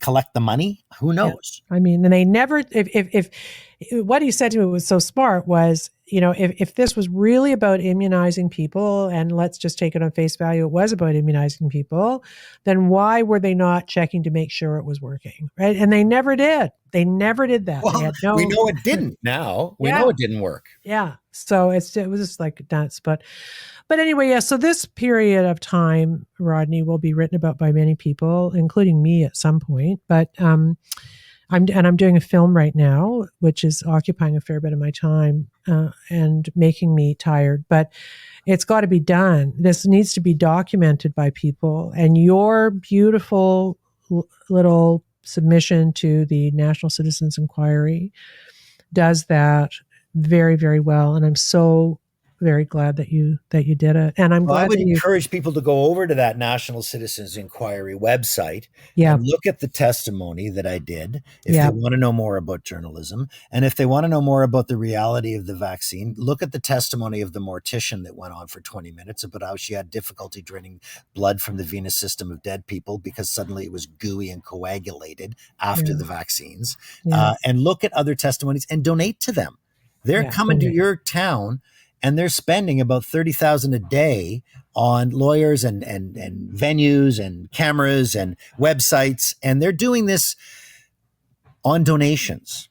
collect the money? Who knows? Yeah. I mean, and they never, if what he said to me was so smart was, if this was really about immunizing people, and let's just take it on face value, it was about immunizing people, then why were they not checking to make sure it was working? Right. And they never did. They never did that. Well, we know it didn't now. We know it didn't work. Yeah. So it was just like nuts. But anyway, so this period of time, Rodney, will be written about by many people, including me at some point. But I'm doing a film right now, which is occupying a fair bit of my time and making me tired. But it's got to be done. This needs to be documented by people. And your beautiful little submission to the National Citizens Inquiry does that very, very well. And I'm so very glad that you did it. And I'm glad I would that encourage people to go over to that National Citizens Inquiry website and look at the testimony that I did if they want to know more about journalism. And if they want to know more about the reality of the vaccine, look at the testimony of the mortician that went on for 20 minutes about how she had difficulty draining blood from the venous system of dead people because suddenly it was gooey and coagulated after the vaccines. And look at other testimonies and donate to them. They're coming to your town and they're spending about $30,000 a day on lawyers and venues and cameras and websites. And they're doing this on donations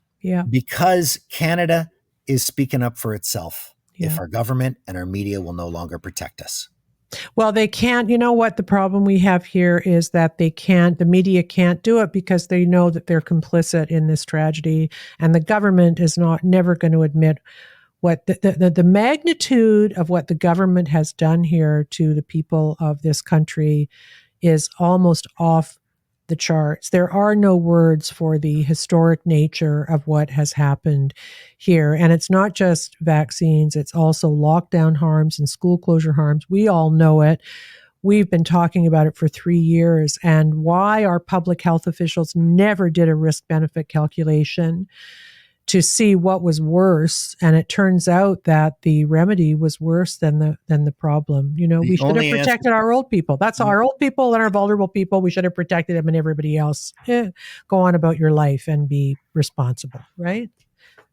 because Canada is speaking up for itself if our government and our media will no longer protect us. Well, they can't. You know what the problem we have here is that the media can't do it because they know that they're complicit in this tragedy, and the government is never going to admit what the magnitude of what the government has done here to the people of this country is almost off the charts. There are no words for the historic nature of what has happened here. And it's not just vaccines, it's also lockdown harms and school closure harms. We all know it. We've been talking about it for 3 years, and why our public health officials never did a risk-benefit calculation to see what was worse. And it turns out that the remedy was worse than the problem. We should have protected our old people. That's our old people and our vulnerable people. We should have protected them, and everybody else, go on about your life and be responsible, right?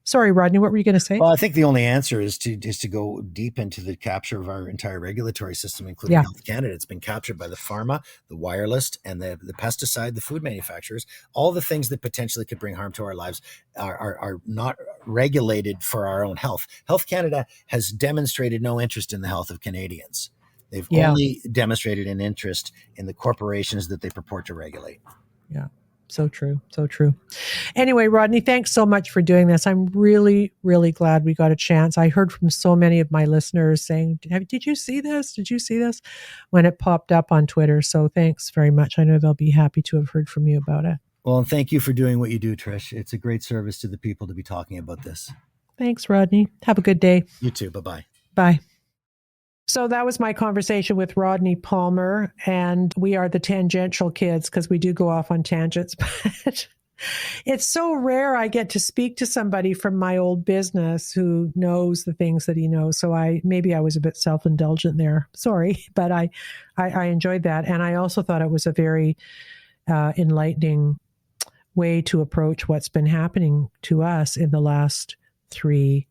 Sorry, Rodney, what were you going to say? Well, I think the only answer is to go deep into the capture of our entire regulatory system, including Health Canada. It's been captured by the pharma, the wireless, and the pesticide, the food manufacturers. All the things that potentially could bring harm to our lives are not regulated for our own health. Health Canada has demonstrated no interest in the health of Canadians. They've only demonstrated an interest in the corporations that they purport to regulate. Yeah. So true. So true. Anyway, Rodney, thanks so much for doing this. I'm really, really glad we got a chance. I heard from so many of my listeners saying, did you see this? Did you see this? When it popped up on Twitter. So thanks very much. I know they'll be happy to have heard from you about it. Well, and thank you for doing what you do, Trish. It's a great service to the people to be talking about this. Thanks, Rodney. Have a good day. You too. Bye-bye. Bye. So that was my conversation with Rodney Palmer, and we are the tangential kids because we do go off on tangents, but it's so rare I get to speak to somebody from my old business who knows the things that he knows. So maybe I was a bit self-indulgent there. Sorry, but I enjoyed that. And I also thought it was a very enlightening way to approach what's been happening to us in the last 3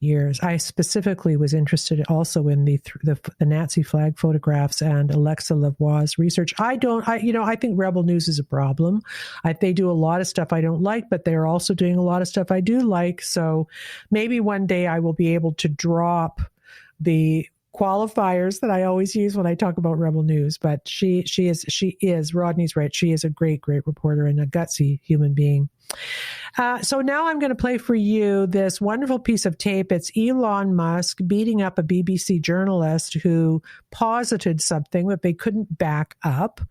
years. I specifically was interested also in the Nazi flag photographs and Alexa Lavoie's research. I think Rebel News is a problem. They do a lot of stuff I don't like, but they're also doing a lot of stuff I do like. So maybe one day I will be able to drop the qualifiers that I always use when I talk about Rebel News. But she is, Rodney's right. She is a great, great reporter and a gutsy human being. So now I'm going to play for you this wonderful piece of tape. It's Elon Musk beating up a BBC journalist who posited something that they couldn't back up.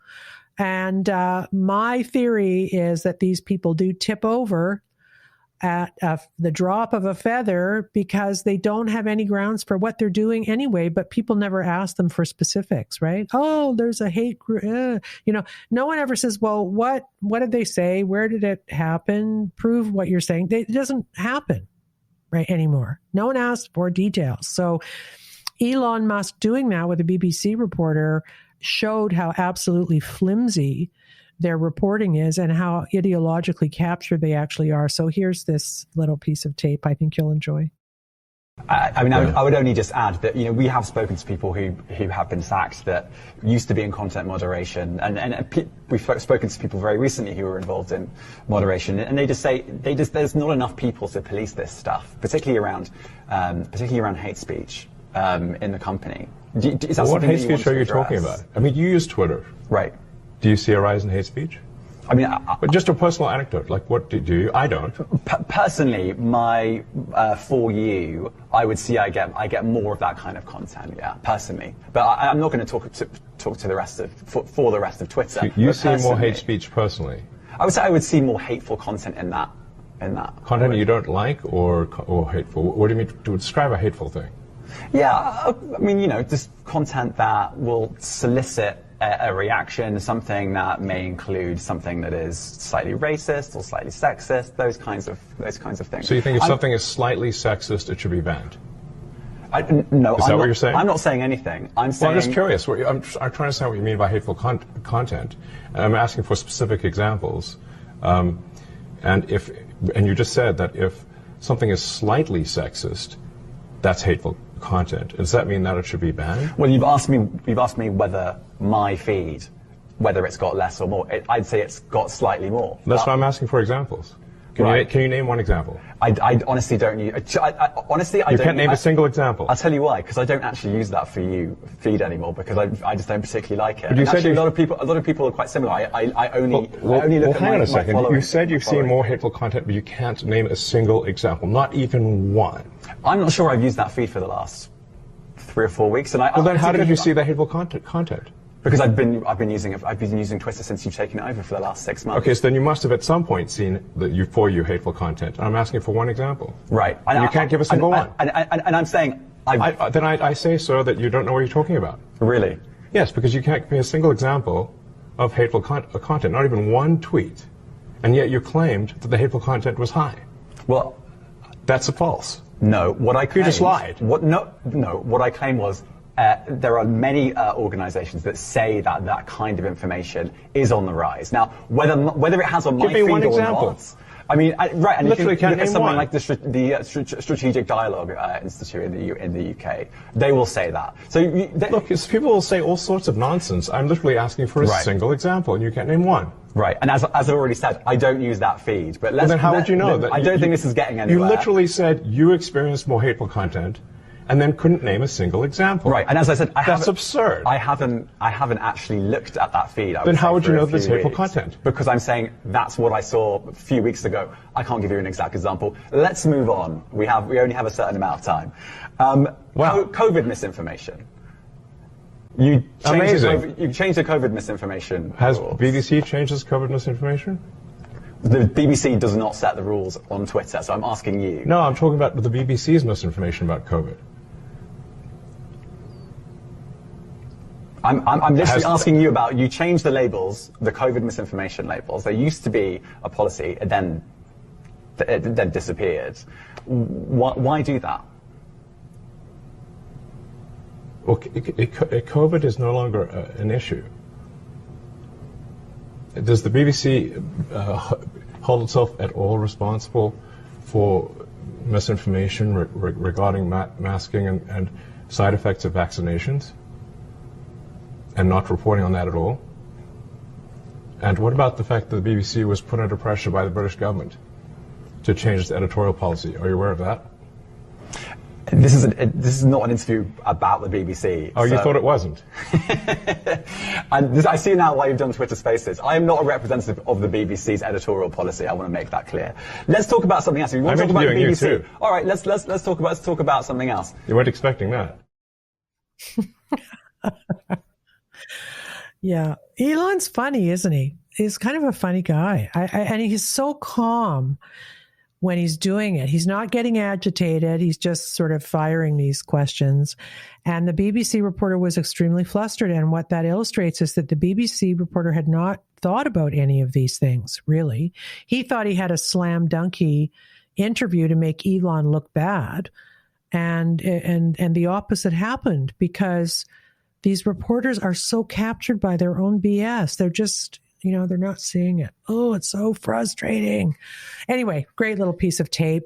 And my theory is that these people do tip over at the drop of a feather because they don't have any grounds for what they're doing anyway, but people never ask them for specifics, right? Oh, there's a hate group. No one ever says, well, what did they say? Where did it happen? Prove what you're saying. It doesn't happen right anymore. No one asks for details. So Elon Musk doing that with a BBC reporter showed how absolutely flimsy their reporting is and how ideologically captured they actually are. So here's this little piece of tape I think you'll enjoy. I would only just add that, we have spoken to people who have been sacked that used to be in content moderation. And we've spoken to people very recently who were involved in moderation. And they just say, there's not enough people to police this stuff, particularly around hate speech in the company. Is that what hate speech are you talking about? I mean, you use Twitter. Right. Do you see a rise in hate speech? I mean, but just a personal anecdote. Like, what do you? I don't. Personally, for you, I would see I get more of that kind of content. Yeah, personally. But I'm not going to talk to the rest of for the rest of Twitter. So you see more hate speech personally? I would say I would see more hateful content in that. Content you don't like or hateful? What do you mean to describe a hateful thing? Yeah, I mean, just content that will solicit a reaction, something that may include something that is slightly racist or slightly sexist, those kinds of things. So you think if something is slightly sexist, it should be banned? No, is that what you're saying? I'm not saying anything. I'm just curious. I'm trying to understand what you mean by hateful content. And I'm asking for specific examples. And you just said that if something is slightly sexist, that's hateful content. Does that mean that it should be banned? Well, you've asked me whether my feed, whether it's got less or more. I'd say it's got slightly more. That's why I'm asking for examples. Can you name one example? I honestly don't use. Honestly, I don't. You can't name a single example. I'll tell you why. Because I don't actually use that for you feed anymore. Because I just don't particularly like it. But you said a lot of people are quite similar. I only look at hang on a second. You said you've seen more hateful content, but you can't name a single example, not even one. I'm not sure I've used that feed for the last 3 or 4 weeks. And then how did you see the hateful content? Because I've been using Twitter since you've taken it over for the last 6 months. Okay, so then you must have at some point seen for you hateful content. I'm asking for one example. Right. And you can't give a single one. And I'm saying I say, sir, that you don't know what you're talking about. Really? Yes, because you can't give me a single example of hateful content, not even one tweet, and yet you claimed that the hateful content was high. Well, that's false. No, what I claimed... You just lied. What I claimed was there are many organizations that say that kind of information is on the rise. Now, whether it has on my feed or not... I mean, right, and literally you can look at something one. like the Strategic Dialogue Institute in the UK. They will say that. So look, people will say all sorts of nonsense. I'm literally asking for a single example, and you can't name one. Right, and as I already said, I don't use that feed. But then how would you know that? I don't think this is getting anywhere. You literally said you experienced more hateful content, and then couldn't name a single example. Right, and as I said, that's absurd. I haven't actually looked at that feed. Then how would you know there's hateful content? Because I'm saying that's what I saw a few weeks ago. I can't give you an exact example. Let's move on. We only have a certain amount of time. COVID misinformation. You changed the COVID misinformation. Has rules. BBC changed its COVID misinformation? The BBC does not set the rules on Twitter, so I'm asking you. No, I'm talking about the BBC's misinformation about COVID. I'm literally asking you about, you changed the labels, the COVID misinformation labels. There used to be a policy, and then it disappeared. Why do that? Well, COVID is no longer an issue. Does the BBC hold itself at all responsible for misinformation regarding masking and side effects of vaccinations, and not reporting on that at all? And what about the fact that the BBC was put under pressure by the British government to change its editorial policy? Are you aware of that? This is not an interview about the BBC. Oh, so. You thought it wasn't? I see now why you've done Twitter Spaces. I am not a representative of the BBC's editorial policy. I want to make that clear. Let's talk about something else. You want to talk about the BBC? You too. All right, let's talk about something else. You weren't expecting that. Yeah, Elon's funny, isn't he? He's kind of a funny guy, and he's so calm when he's doing it. He's not getting agitated. He's just sort of firing these questions. And the BBC reporter was extremely flustered. And what that illustrates is that the BBC reporter had not thought about any of these things, really. He thought he had a slam dunky interview to make Elon look bad. And the opposite happened, because these reporters are so captured by their own BS. They're just, they're not seeing it. Oh, it's so frustrating. Anyway, great little piece of tape.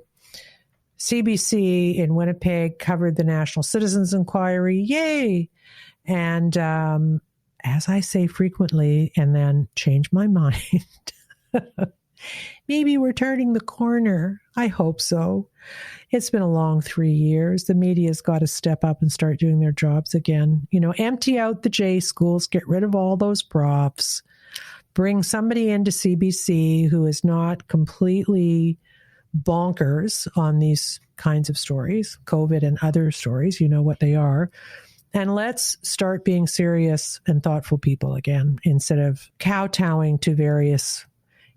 CBC in Winnipeg covered the National Citizens Inquiry. Yay! And as I say frequently, and then change my mind, maybe we're turning the corner. I hope so. It's been a long 3 years. The media's got to step up and start doing their jobs again. Empty out the J schools, get rid of all those profs. Bring somebody into CBC who is not completely bonkers on these kinds of stories, COVID and other stories, you know what they are. And let's start being serious and thoughtful people again, instead of kowtowing to various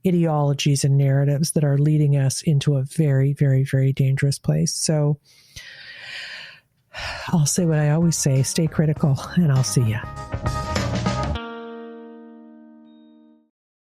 ideologies and narratives that are leading us into a very, very, very dangerous place. So I'll say what I always say, stay critical, and I'll see you.